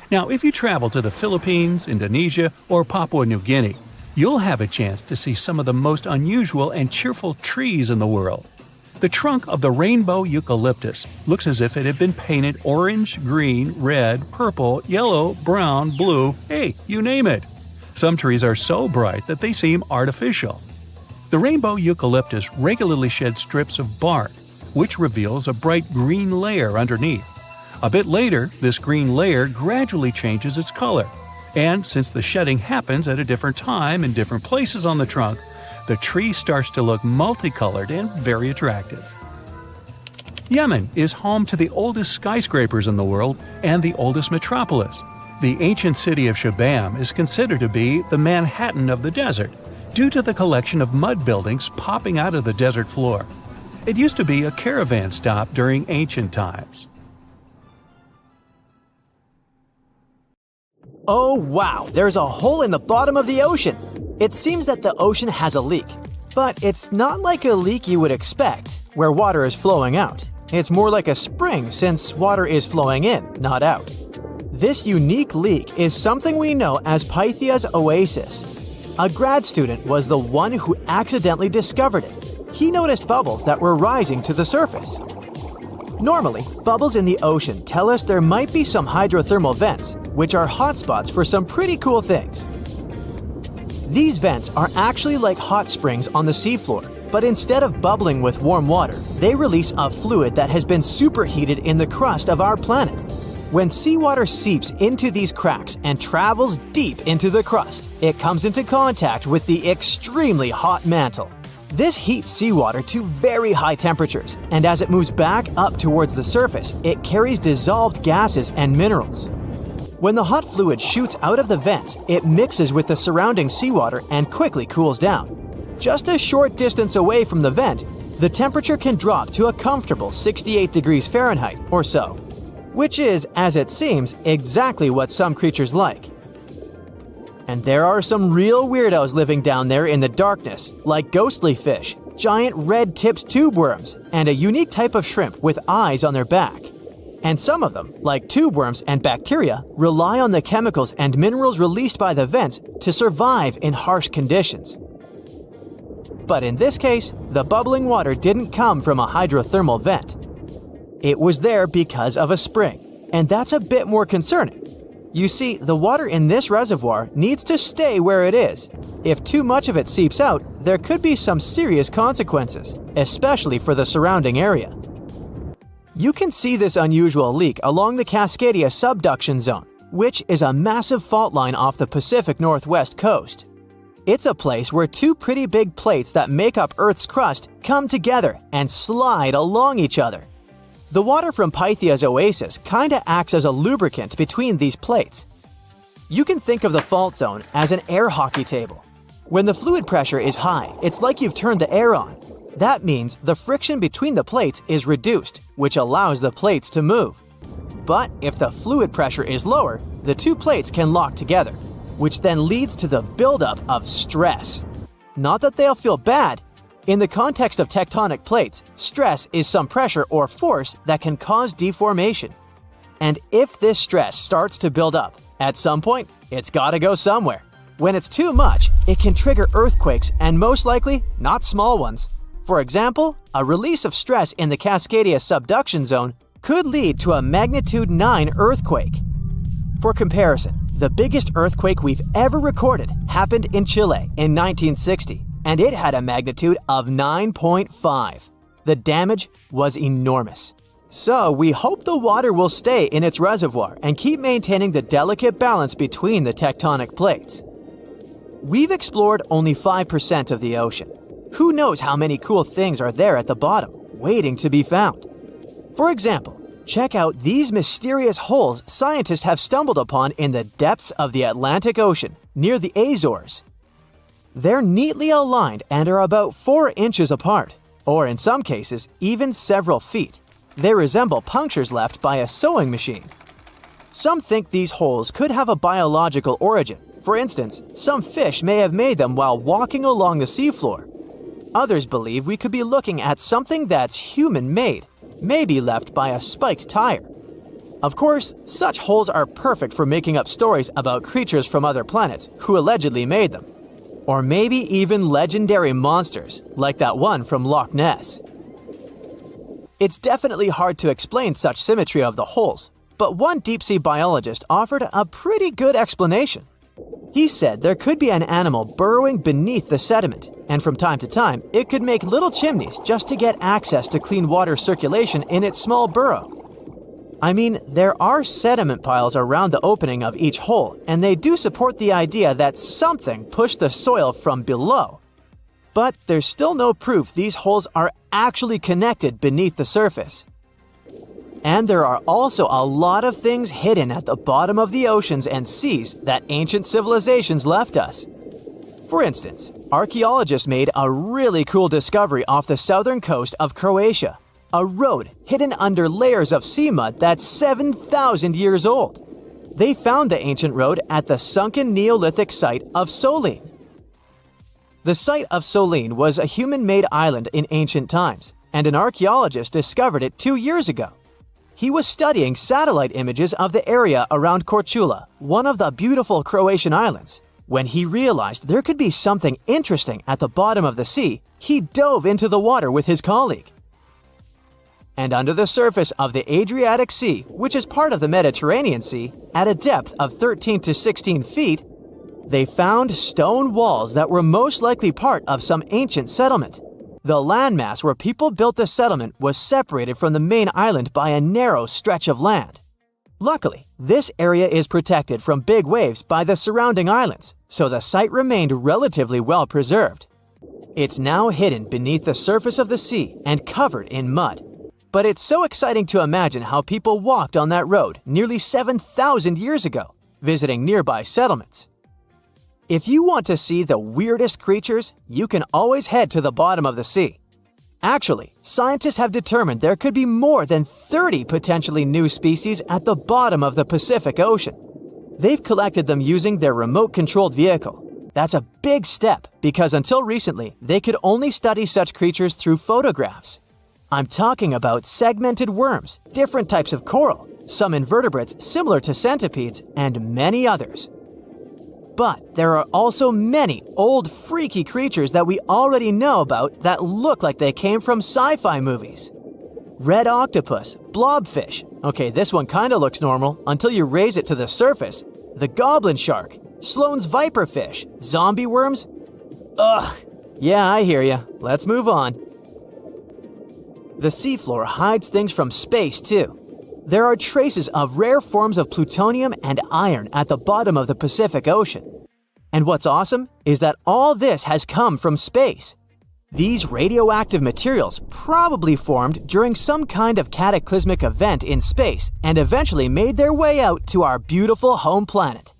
Speaker 2: Now, if you travel to the Philippines, Indonesia, or Papua New Guinea, you'll have a chance to see some of the most unusual and cheerful trees in the world. The trunk of the rainbow eucalyptus looks as if it had been painted orange, green, red, purple, yellow, brown, blue, hey, you name it. Some trees are so bright that they seem artificial. The rainbow eucalyptus regularly sheds strips of bark, which reveals a bright green layer underneath. A bit later, this green layer gradually changes its color, and since the shedding happens at a different time in different places on the trunk, the tree starts to look multicolored and very attractive. Yemen is home to the oldest skyscrapers in the world and the oldest metropolis. The ancient city of Shabam is considered to be the Manhattan of the desert, due to the collection of mud buildings popping out of the desert floor. It used to be a caravan stop during ancient times.
Speaker 1: Oh wow, there's a hole in the bottom of the ocean! It seems that the ocean has a leak. But it's not like a leak you would expect, where water is flowing out. It's more like a spring since water is flowing in, not out. This unique leak is something we know as Pythia's oasis. A grad student was the one who accidentally discovered it. He noticed bubbles that were rising to the surface. Normally, bubbles in the ocean tell us there might be some hydrothermal vents, which are hotspots for some pretty cool things. These vents are actually like hot springs on the seafloor, but instead of bubbling with warm water, they release a fluid that has been superheated in the crust of our planet. When seawater seeps into these cracks and travels deep into the crust, it comes into contact with the extremely hot mantle. This heats seawater to very high temperatures, and as it moves back up towards the surface, it carries dissolved gases and minerals. When the hot fluid shoots out of the vents, it mixes with the surrounding seawater and quickly cools down. Just a short distance away from the vent, the temperature can drop to a comfortable 68 degrees Fahrenheit or so. which is, as it seems, exactly what some creatures like. And there are some real weirdos living down there in the darkness, like ghostly fish, giant red-tipped tube worms, and a unique type of shrimp with eyes on their back. And some of them, like tube worms and bacteria, rely on the chemicals and minerals released by the vents to survive in harsh conditions. But in this case, the bubbling water didn't come from a hydrothermal vent. It was there because of a spring, and that's a bit more concerning. You see, the water in this reservoir needs to stay where it is. If too much of it seeps out, there could be some serious consequences, especially for the surrounding area. You can see this unusual leak along the Cascadia subduction zone, which is a massive fault line off the Pacific Northwest coast. It's a place where two pretty big plates that make up Earth's crust come together and slide along each other. The water from Pythia's oasis kinda acts as a lubricant between these plates. You can think of the fault zone as an air hockey table. When the fluid pressure is high, it's like you've turned the air on. That means the friction between the plates is reduced, which allows the plates to move. But if the fluid pressure is lower, the two plates can lock together, which then leads to the buildup of stress. Not that they'll feel bad. In the context of tectonic plates, stress is some pressure or force that can cause deformation. And if this stress starts to build up, at some point, it's gotta go somewhere. When it's too much, it can trigger earthquakes and most likely, not small ones. For example, a release of stress in the Cascadia subduction zone could lead to a magnitude 9 earthquake. For comparison, the biggest earthquake we've ever recorded happened in Chile in 1960, and it had a magnitude of 9.5. The damage was enormous. So we hope the water will stay in its reservoir and keep maintaining the delicate balance between the tectonic plates. We've explored only 5% of the ocean. Who knows how many cool things are there at the bottom, waiting to be found? For example, check out these mysterious holes scientists have stumbled upon in the depths of the Atlantic Ocean, near the Azores. They're neatly aligned and are about 4 inches apart, or in some cases, even several feet. They resemble punctures left by a sewing machine. Some think these holes could have a biological origin. For instance, some fish may have made them while walking along the seafloor. Others believe we could be looking at something that's human-made, maybe left by a spiked tire. Of course, such holes are perfect for making up stories about creatures from other planets who allegedly made them. Or maybe even legendary monsters, like that one from Loch Ness. It's definitely hard to explain such symmetry of the holes, but one deep-sea biologist offered a pretty good explanation. He said there could be an animal burrowing beneath the sediment, and from time to time, it could make little chimneys just to get access to clean water circulation in its small burrow. I mean, there are sediment piles around the opening of each hole, and they do support the idea that something pushed the soil from below. But there's still no proof these holes are actually connected beneath the surface. And there are also a lot of things hidden at the bottom of the oceans and seas that ancient civilizations left us. For instance, archaeologists made a really cool discovery off the southern coast of Croatia, a road hidden under layers of sea mud that's 7,000 years old. They found the ancient road at the sunken Neolithic site of Solin. The site of Solin was a human-made island in ancient times, and an archaeologist discovered it 2 years ago. He was studying satellite images of the area around Korčula, one of the beautiful Croatian islands. When he realized there could be something interesting at the bottom of the sea, he dove into the water with his colleague. And under the surface of the Adriatic Sea, which is part of the Mediterranean Sea, at a depth of 13 to 16 feet, they found stone walls that were most likely part of some ancient settlement. The landmass where people built the settlement was separated from the main island by a narrow stretch of land. Luckily, this area is protected from big waves by the surrounding islands, so the site remained relatively well preserved. It's now hidden beneath the surface of the sea and covered in mud. But it's so exciting to imagine how people walked on that road nearly 7,000 years ago, visiting nearby settlements. If you want to see the weirdest creatures, you can always head to the bottom of the sea. Actually, scientists have determined there could be more than 30 potentially new species at the bottom of the Pacific Ocean. They've collected them using their remote-controlled vehicle. That's a big step because until recently, they could only study such creatures through photographs. I'm talking about segmented worms, different types of coral, some invertebrates similar to centipedes, and many others. But there are also many old freaky creatures that we already know about that look like they came from sci-fi movies. Red octopus, blobfish. Okay, this one kinda looks normal until you raise it to the surface. The goblin shark, Sloane's viperfish, zombie worms. Ugh. Yeah, I hear ya. Let's move on. The seafloor hides things from space too. There are traces of rare forms of plutonium and iron at the bottom of the Pacific Ocean. And what's awesome is that all this has come from space. These radioactive materials probably formed during some kind of cataclysmic event in space and eventually made their way out to our beautiful home planet.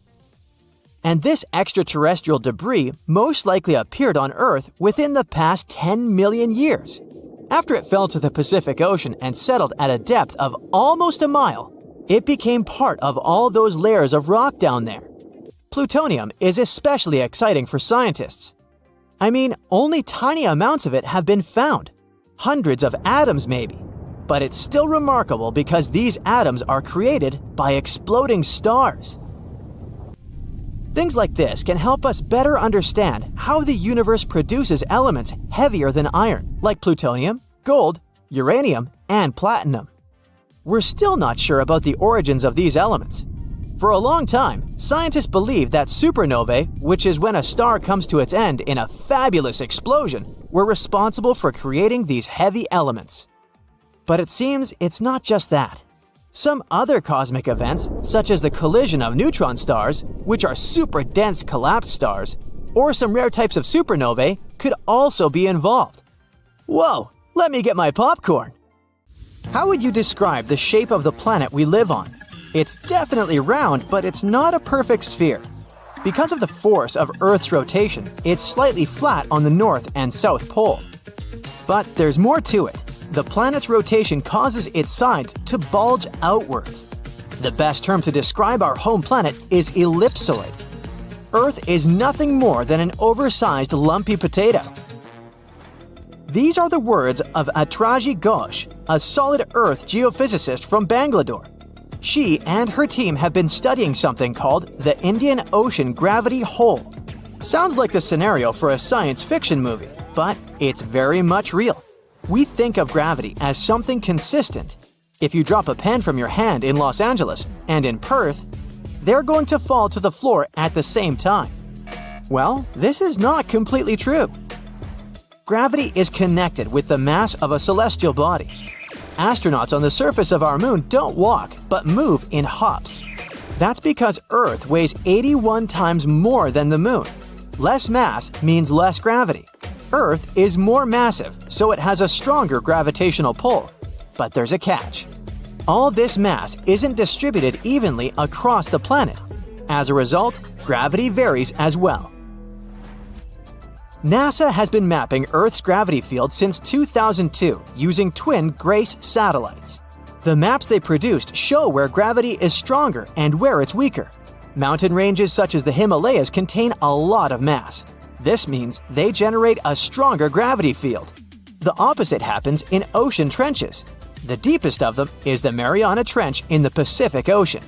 Speaker 1: And this extraterrestrial debris most likely appeared on Earth within the past 10 million years. After it fell to the Pacific Ocean and settled at a depth of almost a mile, it became part of all those layers of rock down there. Plutonium is especially exciting for scientists. I mean, only tiny amounts of it have been found, hundreds of atoms maybe. But it's still remarkable because these atoms are created by exploding stars. Things like this can help us better understand how the universe produces elements heavier than iron, like plutonium, gold, uranium, and platinum. We're still not sure about the origins of these elements. For a long time, scientists believed that supernovae, which is when a star comes to its end in a fabulous explosion, were responsible for creating these heavy elements. But it seems it's not just that. Some other cosmic events, such as the collision of neutron stars, which are super dense collapsed stars, or some rare types of supernovae, could also be involved. Whoa, let me get my popcorn. How would you describe the shape of the planet we live on? It's definitely round, but it's not a perfect sphere. Because of the force of Earth's rotation, it's slightly flat on the north and south pole. But there's more to it. The planet's rotation causes its sides to bulge outwards. The best term to describe our home planet is ellipsoid. Earth is nothing more than an oversized lumpy potato. These are the words of Atraji Ghosh, a solid Earth geophysicist from Bangalore. She and her team have been studying something called the Indian Ocean Gravity Hole. Sounds like the scenario for a science fiction movie, but it's very much real. We think of gravity as something consistent. If you drop a pen from your hand in Los Angeles and in Perth, they're going to fall to the floor at the same time. Well, this is not completely true. Gravity is connected with the mass of a celestial body. Astronauts on the surface of our moon don't walk, but move in hops. That's because Earth weighs 81 times more than the moon. Less mass means less gravity. Earth is more massive, so it has a stronger gravitational pull. But there's a catch. All this mass isn't distributed evenly across the planet. As a result, gravity varies as well. NASA has been mapping Earth's gravity field since 2002 using twin GRACE satellites. The maps they produced show where gravity is stronger and where it's weaker. Mountain ranges such as the Himalayas contain a lot of mass. This means they generate a stronger gravity field. The opposite happens in ocean trenches. The deepest of them is the Mariana Trench in the Pacific Ocean.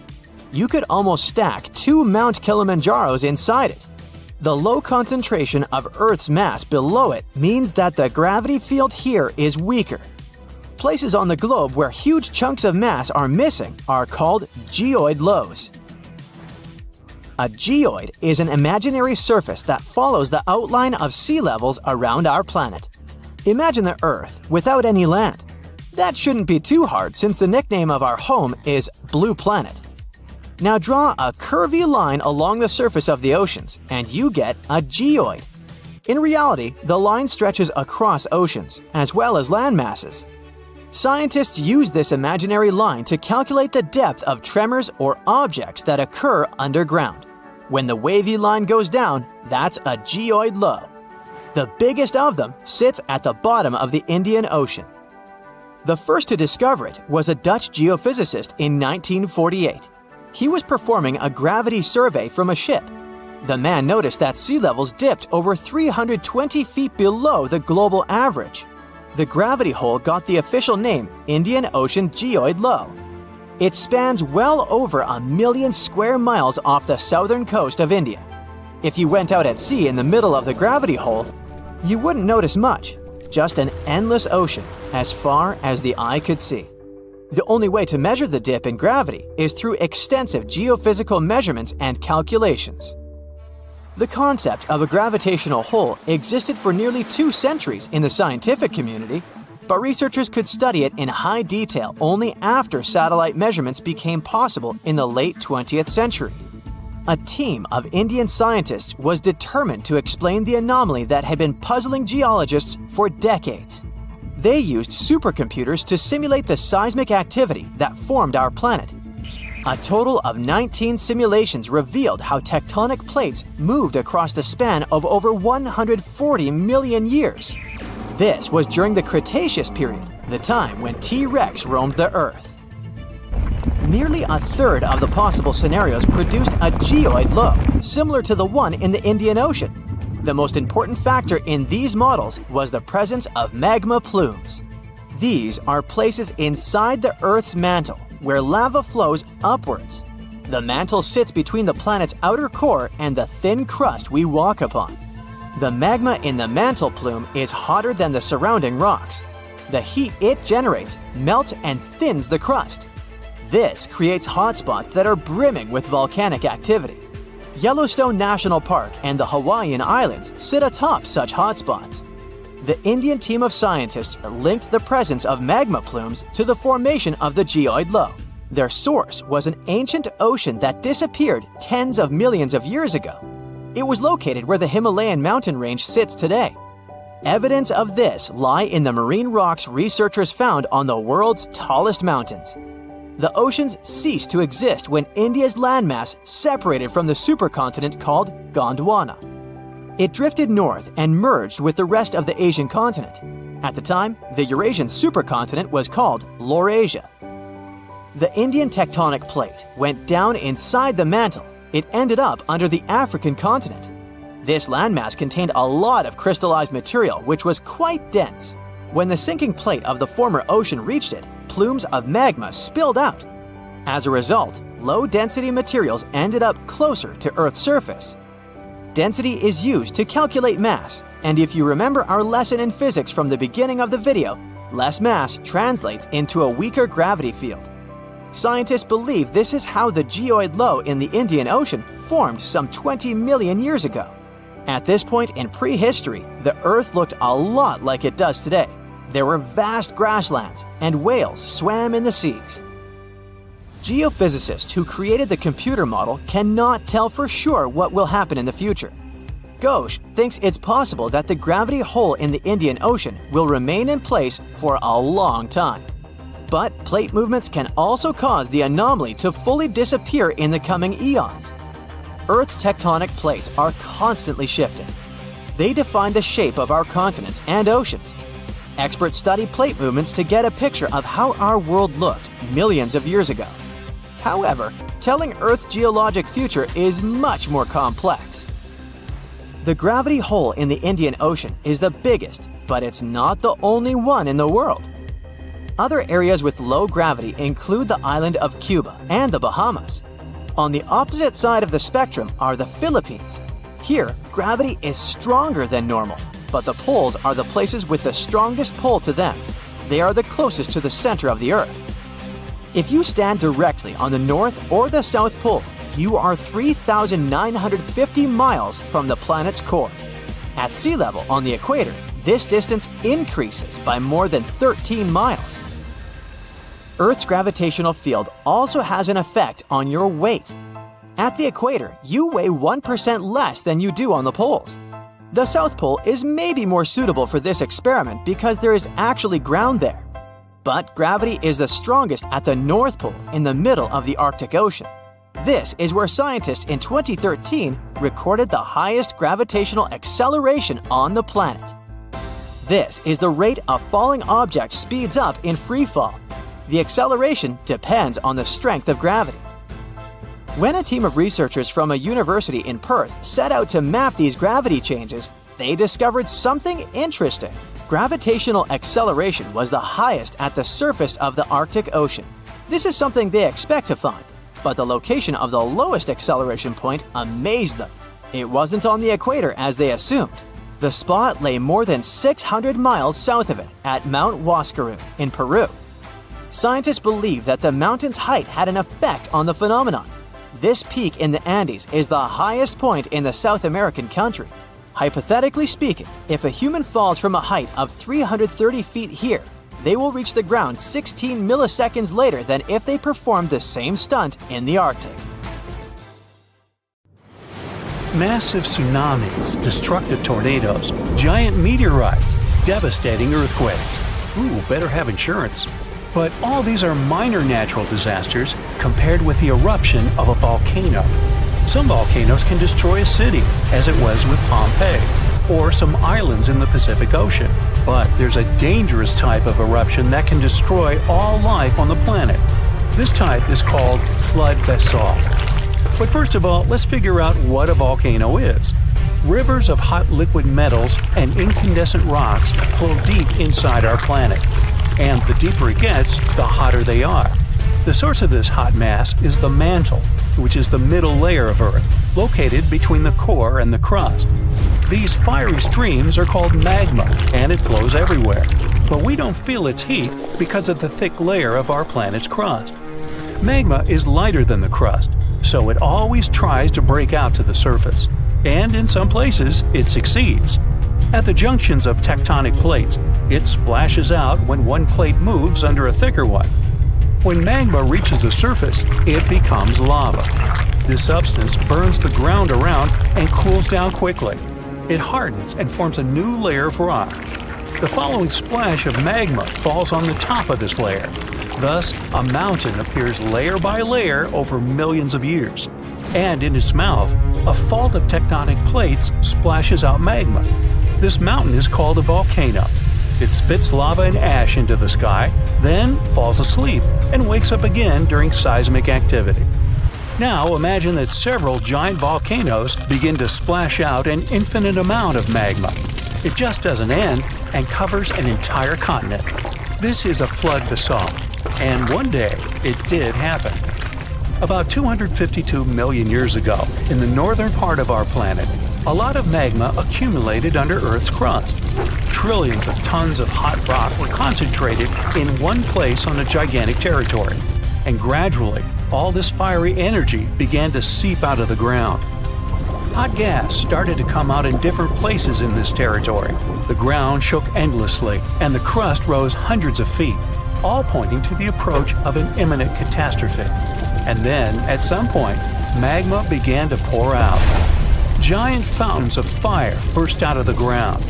Speaker 1: You could almost stack 2 Mount Kilimanjaros inside it. The low concentration of Earth's mass below it means that the gravity field here is weaker. Places on the globe where huge chunks of mass are missing are called geoid lows. A geoid is an imaginary surface that follows the outline of sea levels around our planet. Imagine the Earth without any land. That shouldn't be too hard since the nickname of our home is Blue Planet. Now draw a curvy line along the surface of the oceans and you get a geoid. In reality, the line stretches across oceans as well as land masses. Scientists use this imaginary line to calculate the depth of tremors or objects that occur underground. When the wavy line goes down, that's a geoid low. The biggest of them sits at the bottom of the Indian Ocean. The first to discover it was a Dutch geophysicist in 1948. He was performing a gravity survey from a ship. The man noticed that sea levels dipped over 320 feet below the global average. The gravity hole got the official name Indian Ocean Geoid Low. It spans well over 1 million square miles off the southern coast of India. If you went out at sea in the middle of the gravity hole, you wouldn't notice much, just an endless ocean as far as the eye could see. The only way to measure the dip in gravity is through extensive geophysical measurements and calculations. The concept of a gravitational hole existed for nearly 2 centuries in the scientific community, but researchers could study it in high detail only after satellite measurements became possible in the late 20th century. A team of Indian scientists was determined to explain the anomaly that had been puzzling geologists for decades. They used supercomputers to simulate the seismic activity that formed our planet. A total of 19 simulations revealed how tectonic plates moved across the span of over 140 million years. This was during the Cretaceous period, the time when T-Rex roamed the Earth. Nearly a third of the possible scenarios produced a geoid low, similar to the one in the Indian Ocean. The most important factor in these models was the presence of magma plumes. These are places inside the Earth's mantle where lava flows upwards. The mantle sits between the planet's outer core and the thin crust we walk upon. The magma in the mantle plume is hotter than the surrounding rocks. The heat it generates melts and thins the crust. This creates hotspots that are brimming with volcanic activity. Yellowstone National Park and the Hawaiian Islands sit atop such hotspots. The Indian team of scientists linked the presence of magma plumes to the formation of the geoid low. Their source was an ancient ocean that disappeared tens of millions of years ago. It was located where the Himalayan mountain range sits today. Evidence of this lie in the marine rocks researchers found on the world's tallest mountains. The oceans ceased to exist when India's landmass separated from the supercontinent called Gondwana. It drifted north and merged with the rest of the Asian continent. At the time, the Eurasian supercontinent was called Laurasia. The Indian tectonic plate went down inside the mantle. It ended up under the African continent. This landmass contained a lot of crystallized material which was quite dense. When the sinking plate of the former ocean reached it, plumes of magma spilled out. As a result, low-density materials ended up closer to Earth's surface. Density is used to calculate mass, and if you remember our lesson in physics from the beginning of the video, less mass translates into a weaker gravity field. Scientists believe this is how the geoid low in the Indian Ocean formed some 20 million years ago. At this point in prehistory, the Earth looked a lot like it does today. There were vast grasslands, and whales swam in the seas. Geophysicists who created the computer model cannot tell for sure what will happen in the future. Ghosh thinks it's possible that the gravity hole in the Indian Ocean will remain in place for a long time. But plate movements can also cause the anomaly to fully disappear in the coming eons. Earth's tectonic plates are constantly shifting. They define the shape of our continents and oceans. Experts study plate movements to get a picture of how our world looked millions of years ago. However, telling Earth's geologic future is much more complex. The gravity hole in the Indian Ocean is the biggest, but it's not the only one in the world. Other areas with low gravity include the island of Cuba and the Bahamas. On the opposite side of the spectrum are the Philippines. Here, gravity is stronger than normal, but the poles are the places with the strongest pull to them. They are the closest to the center of the Earth. If you stand directly on the North or the South Pole, you are 3,950 miles from the planet's core. At sea level on the equator, this distance increases by more than 13 miles. Earth's gravitational field also has an effect on your weight. At the equator, you weigh 1% less than you do on the poles. The South Pole is maybe more suitable for this experiment because there is actually ground there. But gravity is the strongest at the North Pole in the middle of the Arctic Ocean. This is where scientists in 2013 recorded the highest gravitational acceleration on the planet. This is the rate a falling object speeds up in free fall. The acceleration depends on the strength of gravity. When a team of researchers from a university in Perth set out to map these gravity changes, they discovered something interesting. Gravitational acceleration was the highest at the surface of the Arctic Ocean. This is something they expect to find, but the location of the lowest acceleration point amazed them. It wasn't on the equator as they assumed. The spot lay more than 600 miles south of it at Mount Huascarán in Peru. Scientists believe that the mountain's height had an effect on the phenomenon. This peak in the Andes is the highest point in the South American country. Hypothetically speaking, if a human falls from a height of 330 feet here, they will reach the ground 16 milliseconds later than if they performed the same stunt in the Arctic.
Speaker 2: Massive tsunamis, destructive tornadoes, giant meteorites, devastating earthquakes. Ooh, better have insurance. But all these are minor natural disasters compared with the eruption of a volcano. Some volcanoes can destroy a city, as it was with Pompeii, or some islands in the Pacific Ocean. But there's a dangerous type of eruption that can destroy all life on the planet. This type is called flood basalt. But first of all, let's figure out what a volcano is. Rivers of hot liquid metals and incandescent rocks flow deep inside our planet. And the deeper it gets, the hotter they are. The source of this hot mass is the mantle, which is the middle layer of Earth, located between the core and the crust. These fiery streams are called magma, and it flows everywhere. But we don't feel its heat because of the thick layer of our planet's crust. Magma is lighter than the crust, so it always tries to break out to the surface. And in some places, it succeeds. At the junctions of tectonic plates, it splashes out when one plate moves under a thicker one. When magma reaches the surface, it becomes lava. This substance burns the ground around and cools down quickly. It hardens and forms a new layer of rock. The following splash of magma falls on the top of this layer. Thus, a mountain appears layer by layer over millions of years. And in its mouth, a fault of tectonic plates splashes out magma. This mountain is called a volcano. It spits lava and ash into the sky, then falls asleep and wakes up again during seismic activity. Now imagine that several giant volcanoes begin to splash out an infinite amount of magma. It just doesn't end and covers an entire continent. This is a flood basalt, and one day it did happen. About 252 million years ago, in the northern part of our planet, a lot of magma accumulated under Earth's crust. Trillions of tons of hot rock were concentrated in one place on a gigantic territory. And gradually, all this fiery energy began to seep out of the ground. Hot gas started to come out in different places in this territory. The ground shook endlessly, and the crust rose hundreds of feet, all pointing to the approach of an imminent catastrophe. And then, at some point, magma began to pour out. Giant fountains of fire burst out of the ground.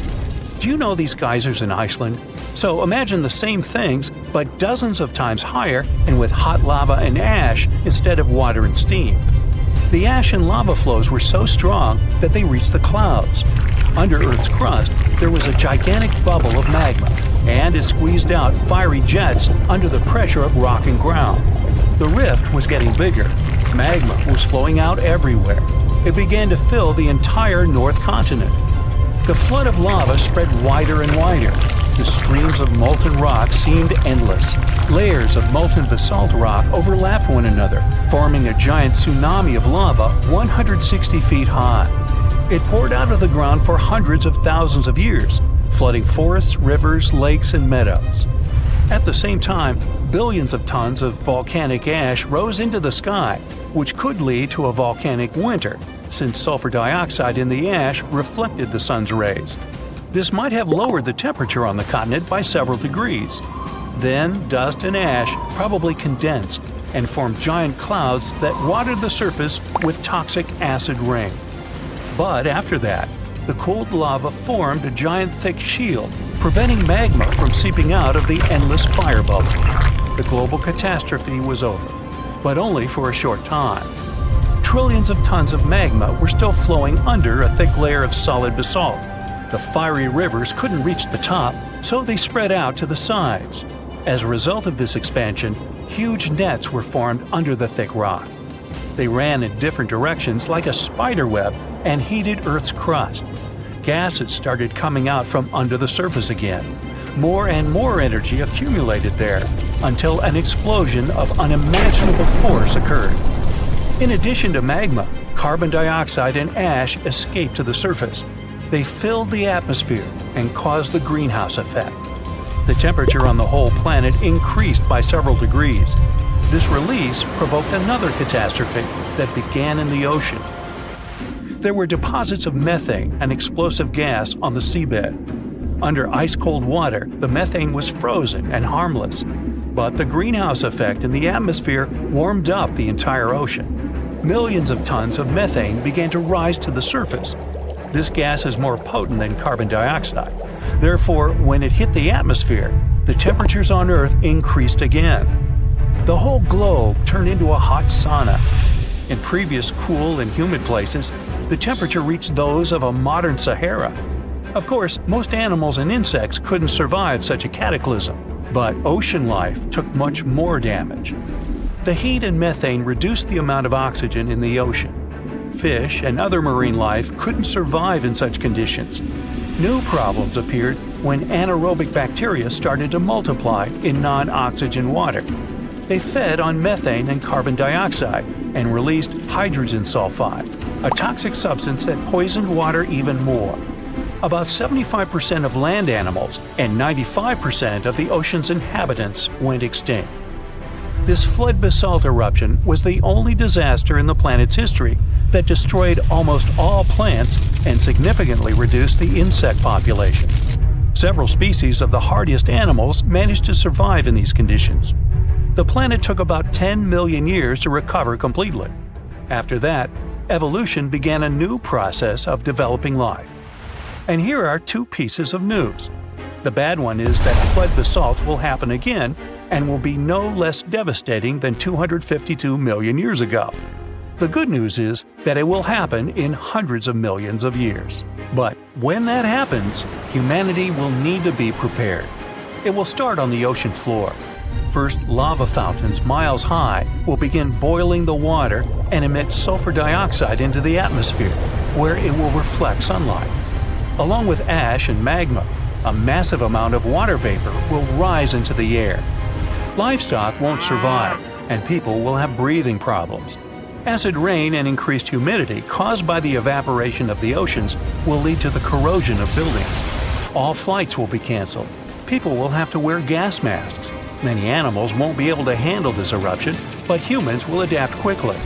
Speaker 2: Do you know these geysers in Iceland? So imagine the same things, but dozens of times higher and with hot lava and ash instead of water and steam. The ash and lava flows were so strong that they reached the clouds. Under Earth's crust, there was a gigantic bubble of magma, and it squeezed out fiery jets under the pressure of rock and ground. The rift was getting bigger. Magma was flowing out everywhere. It began to fill the entire North Continent. The flood of lava spread wider and wider. The streams of molten rock seemed endless. Layers of molten basalt rock overlapped one another, forming a giant tsunami of lava 160 feet high. It poured out of the ground for hundreds of thousands of years, flooding forests, rivers, lakes, and meadows. At the same time, billions of tons of volcanic ash rose into the sky, which could lead to a volcanic winter, since sulfur dioxide in the ash reflected the sun's rays. This might have lowered the temperature on the continent by several degrees. Then, dust and ash probably condensed and formed giant clouds that watered the surface with toxic acid rain. But after that, the cooled lava formed a giant thick shield, preventing magma from seeping out of the endless fire bubble. The global catastrophe was over, but only for a short time. trillions of tons of magma were still flowing under a thick layer of solid basalt. The fiery rivers couldn't reach the top, so they spread out to the sides. As a result of this expansion, huge nets were formed under the thick rock. They ran in different directions like a spider web and heated Earth's crust. Gases started coming out from under the surface again. More and more energy accumulated there, until an explosion of unimaginable force occurred. In addition to magma, carbon dioxide and ash escaped to the surface. They filled the atmosphere and caused the greenhouse effect. The temperature on the whole planet increased by several degrees. This release provoked another catastrophe that began in the ocean. There were deposits of methane, an explosive gas, on the seabed. Under ice-cold water, the methane was frozen and harmless. But the greenhouse effect in the atmosphere warmed up the entire ocean. Millions of tons of methane began to rise to the surface. This gas is more potent than carbon dioxide. Therefore, when it hit the atmosphere, the temperatures on Earth increased again. The whole globe turned into a hot sauna. In previous cool and humid places, the temperature reached those of a modern Sahara. Of course, most animals and insects couldn't survive such a cataclysm, but ocean life took much more damage. The heat and methane reduced the amount of oxygen in the ocean. Fish and other marine life couldn't survive in such conditions. New problems appeared when anaerobic bacteria started to multiply in non-oxygen water. They fed on methane and carbon dioxide and released hydrogen sulfide, a toxic substance that poisoned water even more. About 75% of land animals and 95% of the ocean's inhabitants went extinct. This flood basalt eruption was the only disaster in the planet's history that destroyed almost all plants and significantly reduced the insect population. Several species of the hardiest animals managed to survive in these conditions. The planet took about 10 million years to recover completely. After that, evolution began a new process of developing life. And here are two pieces of news. The bad one is that flood basalt will happen again and will be no less devastating than 252 million years ago. The good news is that it will happen in hundreds of millions of years. But when that happens, humanity will need to be prepared. It will start on the ocean floor. First, lava fountains miles high will begin boiling the water and emit sulfur dioxide into the atmosphere, where it will reflect sunlight. Along with ash and magma, a massive amount of water vapor will rise into the air. Livestock won't survive, and people will have breathing problems. Acid rain and increased humidity caused by the evaporation of the oceans will lead to the corrosion of buildings. All flights will be canceled. People will have to wear gas masks. Many animals won't be able to handle this eruption, but humans will adapt quickly.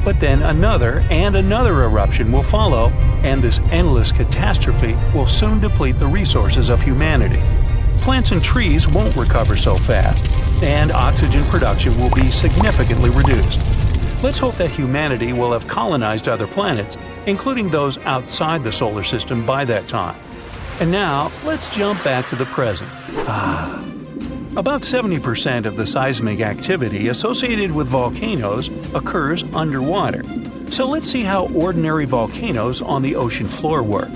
Speaker 2: But then another and another eruption will follow, and this endless catastrophe will soon deplete the resources of humanity. Plants and trees won't recover so fast, and oxygen production will be significantly reduced. Let's hope that humanity will have colonized other planets, including those outside the solar system by that time. And now, let's jump back to the present. About 70% of the seismic activity associated with volcanoes occurs underwater. So let's see how ordinary volcanoes on the ocean floor work.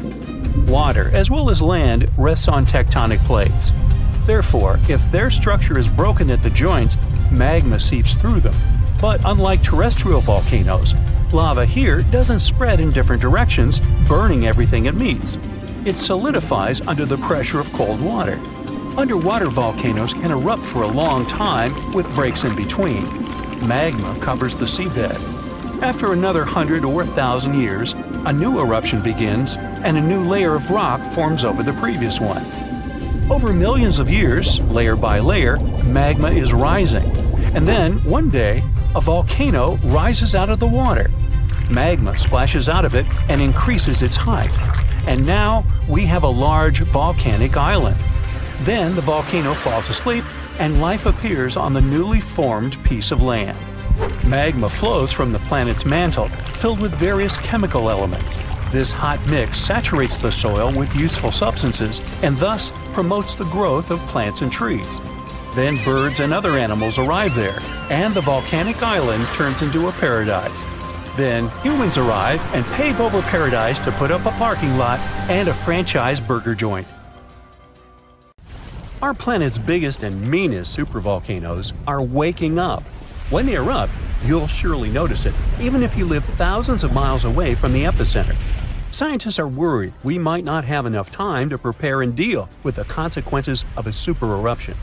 Speaker 2: Water, as well as land, rests on tectonic plates. Therefore, if their structure is broken at the joints, magma seeps through them. But unlike terrestrial volcanoes, lava here doesn't spread in different directions, burning everything it meets. It solidifies under the pressure of cold water. Underwater volcanoes can erupt for a long time with breaks in between. Magma covers the seabed. After another 100 or 1,000 years, a new eruption begins and a new layer of rock forms over the previous one. Over millions of years, layer by layer, magma is rising. And then, one day, a volcano rises out of the water. Magma splashes out of it and increases its height. And now we have a large volcanic island. Then the volcano falls asleep and life appears on the newly formed piece of land. Magma flows from the planet's mantle, filled with various chemical elements. This hot mix saturates the soil with useful substances and thus promotes the growth of plants and trees. Then birds and other animals arrive there, and the volcanic island turns into a paradise. Then humans arrive and pave over paradise to put up a parking lot and a franchise burger joint. Our planet's biggest and meanest supervolcanoes are waking up. When they erupt, you'll surely notice it, even if you live thousands of miles away from the epicenter. Scientists are worried we might not have enough time to prepare and deal with the consequences of a supereruption.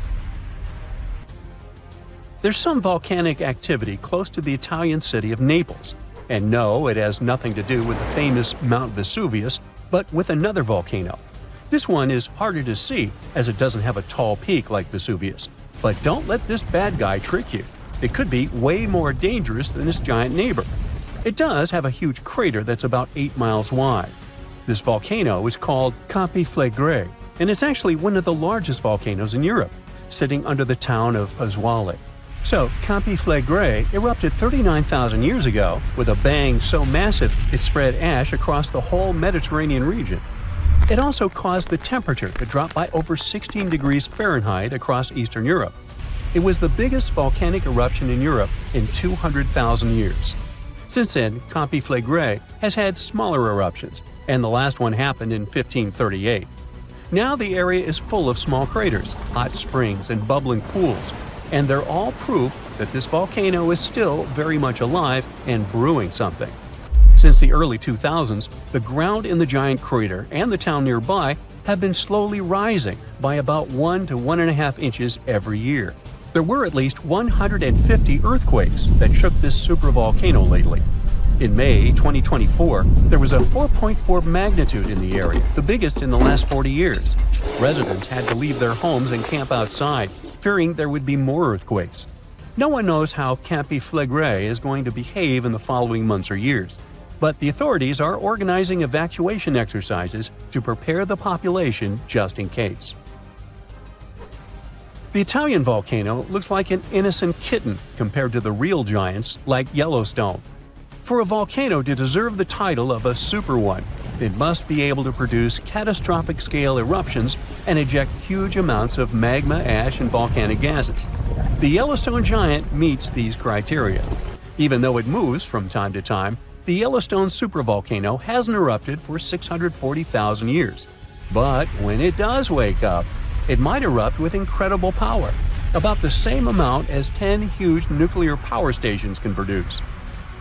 Speaker 2: There's some volcanic activity close to the Italian city of Naples. And no, it has nothing to do with the famous Mount Vesuvius, but with another volcano. This one is harder to see as it doesn't have a tall peak like Vesuvius. But don't let this bad guy trick you. It could be way more dangerous than its giant neighbor. It does have a huge crater that's about 8 miles wide. This volcano is called Campiflagre, and it's actually one of the largest volcanoes in Europe, sitting under the town of Pasquale. So, Campiflagre erupted 39,000 years ago with a bang so massive it spread ash across the whole Mediterranean region. It also caused the temperature to drop by over 16 degrees Fahrenheit across Eastern Europe. It was the biggest volcanic eruption in Europe in 200,000 years. Since then, Campiflagre has had smaller eruptions, and the last one happened in 1538. Now the area is full of small craters, hot springs, and bubbling pools, and they're all proof that this volcano is still very much alive and brewing something. Since the early 2000s, the ground in the giant crater and the town nearby have been slowly rising by about 1 to 1.5 inches every year. There were at least 150 earthquakes that shook this supervolcano lately. In May 2024, there was a 4.4 magnitude in the area, the biggest in the last 40 years. Residents had to leave their homes and camp outside, fearing there would be more earthquakes. No one knows how Campiflagre is going to behave in the following months or years, but the authorities are organizing evacuation exercises to prepare the population just in case. The Italian volcano looks like an innocent kitten compared to the real giants like Yellowstone. For a volcano to deserve the title of a super one, it must be able to produce catastrophic scale eruptions and eject huge amounts of magma, ash, and volcanic gases. The Yellowstone giant meets these criteria. Even though it moves from time to time, the Yellowstone supervolcano hasn't erupted for 640,000 years. But when it does wake up, it might erupt with incredible power, about the same amount as 10 huge nuclear power stations can produce.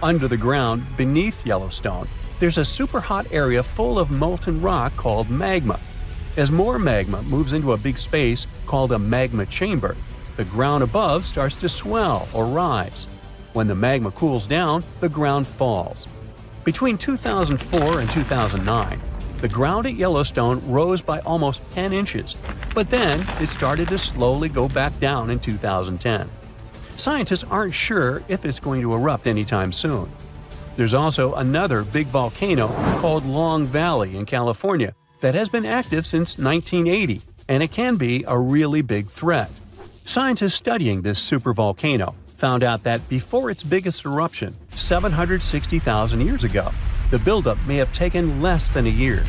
Speaker 2: Under the ground, beneath Yellowstone, there's a super hot area full of molten rock called magma. As more magma moves into a big space called a magma chamber, the ground above starts to swell or rise. When the magma cools down, the ground falls. Between 2004 and 2009, the ground at Yellowstone rose by almost 10 inches, but then it started to slowly go back down in 2010. Scientists aren't sure if it's going to erupt anytime soon. There's also another big volcano called Long Valley in California that has been active since 1980, and it can be a really big threat. Scientists studying this supervolcano found out that before its biggest eruption, 760,000 years ago, the buildup may have taken less than a year.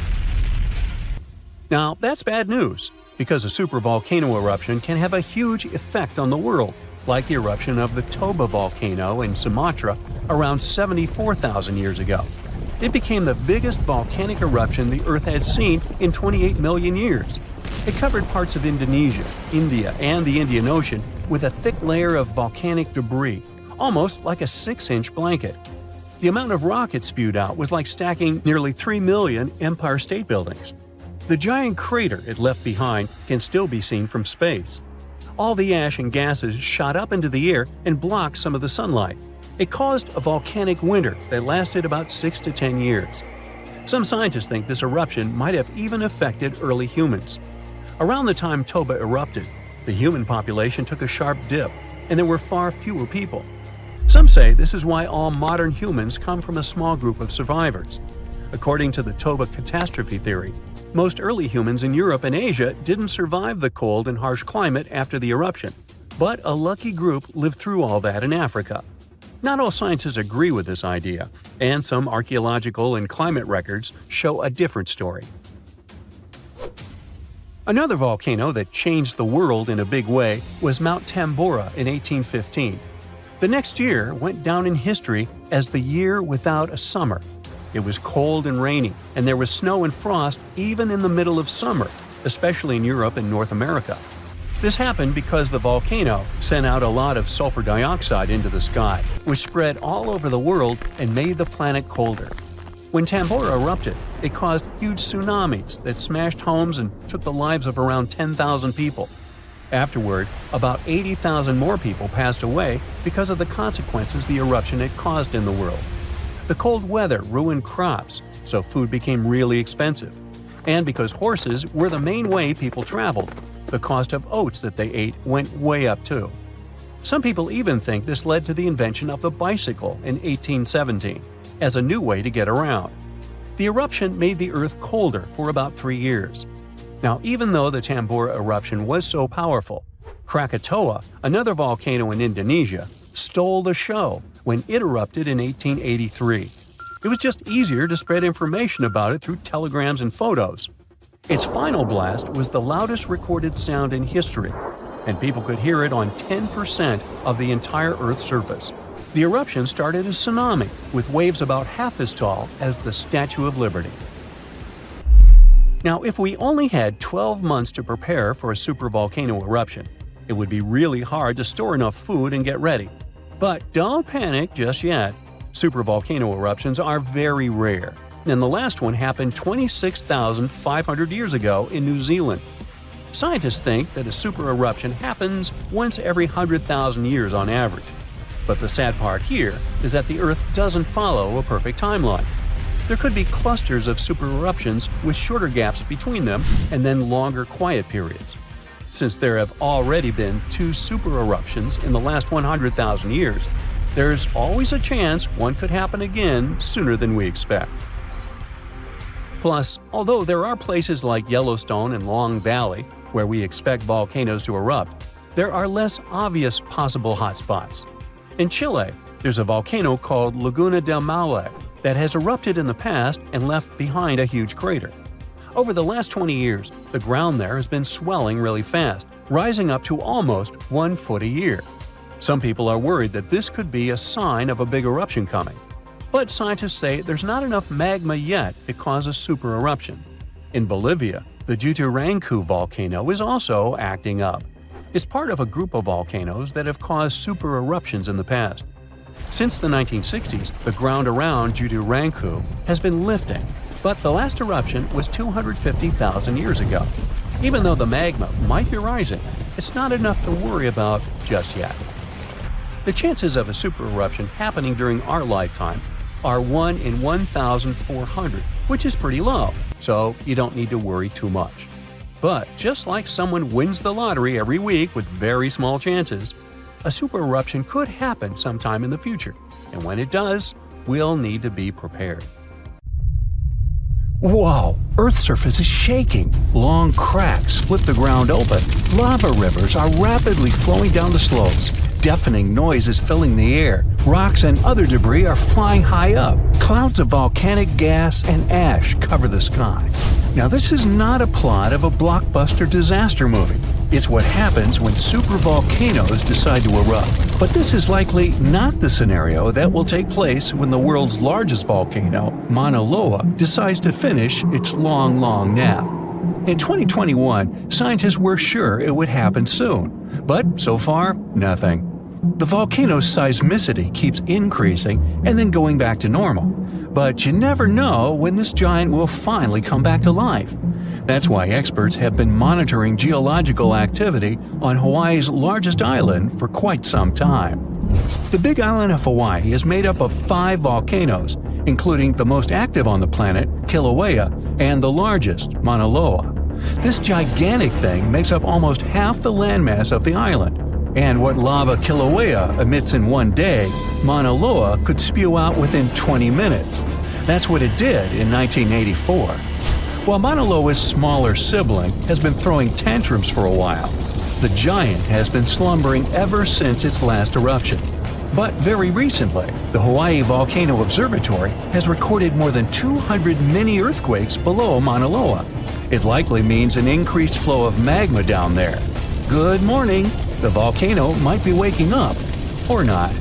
Speaker 2: Now, that's bad news, because a supervolcano eruption can have a huge effect on the world, like the eruption of the Toba volcano in Sumatra around 74,000 years ago. It became the biggest volcanic eruption the Earth had seen in 28 million years. It covered parts of Indonesia, India, and the Indian Ocean with a thick layer of volcanic debris, almost like a 6-inch blanket. The amount of rock it spewed out was like stacking nearly 3 million Empire State Buildings. The giant crater it left behind can still be seen from space. All the ash and gases shot up into the air and blocked some of the sunlight. It caused a volcanic winter that lasted about 6 to 10 years. Some scientists think this eruption might have even affected early humans. Around the time Toba erupted, the human population took a sharp dip, and there were far fewer people. Some say this is why all modern humans come from a small group of survivors. According to the Toba catastrophe theory, most early humans in Europe and Asia didn't survive the cold and harsh climate after the eruption, but a lucky group lived through all that in Africa. Not all scientists agree with this idea, and some archaeological and climate records show a different story. Another volcano that changed the world in a big way was Mount Tambora in 1815. The next year went down in history as the year without a summer. It was cold and rainy, and there was snow and frost even in the middle of summer, especially in Europe and North America. This happened because the volcano sent out a lot of sulfur dioxide into the sky, which spread all over the world and made the planet colder. When Tambora erupted, it caused huge tsunamis that smashed homes and took the lives of around 10,000 people. Afterward, about 80,000 more people passed away because of the consequences the eruption had caused in the world. The cold weather ruined crops, so food became really expensive. And because horses were the main way people traveled, the cost of oats that they ate went way up too. Some people even think this led to the invention of the bicycle in 1817 as a new way to get around. The eruption made the Earth colder for about 3 years. Now, even though the Tambora eruption was so powerful, Krakatoa, another volcano in Indonesia, stole the show when it erupted in 1883. It was just easier to spread information about it through telegrams and photos. Its final blast was the loudest recorded sound in history, and people could hear it on 10% of the entire Earth's surface. The eruption started a tsunami, with waves about half as tall as the Statue of Liberty. Now, if we only had 12 months to prepare for a supervolcano eruption, it would be really hard to store enough food and get ready. But don't panic just yet. Supervolcano eruptions are very rare, and the last one happened 26,500 years ago in New Zealand. Scientists think that a super eruption happens once every 100,000 years on average. But the sad part here is that the Earth doesn't follow a perfect timeline. There could be clusters of super eruptions with shorter gaps between them and then longer quiet periods. Since there have already been 2 super eruptions in the last 100,000 years, there's always a chance one could happen again sooner than we expect. Plus, although there are places like Yellowstone and Long Valley where we expect volcanoes to erupt, there are less obvious possible hotspots. In Chile, there's a volcano called Laguna del Maule that has erupted in the past and left behind a huge crater. Over the last 20 years, the ground there has been swelling really fast, rising up to almost 1 foot a year. Some people are worried that this could be a sign of a big eruption coming. But scientists say there's not enough magma yet to cause a super eruption. In Bolivia, the Jutarancu volcano is also acting up. It's part of a group of volcanoes that have caused super eruptions in the past. Since the 1960s, the ground around Jutarancu has been lifting, but the last eruption was 250,000 years ago. Even though the magma might be rising, it's not enough to worry about just yet. The chances of a super eruption happening during our lifetime are 1 in 1,400, which is pretty low, so you don't need to worry too much. But just like someone wins the lottery every week with very small chances, a super eruption could happen sometime in the future, and when it does, we'll need to be prepared. Whoa! Earth's surface is shaking. Long cracks split the ground open. Lava rivers are rapidly flowing down the slopes. Deafening noise is filling the air. Rocks and other debris are flying high up. Clouds of volcanic gas and ash cover the sky. Now, this is not a plot of a blockbuster disaster movie. It's what happens when supervolcanoes decide to erupt. But this is likely not the scenario that will take place when the world's largest volcano, Mauna Loa, decides to finish its long nap. In 2021, scientists were sure it would happen soon, but so far, nothing. The volcano's seismicity keeps increasing and then going back to normal, but you never know when this giant will finally come back to life. That's why experts have been monitoring geological activity on Hawaii's largest island for quite some time. The Big Island of Hawaii is made up of 5 volcanoes, including the most active on the planet, Kilauea, and the largest, Mauna Loa. This gigantic thing makes up almost half the landmass of the island, and what lava Kilauea emits in one day, Mauna Loa could spew out within 20 minutes. That's what it did in 1984. While Mauna Loa's smaller sibling has been throwing tantrums for a while, the giant has been slumbering ever since its last eruption. But very recently, the Hawaii Volcano Observatory has recorded more than 200 mini-earthquakes below Mauna Loa. It likely means an increased flow of magma down there. Good morning! The volcano might be waking up, or not.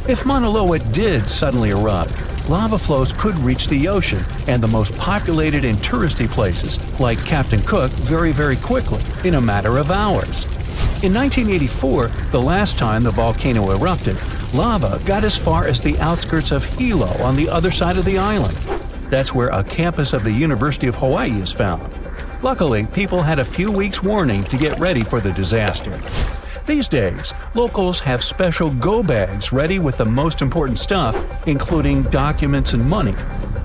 Speaker 2: If Mauna Loa did suddenly erupt, lava flows could reach the ocean and the most populated and touristy places, like Captain Cook, very quickly, in a matter of hours. In 1984, the last time the volcano erupted, lava got as far as the outskirts of Hilo on the other side of the island. That's where a campus of the University of Hawaii is found. Luckily, people had a few weeks' warning to get ready for the disaster. These days, locals have special go bags ready with the most important stuff, including documents and money.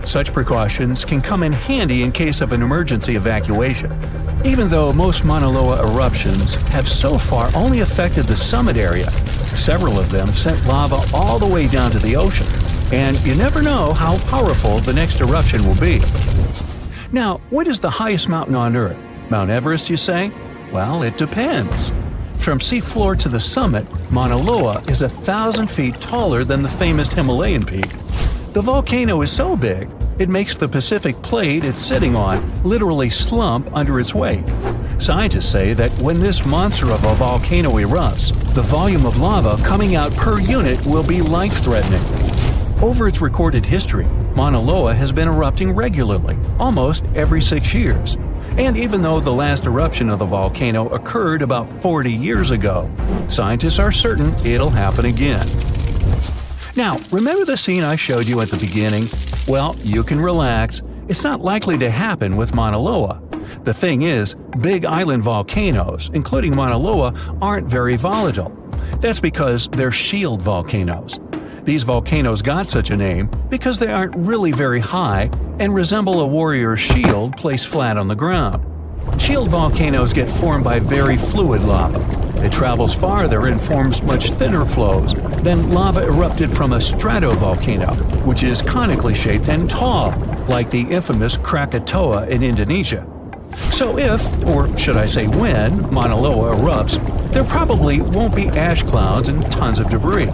Speaker 2: Such precautions can come in handy in case of an emergency evacuation. Even though most Mauna Loa eruptions have so far only affected the summit area, several of them sent lava all the way down to the ocean, and you never know how powerful the next eruption will be. Now, what is the highest mountain on Earth? Mount Everest, you say? Well, it depends. From seafloor to the summit, Mauna Loa is 1,000 feet taller than the famous Himalayan peak. The volcano is so big, it makes the Pacific plate it's sitting on literally slump under its weight. Scientists say that when this monster of a volcano erupts, the volume of lava coming out per unit will be life-threatening. Over its recorded history, Mauna Loa has been erupting regularly, almost every 6 years. And even though the last eruption of the volcano occurred about 40 years ago, scientists are certain it'll happen again. Now, remember the scene I showed you at the beginning? Well, you can relax. It's not likely to happen with Mauna Loa. The thing is, big island volcanoes, including Mauna Loa, aren't very volatile. That's because they're shield volcanoes. These volcanoes got such a name because they aren't really very high and resemble a warrior's shield placed flat on the ground. Shield volcanoes get formed by very fluid lava. It travels farther and forms much thinner flows than lava erupted from a stratovolcano, which is conically shaped and tall, like the infamous Krakatoa in Indonesia. So if, or should I say when, Mauna Loa erupts, there probably won't be ash clouds and tons of debris.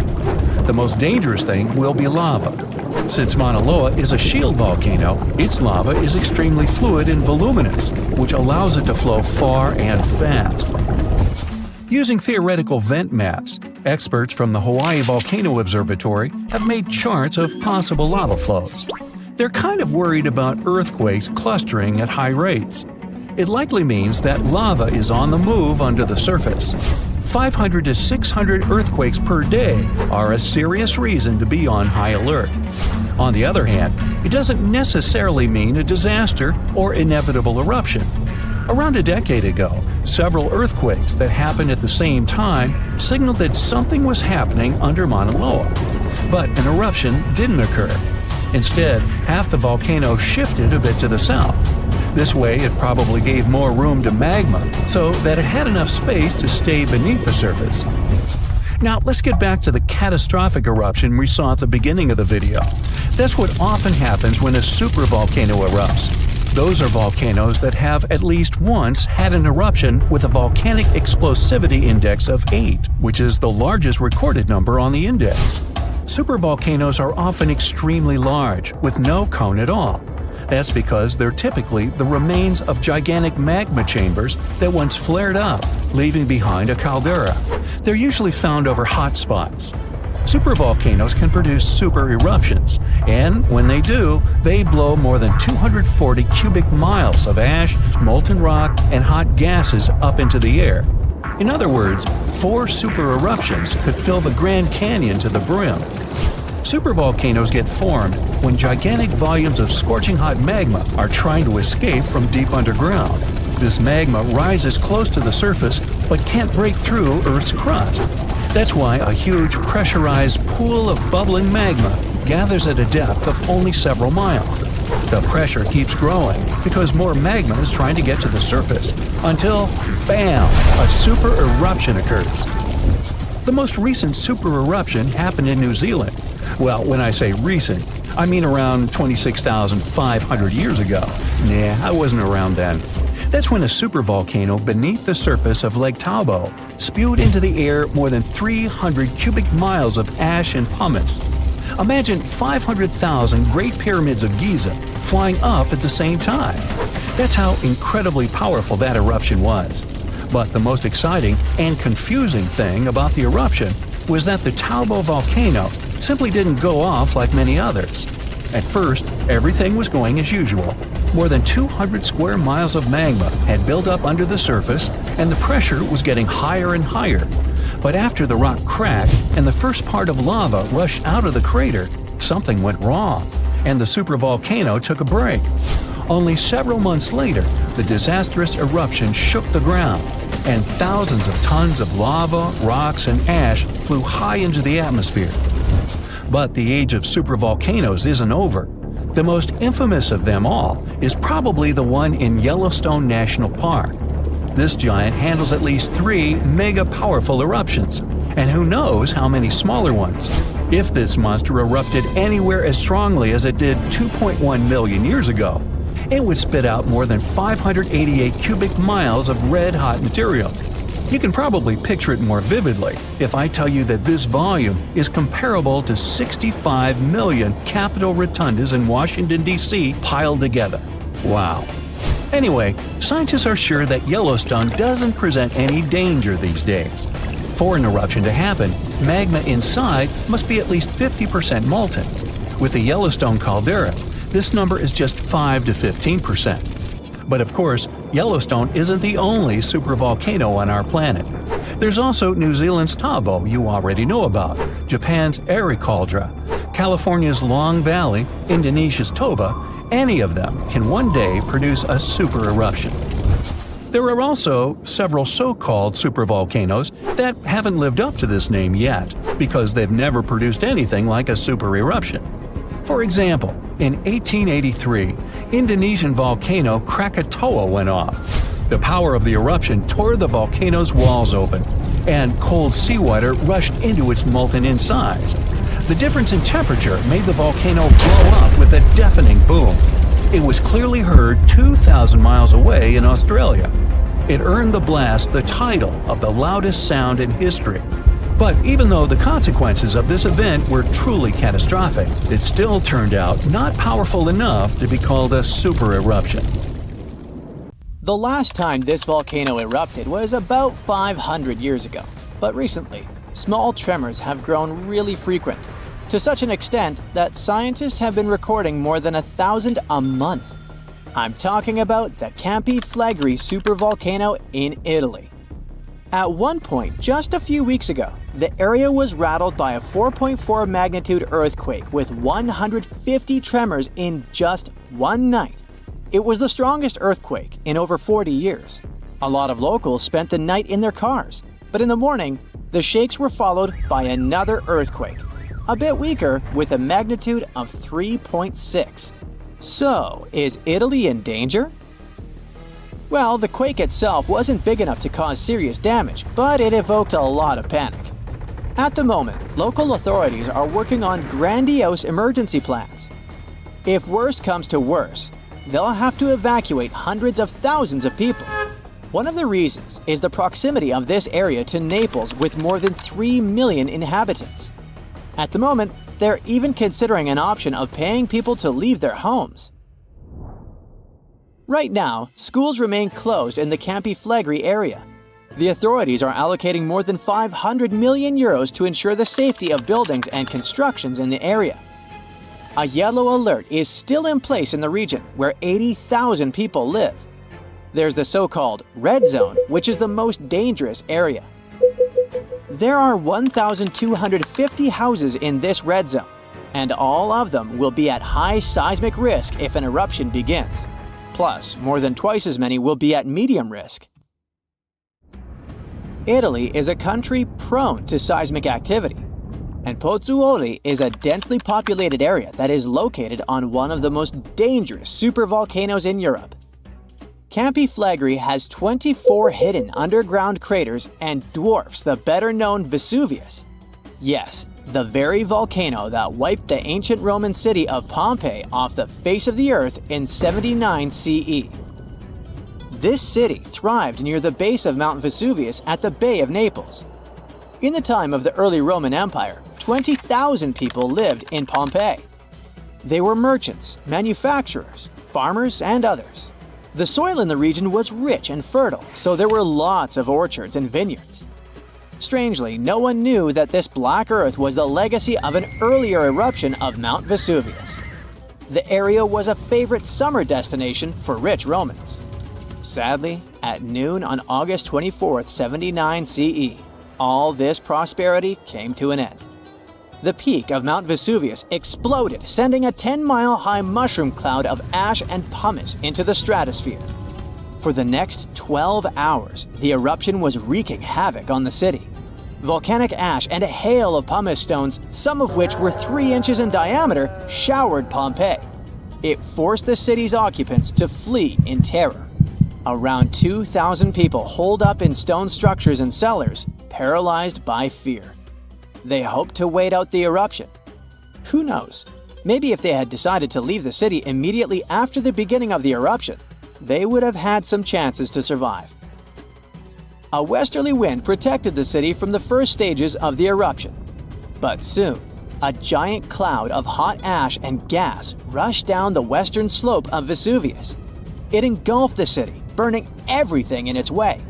Speaker 2: The most dangerous thing will be lava. Since Mauna Loa is a shield volcano, its lava is extremely fluid and voluminous, which allows it to flow far and fast. Using theoretical vent maps, experts from the Hawaii Volcano Observatory have made charts of possible lava flows. They're kind of worried about earthquakes clustering at high rates. It likely means that lava is on the move under the surface. 500 to 600 earthquakes per day are a serious reason to be on high alert. On the other hand, it doesn't necessarily mean a disaster or inevitable eruption. Around a decade ago, several earthquakes that happened at the same time signaled that something was happening under Mauna Loa. But an eruption didn't occur. Instead, half the volcano shifted a bit to the south. This way, it probably gave more room to magma, so that it had enough space to stay beneath the surface. Now, let's get back to the catastrophic eruption we saw at the beginning of the video. That's what often happens when a supervolcano erupts. Those are volcanoes that have at least once had an eruption with a volcanic explosivity index of 8, which is the largest recorded number on the index. Supervolcanoes are often extremely large, with no cone at all. That's because they're typically the remains of gigantic magma chambers that once flared up, leaving behind a caldera. They're usually found over hot spots. Supervolcanoes can produce super eruptions, and when they do, they blow more than 240 cubic miles of ash, molten rock, and hot gases up into the air. In other words, 4 super eruptions could fill the Grand Canyon to the brim. Supervolcanoes get formed when gigantic volumes of scorching hot magma are trying to escape from deep underground. This magma rises close to the surface but can't break through Earth's crust. That's why a huge pressurized pool of bubbling magma gathers at a depth of only several miles. The pressure keeps growing because more magma is trying to get to the surface, until, bam, a super eruption occurs. The most recent super eruption happened in New Zealand. Well, when I say recent, I mean around 26,500 years ago. Nah, I wasn't around then. That's when a supervolcano beneath the surface of Lake Tahoe spewed into the air more than 300 cubic miles of ash and pumice. Imagine 500,000 Great Pyramids of Giza flying up at the same time. That's how incredibly powerful that eruption was. But the most exciting and confusing thing about the eruption was that the Taubo volcano simply didn't go off like many others. At first, everything was going as usual. More than 200 square miles of magma had built up under the surface, and the pressure was getting higher and higher. But after the rock cracked and the first part of lava rushed out of the crater, something went wrong, and the supervolcano took a break. Only several months later, the disastrous eruption shook the ground, and thousands of tons of lava, rocks, and ash flew high into the atmosphere. But the age of supervolcanoes isn't over. The most infamous of them all is probably the one in Yellowstone National Park. This giant handles at least 3 mega-powerful eruptions, and who knows how many smaller ones. If this monster erupted anywhere as strongly as it did 2.1 million years ago, it would spit out more than 588 cubic miles of red-hot material. You can probably picture it more vividly if I tell you that this volume is comparable to 65 million Capitol rotundas in Washington, D.C. piled together. Wow. Anyway, scientists are sure that Yellowstone doesn't present any danger these days. For an eruption to happen, magma inside must be at least 50% molten. With the Yellowstone caldera, this number is just 5 to 15%. But of course, Yellowstone isn't the only supervolcano on our planet. There's also New Zealand's Taubo you already know about, Japan's Airi Caldera, California's Long Valley, Indonesia's Toba. Any of them can one day produce a super eruption. There are also several so-called supervolcanoes that haven't lived up to this name yet because they've never produced anything like a super eruption. For example, in 1883, Indonesian volcano Krakatoa went off. The power of the eruption tore the volcano's walls open, and cold seawater rushed into its molten insides. The difference in temperature made the volcano blow up with a deafening boom. It was clearly heard 2,000 miles away in Australia. It earned the blast the title of the loudest sound in history. But even though the consequences of this event were truly catastrophic, it still turned out not powerful enough to be called a super eruption.
Speaker 1: The last time this volcano erupted was about 500 years ago, but recently, small tremors have grown really frequent, to such an extent that scientists have been recording more than 1,000 a month. I'm talking about the Campi Flegrei supervolcano in Italy. At one point, just a few weeks ago, the area was rattled by a 4.4 magnitude earthquake with 150 tremors in just one night. It was the strongest earthquake in over 40 years. A lot of locals spent the night in their cars, but in the morning, the shakes were followed by another earthquake, a bit weaker with a magnitude of 3.6. So, is Italy in danger? Well, the quake itself wasn't big enough to cause serious damage, but it evoked a lot of panic. At the moment, local authorities are working on grandiose emergency plans. If worse comes to worse, they'll have to evacuate hundreds of thousands of people. One of the reasons is the proximity of this area to Naples with more than 3 million inhabitants. At the moment, they're even considering an option of paying people to leave their homes. Right now, schools remain closed in the Campi Flegrei area. The authorities are allocating more than 500 million euros to ensure the safety of buildings and constructions in the area. A yellow alert is still in place in the region where 80,000 people live. There's the so-called red zone, which is the most dangerous area. There are 1,250 houses in this red zone, and all of them will be at high seismic risk if an eruption begins. Plus, more than twice as many will be at medium risk. Italy is a country prone to seismic activity, and Pozzuoli is a densely populated area that is located on one of the most dangerous supervolcanoes in Europe. Campi Flegrei has 24 hidden underground craters and dwarfs the better-known Vesuvius. Yes, the very volcano that wiped the ancient Roman city of Pompeii off the face of the earth in 79 CE. This city thrived near the base of Mount Vesuvius at the Bay of Naples. In the time of the early Roman Empire, 20,000 people lived in Pompeii. They were merchants, manufacturers, farmers, and others. The soil in the region was rich and fertile, so there were lots of orchards and vineyards. Strangely, no one knew that this black earth was the legacy of an earlier eruption of Mount Vesuvius. The area was a favorite summer destination for rich Romans. Sadly, at noon on August 24, 79 CE, all this prosperity came to an end. The peak of Mount Vesuvius exploded, sending a 10-mile-high mushroom cloud of ash and pumice into the stratosphere. For the next 12 hours, the eruption was wreaking havoc on the city. Volcanic ash and a hail of pumice stones, some of which were 3 inches in diameter, showered Pompeii. It forced the city's occupants to flee in terror. Around 2,000 people holed up in stone structures and cellars, paralyzed by fear. They hoped to wait out the eruption. Who knows? Maybe if they had decided to leave the city immediately after the beginning of the eruption, they would have had some chances to survive. A westerly wind protected the city from the first stages of the eruption. But soon, a giant cloud of hot ash and gas rushed down the western slope of Vesuvius. It engulfed the city, burning everything in its way.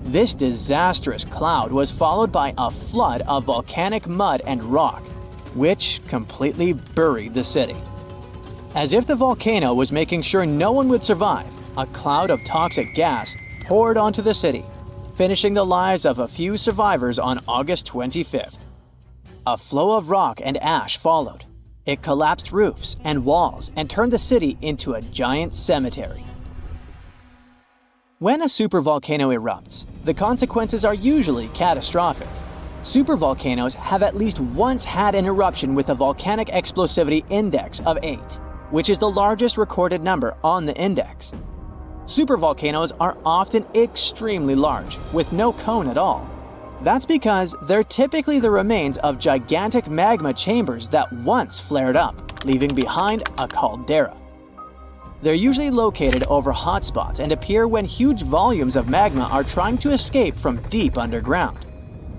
Speaker 1: This disastrous cloud was followed by a flood of volcanic mud and rock, which completely buried the city. As if the volcano was making sure no one would survive, a cloud of toxic gas poured onto the city, finishing the lives of a few survivors on August 25th. A flow of rock and ash followed. It collapsed roofs and walls and turned the city into a giant cemetery. When a supervolcano erupts, the consequences are usually catastrophic. Supervolcanoes have at least once had an eruption with a volcanic explosivity index of 8, which is the largest recorded number on the index. Supervolcanoes are often extremely large, with no cone at all. That's because they're typically the remains of gigantic magma chambers that once flared up, leaving behind a caldera. They're usually located over hotspots and appear when huge volumes of magma are trying to escape from deep underground.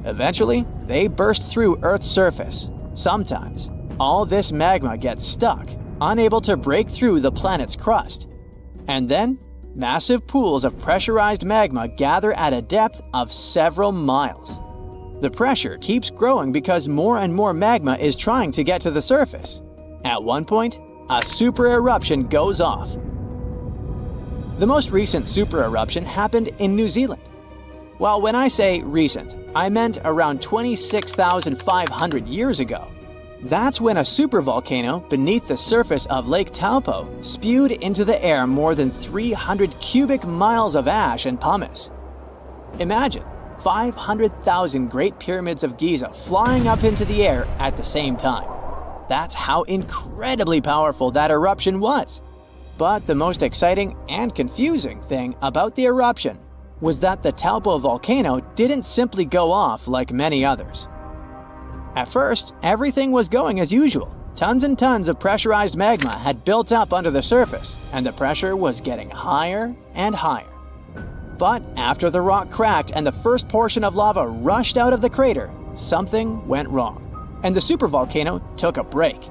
Speaker 1: Eventually, they burst through Earth's surface. Sometimes, all this magma gets stuck, unable to break through the planet's crust. And then, massive pools of pressurized magma gather at a depth of several miles. The pressure keeps growing because more and more magma is trying to get to the surface. At one point, a super eruption goes off. The most recent super eruption happened in New Zealand. Well, when I say recent, I meant around 26,500 years ago. That's when a supervolcano beneath the surface of Lake Taupo spewed into the air more than 300 cubic miles of ash and pumice. Imagine 500,000 Great Pyramids of Giza flying up into the air at the same time. That's how incredibly powerful that eruption was. But the most exciting and confusing thing about the eruption was that the Taupo volcano didn't simply go off like many others. At first, everything was going as usual. Tons and tons of pressurized magma had built up under the surface, and the pressure was getting higher and higher. But after the rock cracked and the first portion of lava rushed out of the crater, something went wrong, and the supervolcano took a break.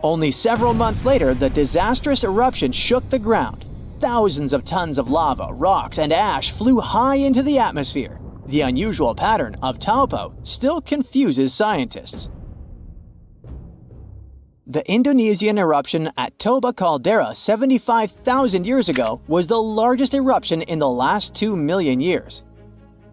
Speaker 1: Only several months later, the disastrous eruption shook the ground. Thousands of tons of lava, rocks, and ash flew high into the atmosphere. The unusual pattern of Taupo still confuses scientists. The Indonesian eruption at Toba Caldera 75,000 years ago was the largest eruption in the last 2 million years.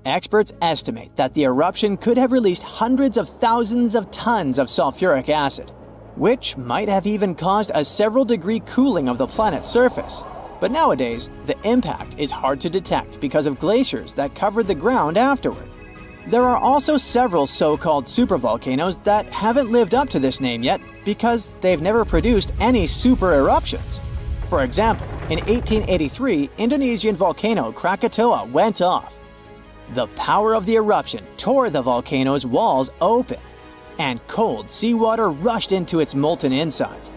Speaker 1: Experts estimate that the eruption could have released hundreds of thousands of tons of sulfuric acid, which might have even caused a several-degree cooling of the planet's surface. But nowadays, the impact is hard to detect because of glaciers that covered the ground afterward. There are also several so-called supervolcanoes that haven't lived up to this name yet because they've never produced any super eruptions. For example, in 1883, Indonesian volcano Krakatoa went off. The power of the eruption tore the volcano's walls open, and cold seawater rushed into its molten insides.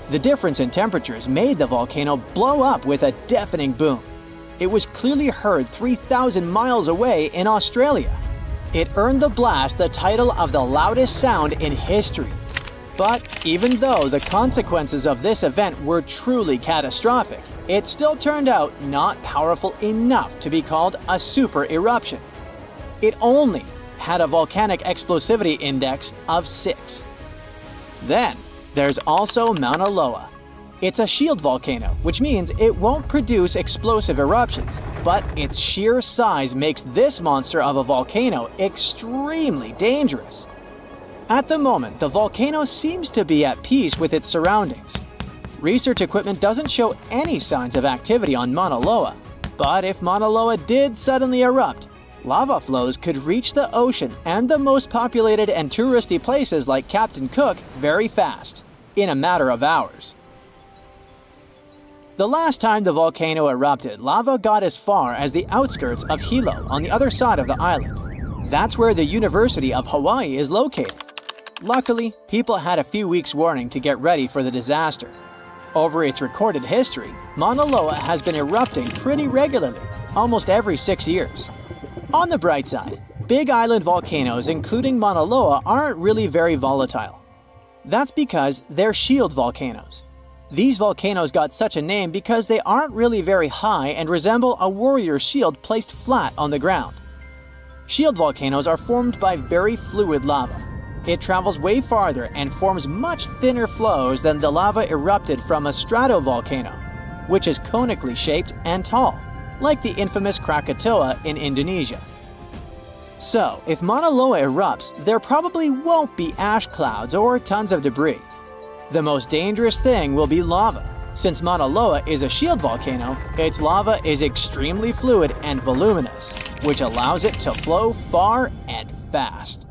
Speaker 1: The difference in temperatures made the volcano blow up with a deafening boom. It was clearly heard 3,000 miles away in Australia. It earned the blast the title of the loudest sound in history. But even though the consequences of this event were truly catastrophic, it still turned out not powerful enough to be called a super eruption. It only had a volcanic explosivity index of 6. Then, there's also Mauna Loa. It's a shield volcano, which means it won't produce explosive eruptions, but its sheer size makes this monster of a volcano extremely dangerous. At the moment, the volcano seems to be at peace with its surroundings. Research equipment doesn't show any signs of activity on Mauna Loa, but if Mauna Loa did suddenly erupt, lava flows could reach the ocean and the most populated and touristy places like Captain Cook very fast, in a matter of hours. The last time the volcano erupted, lava got as far as the outskirts of Hilo on the other side of the island. That's where the University of Hawaii is located. Luckily, people had a few weeks' warning to get ready for the disaster. Over its recorded history, Mauna Loa has been erupting pretty regularly, almost every 6 years. On the bright side, big island volcanoes including Mauna Loa aren't really very volatile. That's because they're shield volcanoes. These volcanoes got such a name because they aren't really very high and resemble a warrior's shield placed flat on the ground. Shield volcanoes are formed by very fluid lava. It travels way farther and forms much thinner flows than the lava erupted from a stratovolcano, which is conically shaped and tall, like the infamous Krakatoa in Indonesia. So, if Mauna Loa erupts, there probably won't be ash clouds or tons of debris. The most dangerous thing will be lava. Since Mauna Loa is a shield volcano, its lava is extremely fluid and voluminous, which allows it to flow far and fast.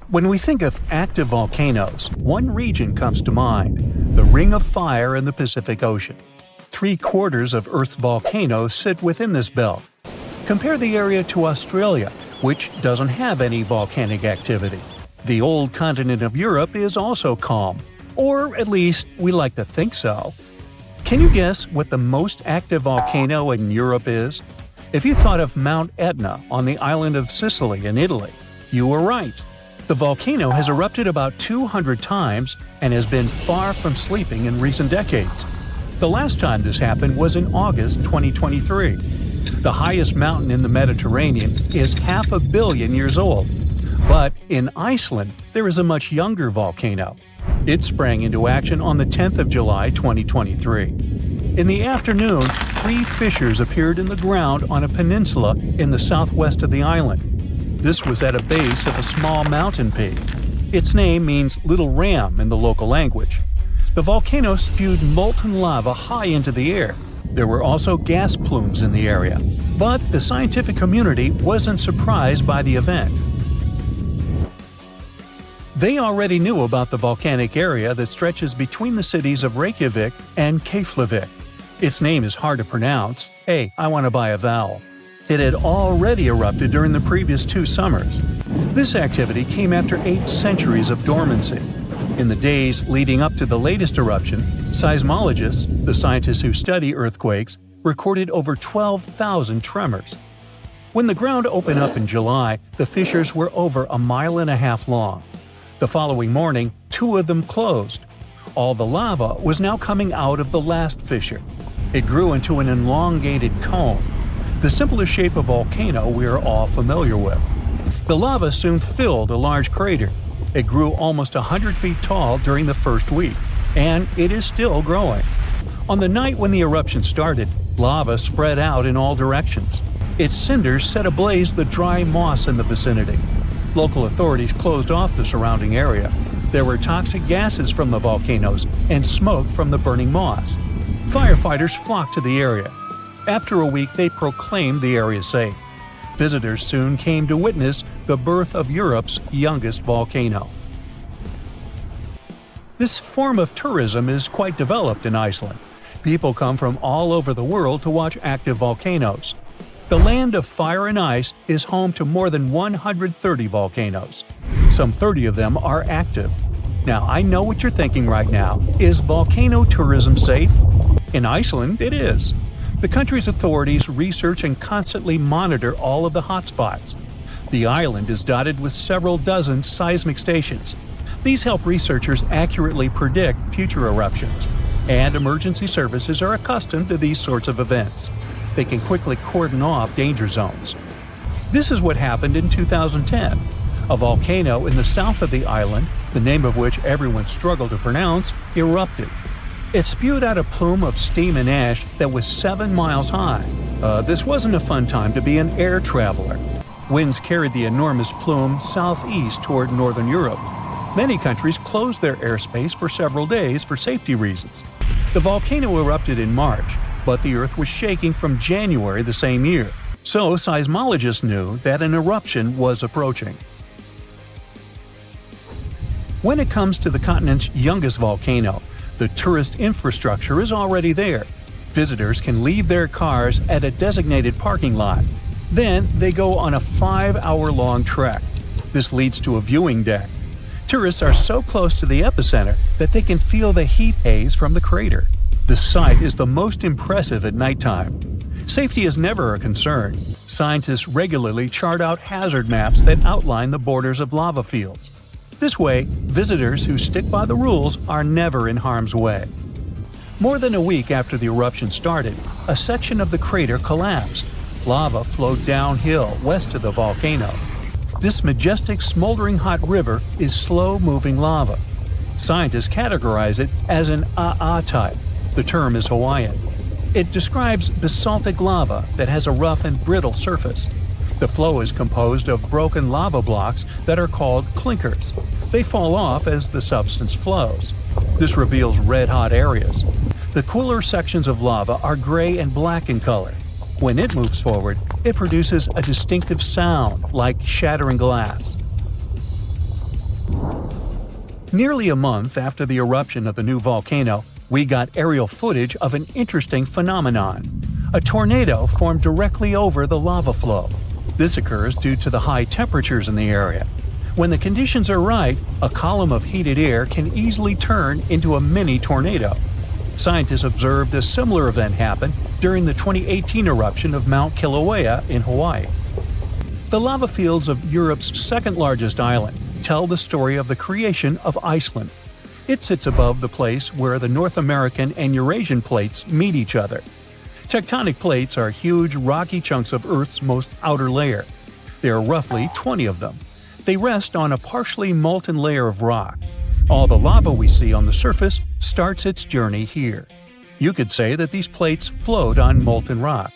Speaker 2: When we think of active volcanoes, one region comes to mind: the Ring of Fire in the Pacific Ocean. 3/4 of Earth's volcanoes sit within this belt. Compare the area to Australia, which doesn't have any volcanic activity. The old continent of Europe is also calm, or at least we like to think so. Can you guess what the most active volcano in Europe is? If you thought of Mount Etna on the island of Sicily in Italy, you were right. The volcano has erupted about 200 times and has been far from sleeping in recent decades. The last time this happened was in August 2023. The highest mountain in the Mediterranean is 500 million years old. But in Iceland, there is a much younger volcano. It sprang into action on the 10th of July 2023. In the afternoon, 3 fissures appeared in the ground on a peninsula in the southwest of the island. This was at a base of a small mountain peak. Its name means Little Ram in the local language. The volcano spewed molten lava high into the air. There were also gas plumes in the area. But the scientific community wasn't surprised by the event. They already knew about the volcanic area that stretches between the cities of Reykjavik and Keflavik. Its name is hard to pronounce. Hey, I want to buy a vowel. It had already erupted during the previous 2 summers. This activity came after 8 centuries of dormancy. In the days leading up to the latest eruption, seismologists, the scientists who study earthquakes, recorded over 12,000 tremors. When the ground opened up in July, the fissures were over 1.5 miles long. The following morning, 2 of them closed. All the lava was now coming out of the last fissure. It grew into an elongated cone, the simplest shape of volcano we are all familiar with. The lava soon filled a large crater. It grew almost 100 feet tall during the first week, and it is still growing. On the night when the eruption started, lava spread out in all directions. Its cinders set ablaze the dry moss in the vicinity. Local authorities closed off the surrounding area. There were toxic gases from the volcanoes and smoke from the burning moss. Firefighters flocked to the area. After a week, they proclaimed the area safe. Visitors soon came to witness the birth of Europe's youngest volcano. This form of tourism is quite developed in Iceland. People come from all over the world to watch active volcanoes. The land of fire and ice is home to more than 130 volcanoes. Some 30 of them are active. Now, I know what you're thinking right now. Is volcano tourism safe? In Iceland, it is. The country's authorities research and constantly monitor all of the hotspots. The island is dotted with several dozen seismic stations. These help researchers accurately predict future eruptions, and emergency services are accustomed to these sorts of events. they can quickly cordon off danger zones. This is what happened in 2010. A volcano in the south of the island, the name of which everyone struggled to pronounce, erupted. It spewed out a plume of steam and ash that was 7 miles high. This wasn't a fun time to be an air traveler. Winds carried the enormous plume southeast toward northern Europe. Many countries closed their airspace for several days for safety reasons. The volcano erupted in March, but the Earth was shaking from January the same year, so seismologists knew that an eruption was approaching. When it comes to the continent's youngest volcano, the tourist infrastructure is already there. Visitors can leave their cars at a designated parking lot. Then they go on a 5-hour-long trek. This leads to a viewing deck. Tourists are so close to the epicenter that they can feel the heat haze from the crater. The sight is the most impressive at nighttime. Safety is never a concern. Scientists regularly chart out hazard maps that outline the borders of lava fields. This way, visitors who stick by the rules are never in harm's way. More than a week after the eruption started, a section of the crater collapsed. Lava flowed downhill west of the volcano. This majestic, smoldering hot river is slow-moving lava. Scientists categorize it as an AA type. The term is Hawaiian. It describes basaltic lava that has a rough and brittle surface. The flow is composed of broken lava blocks that are called clinkers. They fall off as the substance flows. This reveals red-hot areas. The cooler sections of lava are gray and black in color. When it moves forward, it produces a distinctive sound like shattering glass. Nearly a month after the eruption of the new volcano, we got aerial footage of an interesting phenomenon. A tornado formed directly over the lava flow. This occurs due to the high temperatures in the area. When the conditions are right, a column of heated air can easily turn into a mini tornado. Scientists observed a similar event happen during the 2018 eruption of Mount Kilauea in Hawaii. The lava fields of Europe's second-largest island tell the story of the creation of Iceland. It sits above the place where the North American and Eurasian plates meet each other. Tectonic plates are huge, rocky chunks of Earth's most outer layer. There are roughly 20 of them. They rest on a partially molten layer of rock. All the lava we see on the surface starts its journey here. You could say that these plates float on molten rock.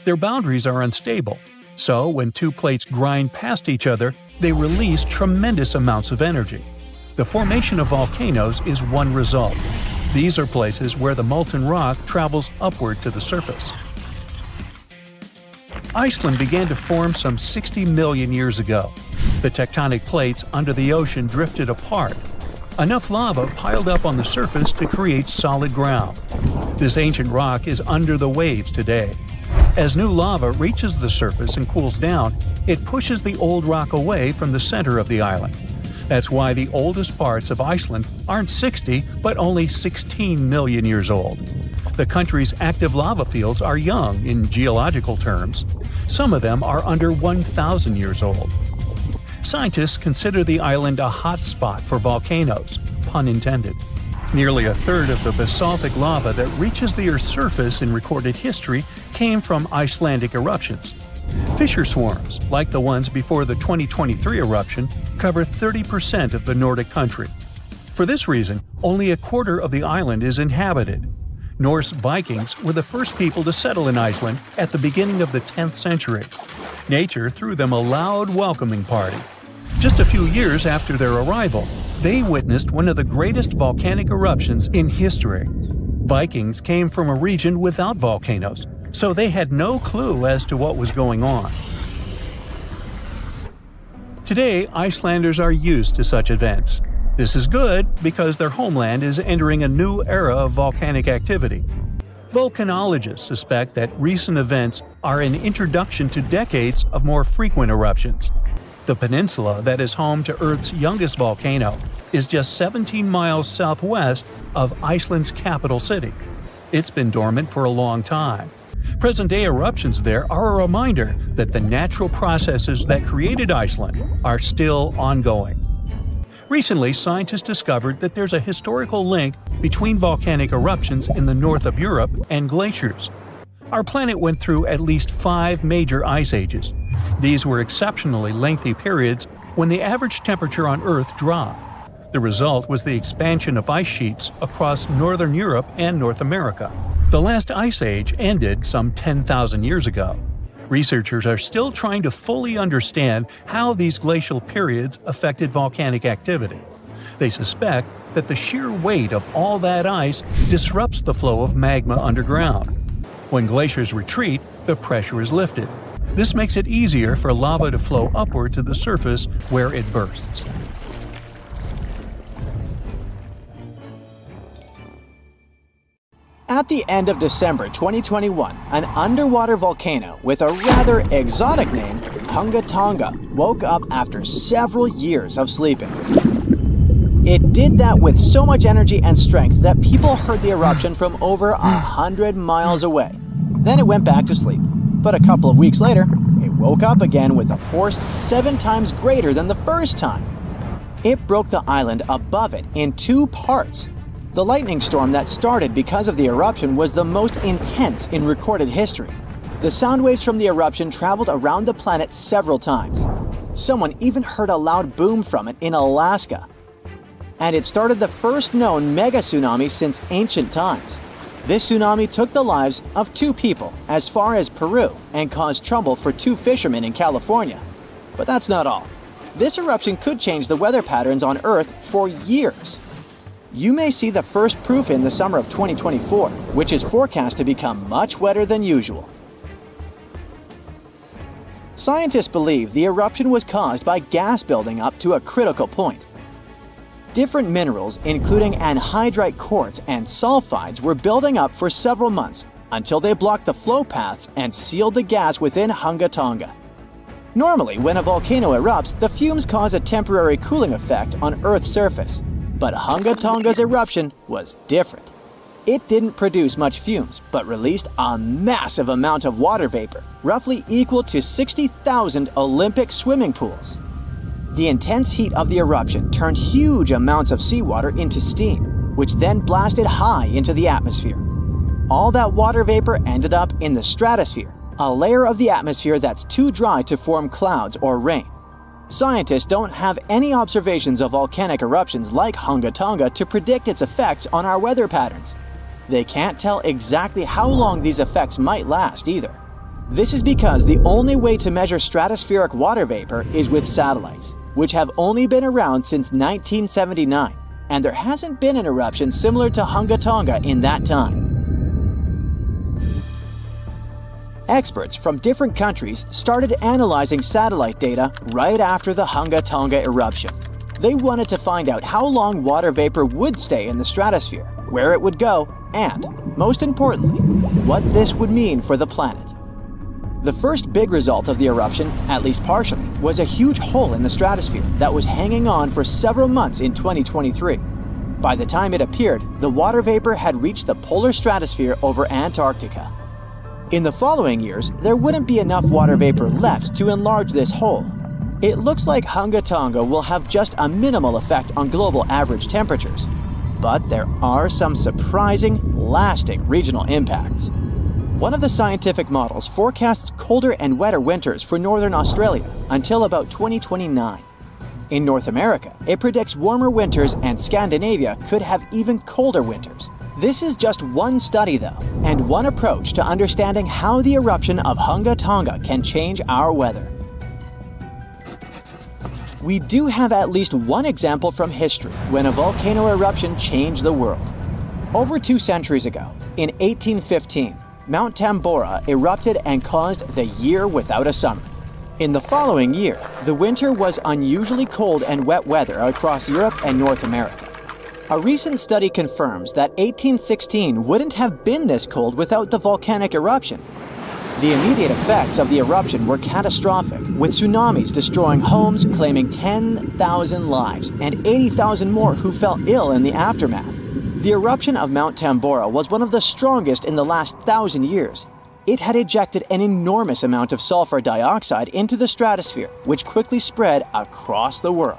Speaker 2: Their boundaries are unstable, so when two plates grind past each other, they release tremendous amounts of energy. The formation of volcanoes is one result. These are places where the molten rock travels upward to the surface. Iceland began to form some 60 million years ago. The tectonic plates under the ocean drifted apart. Enough lava piled up on the surface to create solid ground. This ancient rock is under the waves today. As new lava reaches the surface and cools down, it pushes the old rock away from the center of the island. That's why the oldest parts of Iceland aren't 60, but only 16 million years old. The country's active lava fields are young in geological terms. Some of them are under 1,000 years old. Scientists consider the island a hot spot for volcanoes, pun intended. Nearly a third of the basaltic lava that reaches the Earth's surface in recorded history came from Icelandic eruptions. Fissure swarms, like the ones before the 2023 eruption, cover 30% of the Nordic country. For this reason, only a quarter of the island is inhabited. Norse Vikings were the first people to settle in Iceland at the beginning of the 10th century. Nature threw them a loud welcoming party. Just a few years after their arrival, they witnessed one of the greatest volcanic eruptions in history. Vikings came from a region without volcanoes, so they had no clue as to what was going on. Today, Icelanders are used to such events. This is good because their homeland is entering a new era of volcanic activity. Volcanologists suspect that recent events are an introduction to decades of more frequent eruptions. The peninsula that is home to Earth's youngest volcano is just 17 miles southwest of Iceland's capital city. It's been dormant for a long time. Present-day eruptions there are a reminder that the natural processes that created Iceland are still ongoing. Recently, scientists discovered that there's a historical link between volcanic eruptions in the north of Europe and glaciers. Our planet went through at least 5 major ice ages. These were exceptionally lengthy periods when the average temperature on Earth dropped. The result was the expansion of ice sheets across northern Europe and North America. The last ice age ended some 10,000 years ago. Researchers are still trying to fully understand how these glacial periods affected volcanic activity. They suspect that the sheer weight of all that ice disrupts the flow of magma underground. When glaciers retreat, the pressure is lifted. This makes it easier for lava to flow upward to the surface where it bursts.
Speaker 1: At the end of December 2021, an underwater volcano with a rather exotic name, Hunga Tonga, woke up after several years of sleeping. It did that with so much energy and strength that people heard the eruption from over 100 miles away. Then it went back to sleep. But a couple of weeks later, it woke up again with a force 7 times greater than the first time. It broke the island above it in 2 parts. The lightning storm that started because of the eruption was the most intense in recorded history. The sound waves from the eruption traveled around the planet several times. Someone even heard a loud boom from it in Alaska. And it started the first known mega tsunami since ancient times. This tsunami took the lives of 2 people as far as Peru and caused trouble for 2 fishermen in California. But that's not all. This eruption could change the weather patterns on Earth for years. You may see the first proof in the summer of 2024, which is forecast to become much wetter than usual. Scientists believe the eruption was caused by gas building up to a critical point. Different minerals, including anhydrite quartz and sulfides, were building up for several months until they blocked the flow paths and sealed the gas within Hunga Tonga. Normally, when a volcano erupts, the fumes cause a temporary cooling effect on Earth's surface. But Hunga Tonga's eruption was different. It didn't produce much fumes, but released a massive amount of water vapor, roughly equal to 60,000 Olympic swimming pools. The intense heat of the eruption turned huge amounts of seawater into steam, which then blasted high into the atmosphere. All that water vapor ended up in the stratosphere, a layer of the atmosphere that's too dry to form clouds or rain. Scientists don't have any observations of volcanic eruptions like Hunga Tonga to predict its effects on our weather patterns. They can't tell exactly how long these effects might last either. This is because the only way to measure stratospheric water vapor is with satellites, which have only been around since 1979, and there hasn't been an eruption similar to Hunga Tonga in that time. Experts from different countries started analyzing satellite data right after the Hunga Tonga eruption. They wanted to find out how long water vapor would stay in the stratosphere, where it would go, and, most importantly, what this would mean for the planet. The first big result of the eruption, at least partially, was a huge hole in the stratosphere that was hanging on for several months in 2023. By the time it appeared, the water vapor had reached the polar stratosphere over Antarctica. In the following years, there wouldn't be enough water vapor left to enlarge this hole. It looks like Hunga Tonga will have just a minimal effect on global average temperatures. But there are some surprising, lasting regional impacts. One of the scientific models forecasts colder and wetter winters for northern Australia until about 2029. In North America, it predicts warmer winters, and Scandinavia could have even colder winters. This is just one study though, and one approach to understanding how the eruption of Hunga Tonga can change our weather. We do have at least one example from history when a volcano eruption changed the world. Over 2 centuries ago, in 1815, Mount Tambora erupted and caused the year without a summer. In the following year, the winter was unusually cold and wet weather across Europe and North America. A recent study confirms that 1816 wouldn't have been this cold without the volcanic eruption. The immediate effects of the eruption were catastrophic, with tsunamis destroying homes, claiming 10,000 lives, and 80,000 more who fell ill in the aftermath. The eruption of Mount Tambora was one of the strongest in the last 1,000 years. It had ejected an enormous amount of sulfur dioxide into the stratosphere, which quickly spread across the world.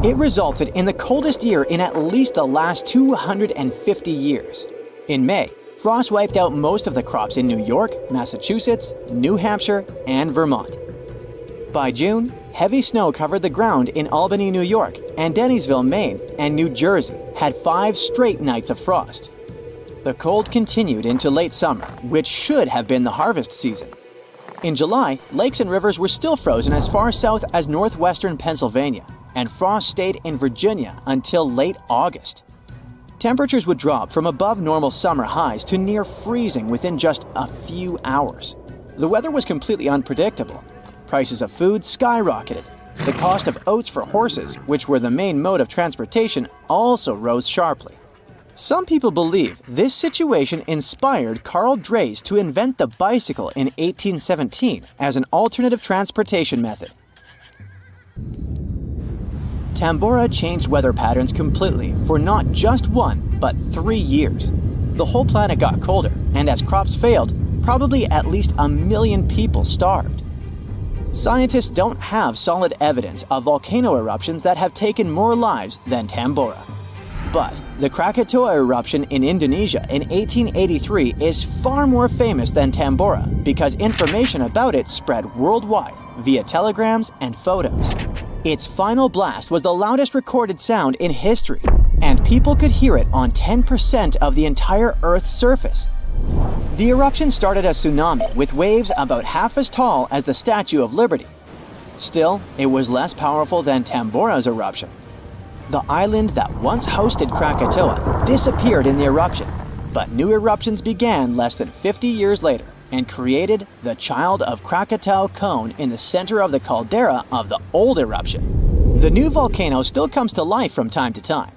Speaker 1: It resulted in the coldest year in at least the last 250 years. In May, Frost wiped out most of the crops in New York, Massachusetts, New Hampshire, and Vermont. By June, heavy snow covered the ground in Albany, New York, and Dennisville, Maine, and New Jersey had 5 straight nights of frost. The cold continued into late summer, which should have been the harvest season. In July, lakes and rivers were still frozen as far south as northwestern Pennsylvania, and frost stayed in Virginia until late August. Temperatures would drop from above normal summer highs to near freezing within just a few hours. The weather was completely unpredictable. Prices of food skyrocketed. The cost of oats for horses, which were the main mode of transportation, also rose sharply. Some people believe this situation inspired Carl Drees to invent the bicycle in 1817 as an alternative transportation method. Tambora changed weather patterns completely for not just 1, but 3 years. The whole planet got colder, and as crops failed, probably at least 1 million people starved. Scientists don't have solid evidence of volcano eruptions that have taken more lives than Tambora. But the Krakatoa eruption in Indonesia in 1883 is far more famous than Tambora because information about it spread worldwide via telegrams and photos. Its final blast was the loudest recorded sound in history, and people could hear it on 10% of the entire Earth's surface. The eruption started a tsunami with waves about half as tall as the Statue of Liberty. Still, it was less powerful than Tambora's eruption. The island that once hosted Krakatoa disappeared in the eruption, but new eruptions began less than 50 years later and created the Child of Krakatau cone in the center of the caldera of the old eruption. The new volcano still comes to life from time to time.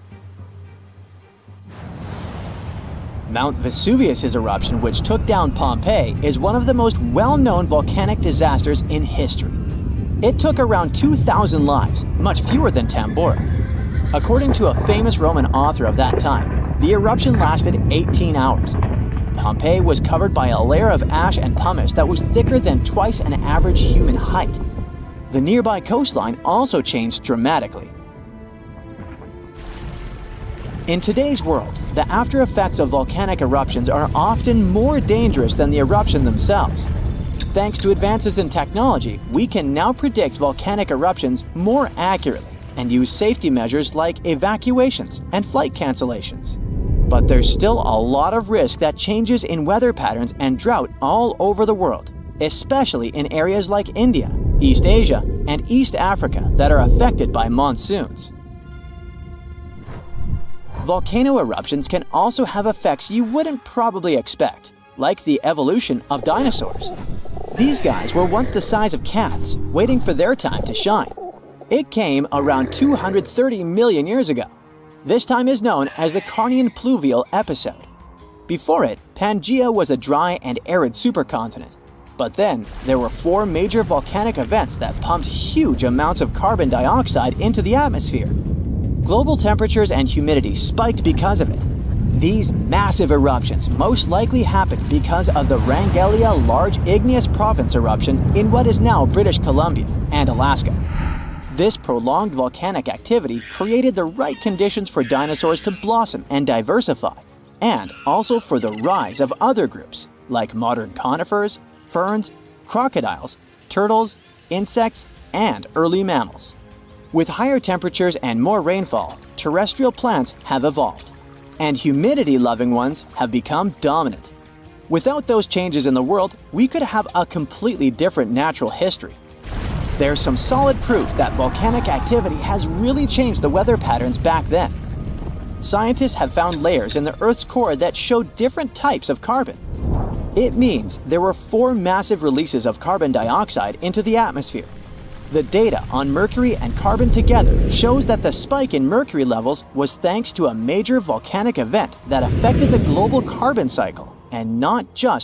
Speaker 1: Mount Vesuvius's eruption, which took down Pompeii, is one of the most well-known volcanic disasters in history. It took around 2,000 lives, much fewer than Tambora. According to a famous Roman author of that time, the eruption lasted 18 hours. Pompeii was covered by a layer of ash and pumice that was thicker than twice an average human height. The nearby coastline also changed dramatically. In today's world, the after effects of volcanic eruptions are often more dangerous than the eruption themselves. Thanks to advances in technology, we can now predict volcanic eruptions more accurately and use safety measures like evacuations and flight cancellations. But there's still a lot of risk that changes in weather patterns and drought all over the world, especially in areas like India, East Asia, and East Africa that are affected by monsoons. Volcano eruptions can also have effects you wouldn't probably expect, like the evolution of dinosaurs. These guys were once the size of cats, waiting for their time to shine. It came around 230 million years ago. This time is known as the Carnian pluvial episode. Before it, Pangaea was a dry and arid supercontinent. But then, there were 4 major volcanic events that pumped huge amounts of carbon dioxide into the atmosphere. Global temperatures and humidity spiked because of it. These massive eruptions most likely happened because of the Wrangellia Large Igneous Province eruption in what is now British Columbia and Alaska. This prolonged volcanic activity created the right conditions for dinosaurs to blossom and diversify, and also for the rise of other groups, like modern conifers, ferns, crocodiles, turtles, insects, and early mammals. With higher temperatures and more rainfall, terrestrial plants have evolved, and humidity-loving ones have become dominant. Without those changes in the world, we could have a completely different natural history. There's some solid proof that volcanic activity has really changed the weather patterns back then. Scientists have found layers in the Earth's core that show different types of carbon. It means there were 4 massive releases of carbon dioxide into the atmosphere. The data on mercury and carbon together shows that the spike in mercury levels was thanks to a major volcanic event that affected the global carbon cycle, and not just